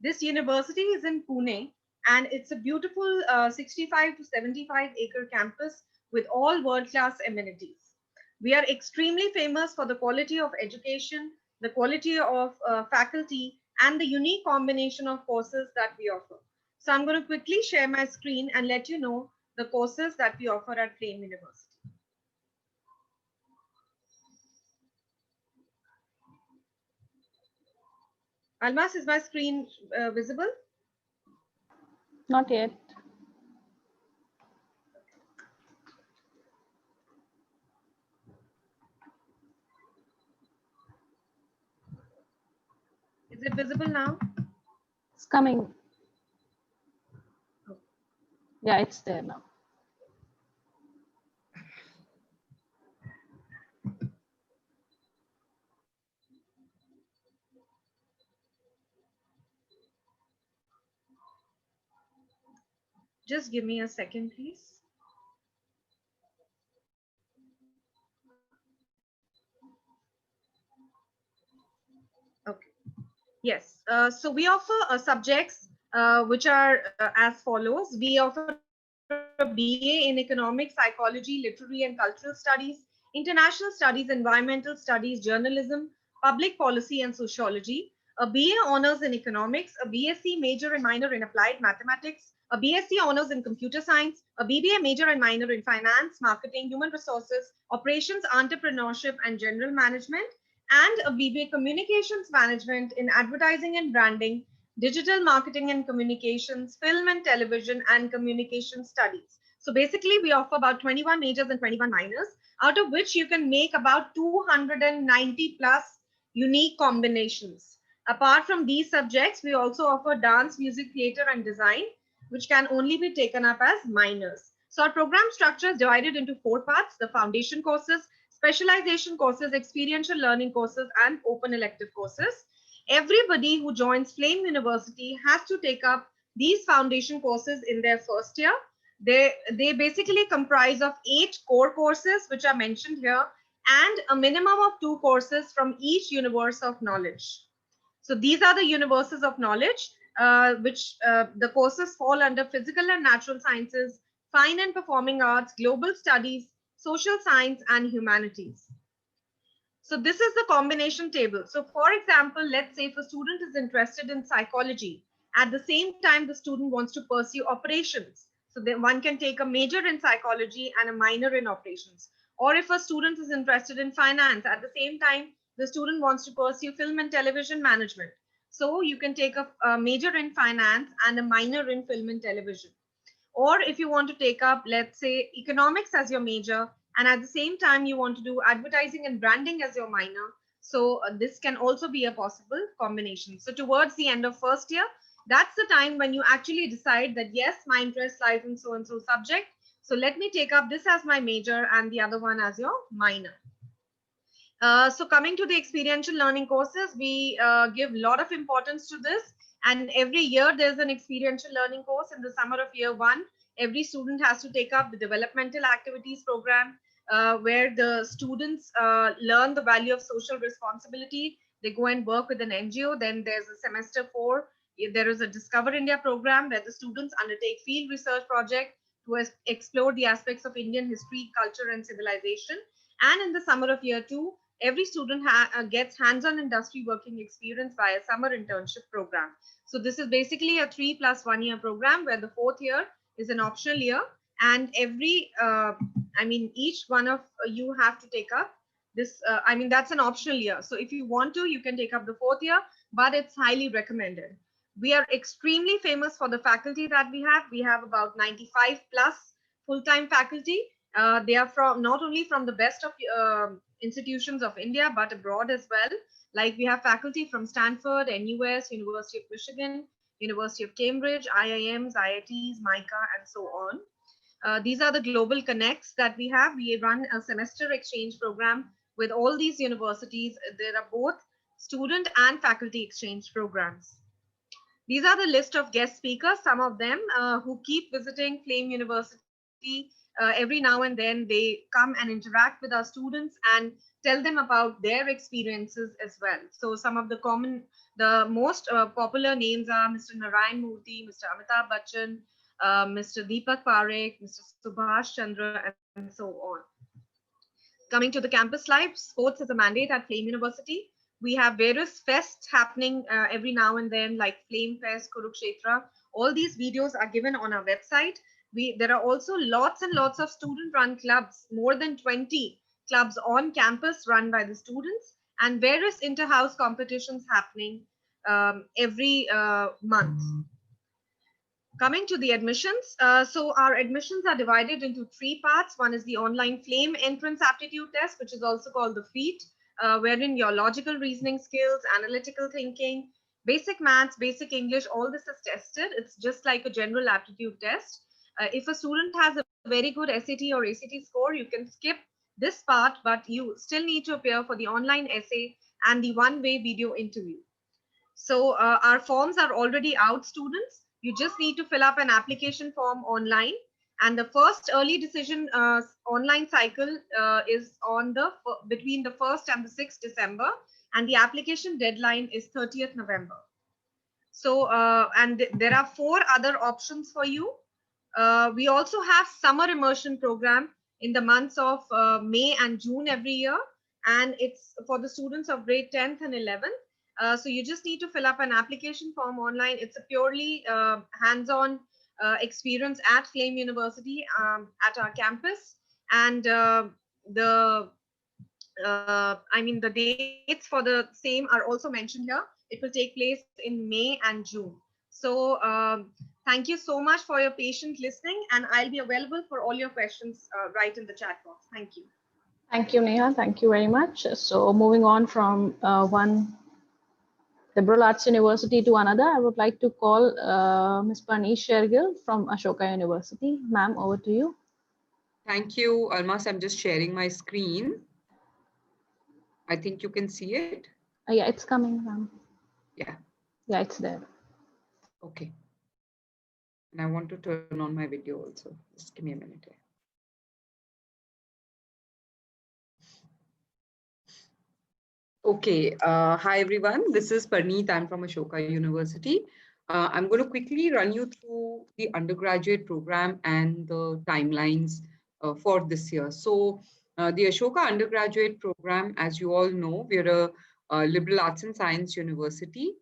This university is in Pune and it's a beautiful 65 to 75 acre campus with all world-class amenities. We are extremely famous for the quality of education, the quality of faculty, and the unique combination of courses that we offer. So I'm going to quickly share my screen and let you know the courses that we offer at FLAME University. Almas, is my screen visible? Not yet. Is it visible now? It's coming. Yeah, it's there now. Just give me a second, please. Okay. Yes. So we offer subjects which are as follows. We offer a BA in Economics, Psychology, Literary and Cultural Studies, International Studies, Environmental Studies, Journalism, Public Policy and Sociology, a BA Honors in Economics, a BSc Major and Minor in Applied Mathematics, a BSc Honors in Computer Science, a BBA Major and Minor in Finance, Marketing, Human Resources, Operations, Entrepreneurship and General Management, and a BBA Communications Management in Advertising and Branding, Digital Marketing and Communications, Film and Television, and Communication Studies. So basically, we offer about 21 majors and 21 minors, out of which you can make about 290 plus unique combinations. Apart from these subjects, we also offer dance, music, theater, and design, which can only be taken up as minors. So our program structure is divided into 4 parts: the foundation courses, specialization courses, experiential learning courses, and open elective courses. Everybody who joins Flame University has to take up these foundation courses in their first year. They basically comprise of 8 core courses, which are mentioned here, and a minimum of 2 courses from each universe of knowledge. So these are the universes of knowledge, which the courses fall under physical and natural sciences, fine and performing arts, global studies, social science, and humanities. So this is the combination table. So for example, let's say if a student is interested in psychology, at the same time the student wants to pursue operations. So then one can take a major in psychology and a minor in operations. Or if a student is interested in finance, at the same time the student wants to pursue film and television management. So you can take a major in finance and a minor in film and television. Or if you want to take up, let's say, economics as your major, and at the same time you want to do advertising and branding as your minor, so this can also be a possible combination. So towards the end of first year, that's the time when you actually decide that yes, my interest lies in so and so subject, so let me take up this as my major and the other one as your minor. So coming to the experiential learning courses, we give a lot of importance to this. And every year there's an experiential learning course. In the summer of year 1, every student has to take up the developmental activities program, where the students learn the value of social responsibility. They go and work with an NGO. Then there's a semester 4. There is a Discover India program where the students undertake field research project to explore the aspects of Indian history, culture, and civilization. And in the summer of year 2, every student gets hands-on industry working experience by a summer internship program. So this is basically a 3 + 1 year program where the 4th year is an optional year, and every, each one of you have to take up this. That's an optional year. So if you want to, you can take up the 4th year, but it's highly recommended. We are extremely famous for the faculty that we have. We have about 95 plus full-time faculty. They are from not only from the best of institutions of India, but abroad as well. Like we have faculty from Stanford, NUS, University of Michigan, University of Cambridge, IIMs, IITs, MICA, and so on. These are the global connects that we have. We run a semester exchange program with all these universities. There are both student and faculty exchange programs. These are the list of guest speakers, some of them who keep visiting Flame University. Every now and then they come and interact with our students and tell them about their experiences as well. So some of the most popular names are Mr. Narayan Murthy, Mr. Amitabh Bachchan, Mr. Deepak Parekh, Mr. Subhash Chandra, and so on. Coming to the campus life, sports is a mandate at Flame University. We have various fests happening every now and then, like Flame Fest, Kurukshetra. All these videos are given on our website. There are also lots and lots of student-run clubs, more than 20 clubs on campus run by the students, and various inter-house competitions happening. every month. Coming to the admissions, so our admissions are divided into 3 parts. One is the online FLAME entrance aptitude test, which is also called the FEAT, wherein your logical reasoning skills, analytical thinking, basic maths, basic English, all this is tested. It's just like a general aptitude test. If a student has a very good SAT or ACT score, you can skip this part, but you still need to appear for the online essay and the one-way video interview. So our forms are already out, students. You just need to fill up an application form online. And the first early decision online cycle is on the between the 1st and the 6th December. And the application deadline is 30th November. So, and there are 4 other options for you. We also have summer immersion program in the months of May and June every year. And it's for the students of grade 10th and 11th. So you just need to fill up an application form online. It's a purely hands-on experience at Flame University at our campus. And the dates for the same are also mentioned here. It will take place in May and June. So thank you so much for your patient listening, and I'll be available for all your questions right in the chat box. Thank you. Thank you, Neha. Thank you very much. So moving on from one liberal arts university to another, I would like to call Ms. Parneesh Shergill from Ashoka University. Ma'am, over to you. Thank you, Almas. I'm just sharing my screen. I think you can see it. Yeah, it's coming, ma'am. Yeah. Yeah, it's there. Okay. And I want to turn on my video also. Just give me a minute here. Okay. Hi, everyone. This is Parneet. I'm from Ashoka University. I'm going to quickly run you through the undergraduate program and the timelines for this year. So the Ashoka undergraduate program, as you all know, we're a liberal arts and science university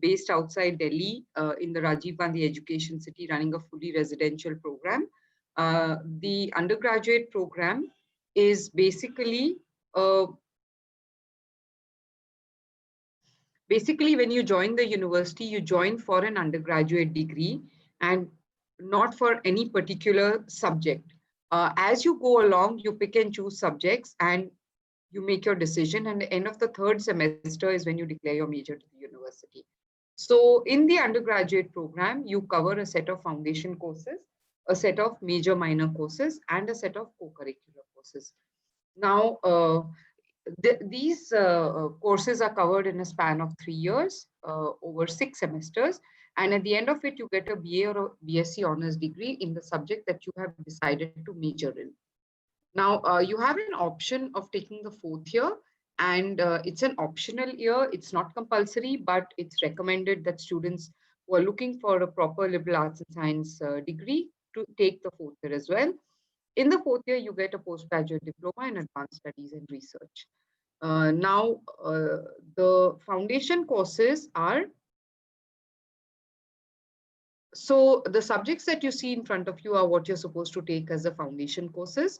based outside Delhi in the Rajiv Gandhi Education City, running a fully residential program. The undergraduate program is basically when you join the university, you join for an undergraduate degree and not for any particular subject. As you go along, you pick and choose subjects and you make your decision. And the end of the 3rd semester is when you declare your major to the university. So in the undergraduate program, you cover a set of foundation courses, a set of major minor courses, and a set of co-curricular courses. Now, these courses are covered in a span of 3 years over 6 semesters. And at the end of it, you get a BA or a BSc honors degree in the subject that you have decided to major in. Now, you have an option of taking the 4th year, and it's an optional year. It's not compulsory, but it's recommended that students who are looking for a proper liberal arts and science degree to take the 4th year as well. In the 4th year, you get a postgraduate diploma in advanced studies and research. Now, the foundation courses are, so the subjects that you see in front of you are what you're supposed to take as the foundation courses.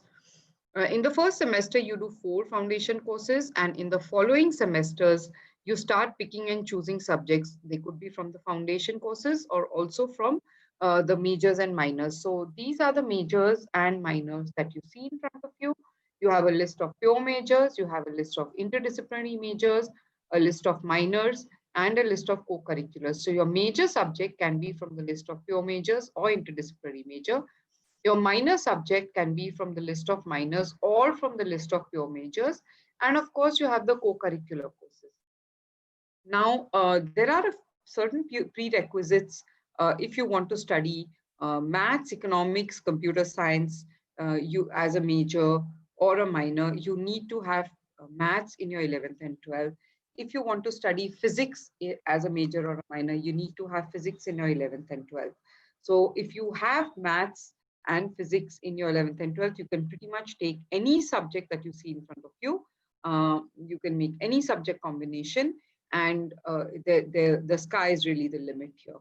In the first semester, you do 4 foundation courses, and in the following semesters, you start picking and choosing subjects. They could be from the foundation courses or also from the majors and minors. So these are the majors and minors that you see in front of you. You have a list of pure majors, you have a list of interdisciplinary majors, a list of minors, and a list of co-curriculars. So your major subject can be from the list of pure majors or interdisciplinary major. Your minor subject can be from the list of minors or from the list of pure majors. And of course, you have the co-curricular courses. Now, there are certain prerequisites if you want to study maths, economics, computer science, you as a major or a minor, you need to have maths in your 11th and 12th. If you want to study physics as a major or a minor, you need to have physics in your 11th and 12th. So if you have maths and physics in your 11th and 12th, you can pretty much take any subject that you see in front of you. You can make any subject combination, and the sky is really the limit here.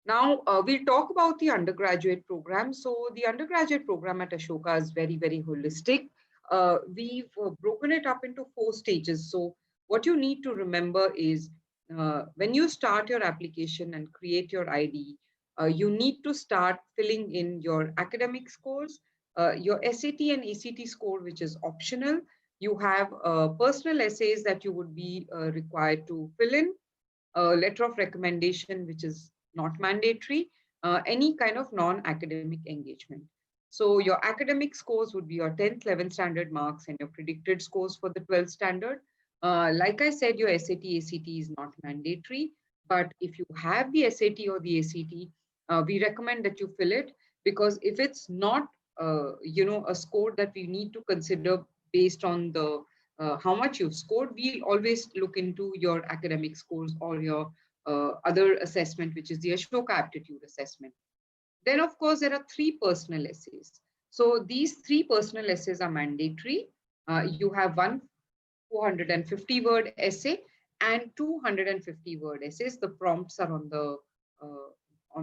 Now, we'll talk about the undergraduate program. So the undergraduate program at Ashoka is very, very holistic. We've broken it up into 4 stages. So what you need to remember is when you start your application and create your ID, you need to start filling in your academic scores, your SAT and ACT score, which is optional. You have personal essays that you would be required to fill in, a letter of recommendation, which is not mandatory, any kind of non-academic engagement. So your academic scores would be your 10th, 11th standard marks and your predicted scores for the 12th standard. Like I said, your SAT, ACT is not mandatory, but if you have the SAT or the ACT, we recommend that you fill it, because if it's not, a score that we need to consider based on the how much you've scored, we'll always look into your academic scores or your other assessment, which is the Ashoka aptitude assessment. Then, of course, there are 3 personal essays. So these 3 personal essays are mandatory. You have one 450-word essay and 250-word essays. The prompts are on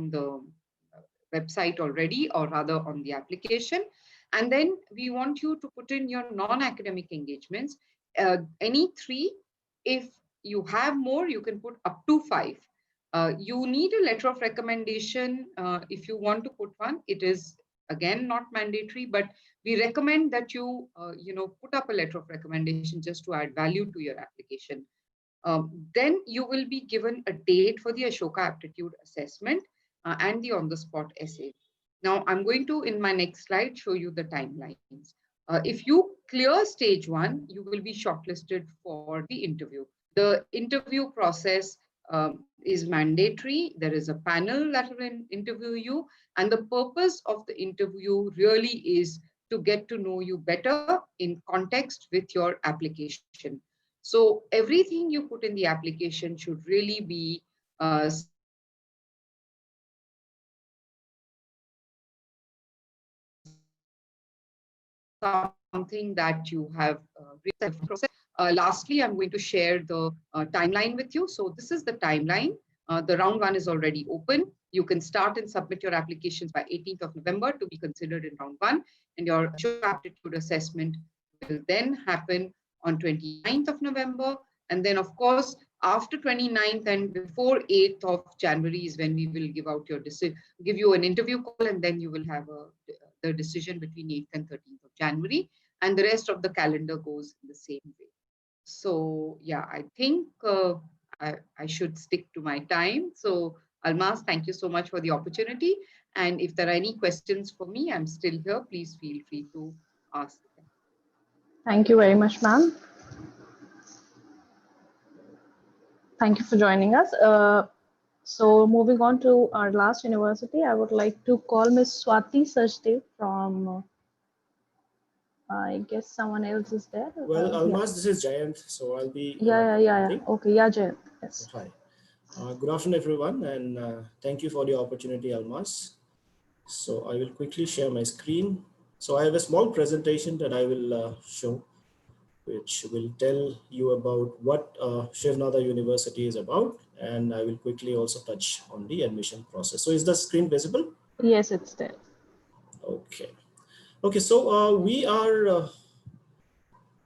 the website already, or rather on the application. And then we want you to put in your non-academic engagements, any 3. If you have more, you can put up to 5. You need a letter of recommendation if you want to put one. It is again not mandatory, but we recommend that you put up a letter of recommendation just to add value to your application. Then you will be given a date for the Ashoka aptitude assessment and the on-the-spot essay. Now, I'm going to, in my next slide, show you the timelines. If you clear stage 1, you will be shortlisted for the interview. The interview process is mandatory. There is a panel that will interview you, and the purpose of the interview really is to get to know you better in context with your application. So everything you put in the application should really be something that you have process. Lastly, I'm going to share the timeline with you. So this is the timeline. The round 1 is already open. You can start and submit your applications by 18th of November to be considered in round 1. And your aptitude assessment will then happen on 29th of November. And then, of course, after 29th and before 8th of January is when we will give out your decision, give you an interview call, and then you will have the decision between 8th and 13th of January. And the rest of the calendar goes in the same way. So yeah, I think I should stick to my time. So Almas, thank you so much for the opportunity. And if there are any questions for me, I'm still here. Please feel free to ask them. Thank you very much, ma'am. Thank you for joining us. So moving on to our last university, I would like to call Ms. Swati Sajdev from, I guess someone else is there. Well, Almas, yeah. this is Jayant, so I'll be Yeah. Okay, yeah, Jayant. Yes. Hi. Good afternoon, everyone, and thank you for the opportunity, Almas. So I will quickly share my screen. So I have a small presentation that I will show, which will tell you about what Shiv Nada University is about, and I will quickly also touch on the admission process. So is the screen visible? Yes, it's there. Okay. Okay, so we are a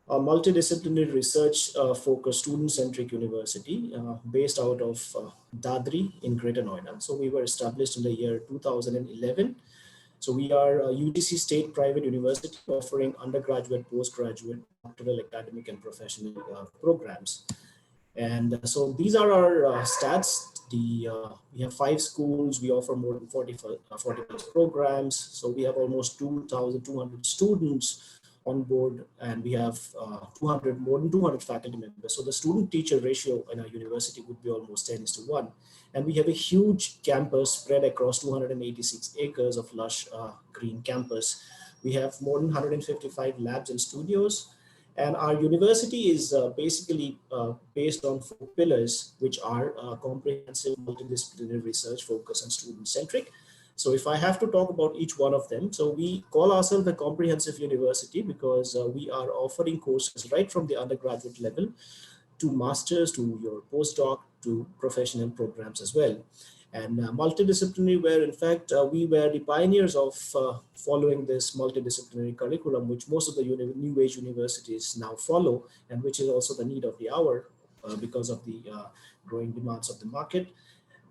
multidisciplinary research focused student-centric university based out of Dadri in Greater Noida. So we were established in the year 2011. So we are a UGC state private university offering undergraduate, postgraduate, doctoral, academic, and professional programs. And so these are our stats. We have 5 schools. We offer more than 40 programs. So we have almost 2,200 students on board, and we have more than 200 faculty members. So the student-teacher ratio in our university would be almost 10:1. And we have a huge campus spread across 286 acres of lush green campus. We have more than 155 labs and studios. And our university is basically based on 4 pillars, which are comprehensive multidisciplinary research, focus, and student-centric. So if I have to talk about each one of them, so we call ourselves a comprehensive university because we are offering courses right from the undergraduate level to masters, to your postdoc, to professional programs as well. And multidisciplinary, where in fact we were the pioneers of following this multidisciplinary curriculum, which most of the new age universities now follow, and which is also the need of the hour because of the growing demands of the market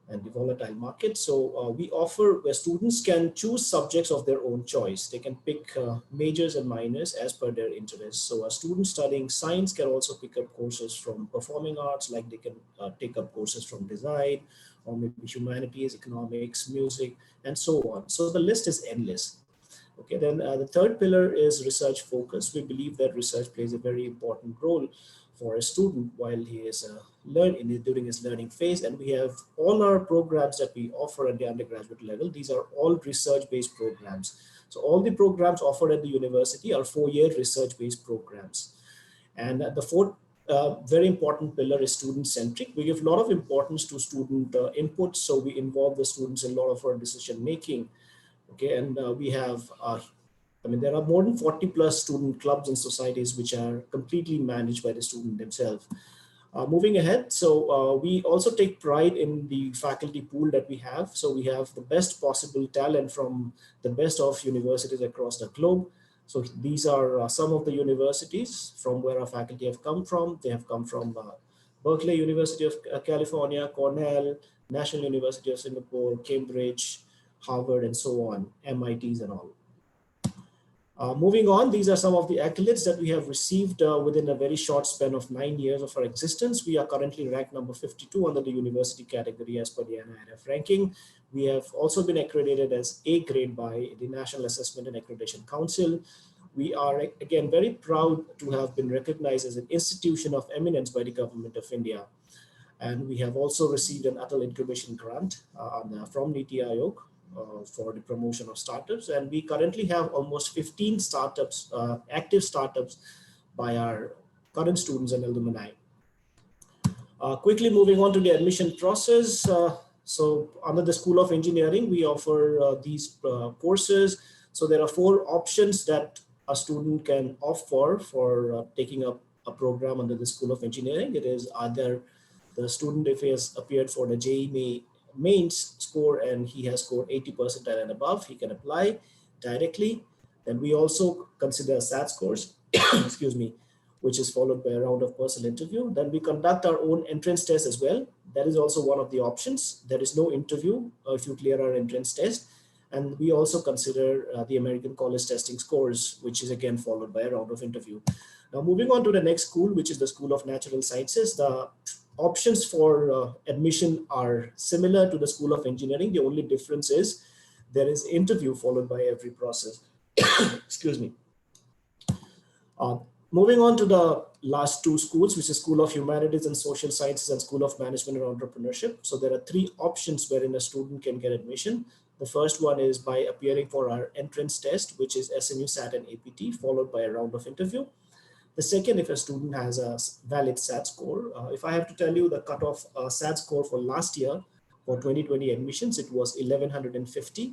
and the volatile market. So we offer where students can choose subjects of their own choice. They can pick majors and minors as per their interests. So a student studying science can also pick up courses from performing arts, like they can take up courses from design, or maybe humanities, economics, music, and so on. So the list is endless. Okay, then the third pillar is research focus. We believe that research plays a very important role for a student while he is during his learning phase. And we have all our programs that we offer at the undergraduate level. These are all research-based programs. So all the programs offered at the university are 4-year research-based programs. And the fourth very important pillar is student-centric. We give a lot of importance to student input. So we involve the students in a lot of our decision making. Okay, and we have, there are more than 40 plus student clubs and societies which are completely managed by the student themselves. Moving ahead, so we also take pride in the faculty pool that we have. So we have the best possible talent from the best of universities across the globe. So these are some of the universities from where our faculty have come from. They have come from Berkeley University of California, Cornell, National University of Singapore, Cambridge, Harvard, and so on, MITs and all. Moving on, these are some of the accolades that we have received within a very short span of 9 years of our existence. We are currently ranked number 52 under the university category as per the NIRF ranking. We have also been accredited as A grade by the National Assessment and Accreditation Council. We are, again, very proud to have been recognized as an institution of eminence by the Government of India. And we have also received an Atal Incubation Grant from Niti Aayog for the promotion of startups. And we currently have almost 15 startups, active startups by our current students and alumni. Quickly moving on to the admission process. So under the School of Engineering, we offer these courses. So there are 4 options that a student can opt for taking up a program under the School of Engineering. It is either the student, if he has appeared for the JEE mains score and he has scored 80% and above, he can apply directly. Then we also consider SAT scores, excuse me, which is followed by a round of personal interview. Then we conduct our own entrance test as well. That is also one of the options. There is no interview if you clear our entrance test. And we also consider the American College testing scores, which is again followed by a round of interview. Now moving on to the next school, which is the School of Natural Sciences. The options for admission are similar to the School of Engineering. The only difference is there is interview followed by every process. Excuse me. Moving on to the last 2 schools, which is School of Humanities and Social Sciences and School of Management and Entrepreneurship. So there are 3 options wherein a student can get admission. The first one is by appearing for our entrance test, which is SNU SAT and APT, followed by a round of interview. The second, if a student has a valid SAT score. If I have to tell you the cutoff SAT score for last year for 2020 admissions, it was 1150.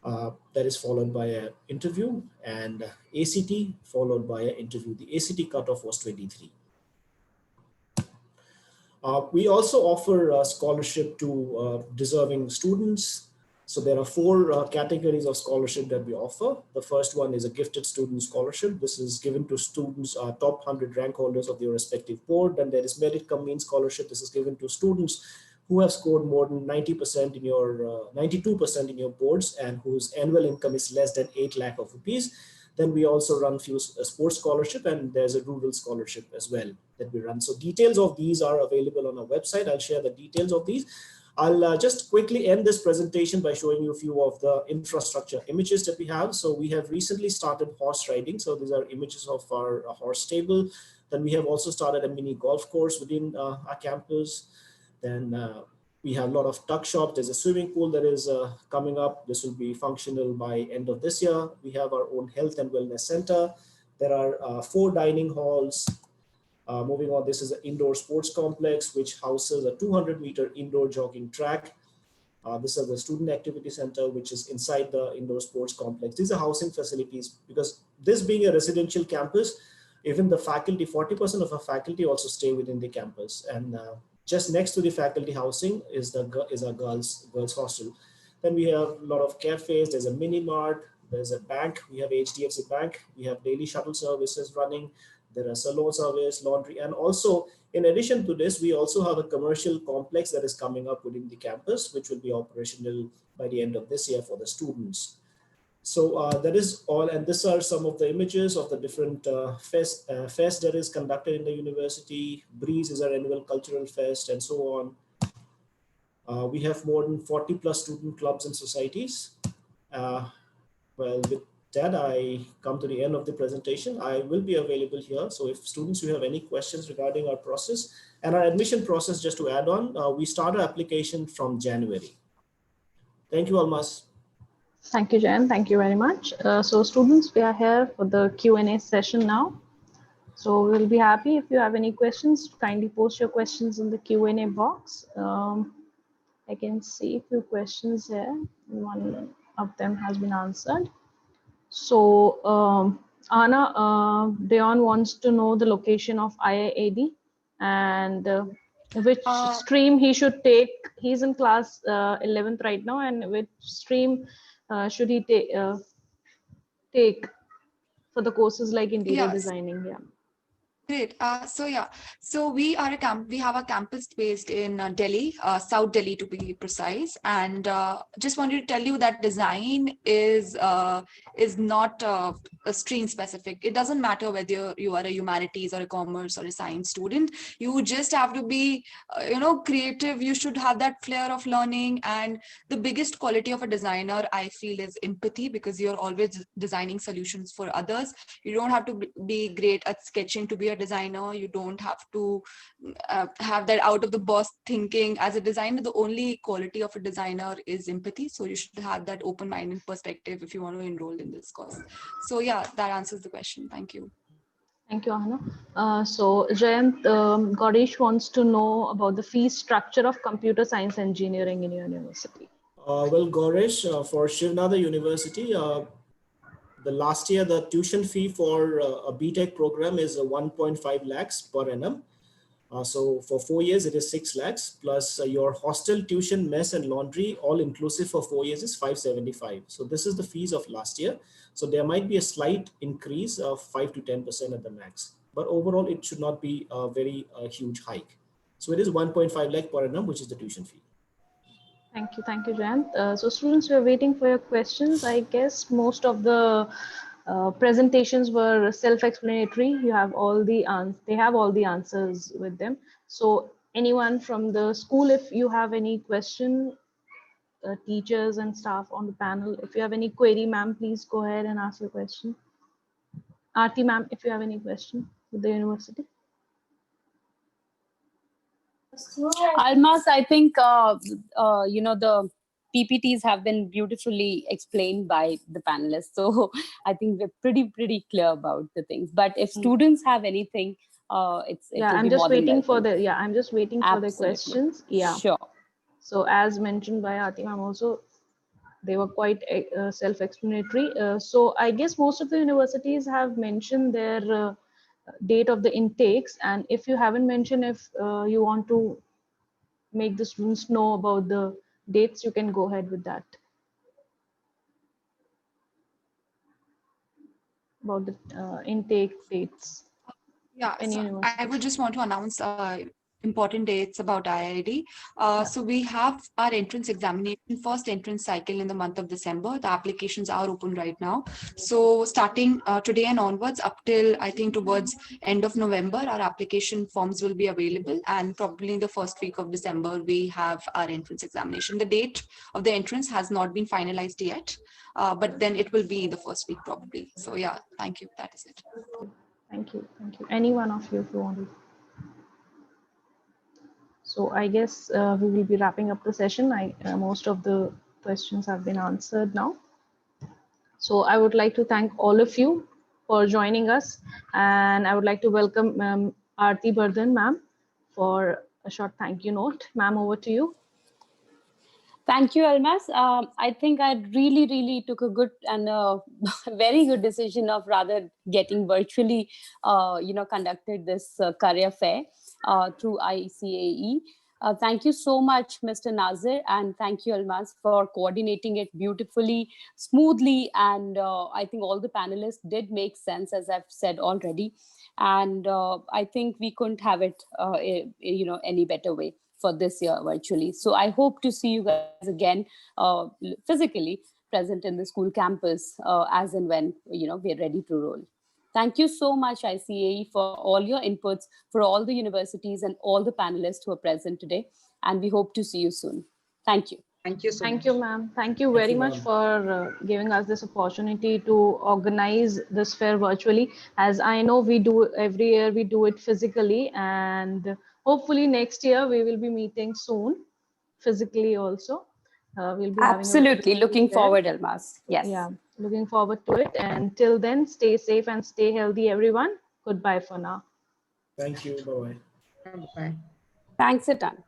That is followed by an interview, and ACT followed by an interview. The ACT cutoff was 23. We also offer a scholarship to deserving students. So there are 4 categories of scholarship that we offer. The first one is a gifted student scholarship. This is given to students, top 100 rank holders of their respective board. Then there is merit cum means scholarship. This is given to students who have scored more than 90% in your, 92% in your boards and whose annual income is less than 8 lakh of rupees. Then we also run few sports scholarship, and there's a rural scholarship as well that we run. So details of these are available on our website. I'll share the details of these. I'll just quickly end this presentation by showing you a few of the infrastructure images that we have. So we have recently started horse riding. So these are images of our horse stable. Then we have also started a mini golf course within our campus. Then we have a lot of tuck shops. There's a swimming pool that is coming up. This will be functional by end of this year. We have our own health and wellness center. There are 4 dining halls. Moving on, this is an indoor sports complex, which houses a 200-meter indoor jogging track. This is the student activity center, which is inside the indoor sports complex. These are housing facilities, because this being a residential campus, even the faculty, 40% of our faculty also stay within the campus. And just next to the faculty housing is our girls hostel. Then we have a lot of cafes. There's a mini mart. There's a bank. We have HDFC Bank. We have daily shuttle services running. There are salon service, laundry, and also In addition to this, we also have a commercial complex that is coming up within the campus, which will be operational by the end of this year for the students. So that is all, and these are some of the images of the different fest that is conducted in the university. Breeze is our annual cultural fest, and so on. We have more than 40 plus student clubs and societies. Well, with that, I come to the end of the presentation. I will be available here. So if students, you have any questions regarding our process and our admission process, just to add on, we start our application from January. Thank you, Almas. Thank you, Jan. Thank you very much. So students, we are here for the Q&A session now. So we'll be happy if you have any questions, kindly post your questions in the Q&A box. I can see a few questions here. One of them has been answered. So Anna, Deon wants to know the location of IIAD and which stream he should take. He's in class 11th right now, and which stream should he take for the courses like interior designing? Yeah. Great. So we are we have a campus based in Delhi, South Delhi to be precise. And just wanted to tell you that design is not a stream specific. It doesn't matter whether you are a humanities or a commerce or a science student. You just have to be, creative. You should have that flair of learning. And the biggest quality of a designer, I feel, is empathy, because you're always designing solutions for others. You don't have to be great at sketching to be a designer. You don't have to have that out of the box thinking. As a designer, the only quality of a designer is empathy. So you should have that open-minded perspective if you want to enroll in this course. So yeah, that answers the question. Thank you. Thank you, Ahana. So Jayant, Gaurish wants to know about the fee structure of computer science engineering in your university. Well, Gaurish, for Shivnada University, the last year, the tuition fee for a BTech program is 1.5 lakhs per annum. So for 4 years, it is 6 lakhs plus your hostel, tuition, mess and laundry, all inclusive for 4 years is 575. So this is the fees of last year. So there might be a slight increase of 5 to 10% at the max, but overall it should not be a very huge hike. So it is 1.5 lakh per annum, which is the tuition fee. Thank you, Jayant. So students, we are waiting for your questions. I guess most of the presentations were self-explanatory. You have all the they have all the answers with them. So anyone from the school, if you have any question, teachers and staff on the panel, if you have any query, ma'am, please go ahead and ask your question. Aarti ma'am, if you have any question with the university. Almas, I think, the PPTs have been beautifully explained by the panelists. So I think we're pretty clear about the things. But if students have anything, I'm just waiting for the questions. Yeah. Sure. So as mentioned by Aarti ma'am also, they were quite self-explanatory. So I guess most of the universities have mentioned their date of the intakes. And if you haven't mentioned, if you want to make the students know about the dates, you can go ahead with that. About the intake dates. Yeah, so I would just want to announce important dates about IID. So we have our entrance examination, first entrance cycle in the month of December. The applications are open right now. So starting today and onwards up till I think towards end of November, our application forms will be available, and probably in the first week of December, we have our entrance examination. The date of the entrance has not been finalized yet, but then it will be the first week probably. So yeah, thank you. That is it. Thank you. Any one of you if you want to. So I guess we will be wrapping up the session. Most of the questions have been answered now. So I would like to thank all of you for joining us, and I would like to welcome Aarti Bardhan ma'am for a short thank you note. Ma'am, over to you. Thank you, Almas. I think I really took a good and very good decision of rather getting virtually, conducted this career fair through ICAE. Thank you so much, Mr. Nazir, and thank you, Almas, for coordinating it beautifully, smoothly, and I think all the panelists did make sense, as I've said already, and I think we couldn't have it, any better way for this year virtually. So I hope to see you guys again physically present in the school campus as and when we're ready to roll. Thank you so much, ICAE, for all your inputs, for all the universities and all the panelists who are present today. And we hope to see you soon. Thank you. Thank you so Thank much. you, ma'am. Thank you very much for giving us this opportunity to organize this fair virtually. As I know, we do every year, we do it physically, and hopefully next year we will be meeting soon, physically also. We'll be having a Absolutely. Looking fair. forward, Almas. Yes. Yeah, looking forward to it. And till then, stay safe and stay healthy, everyone. Goodbye for now. Thank you. Bye-bye. Bye-bye. Thanks a ton.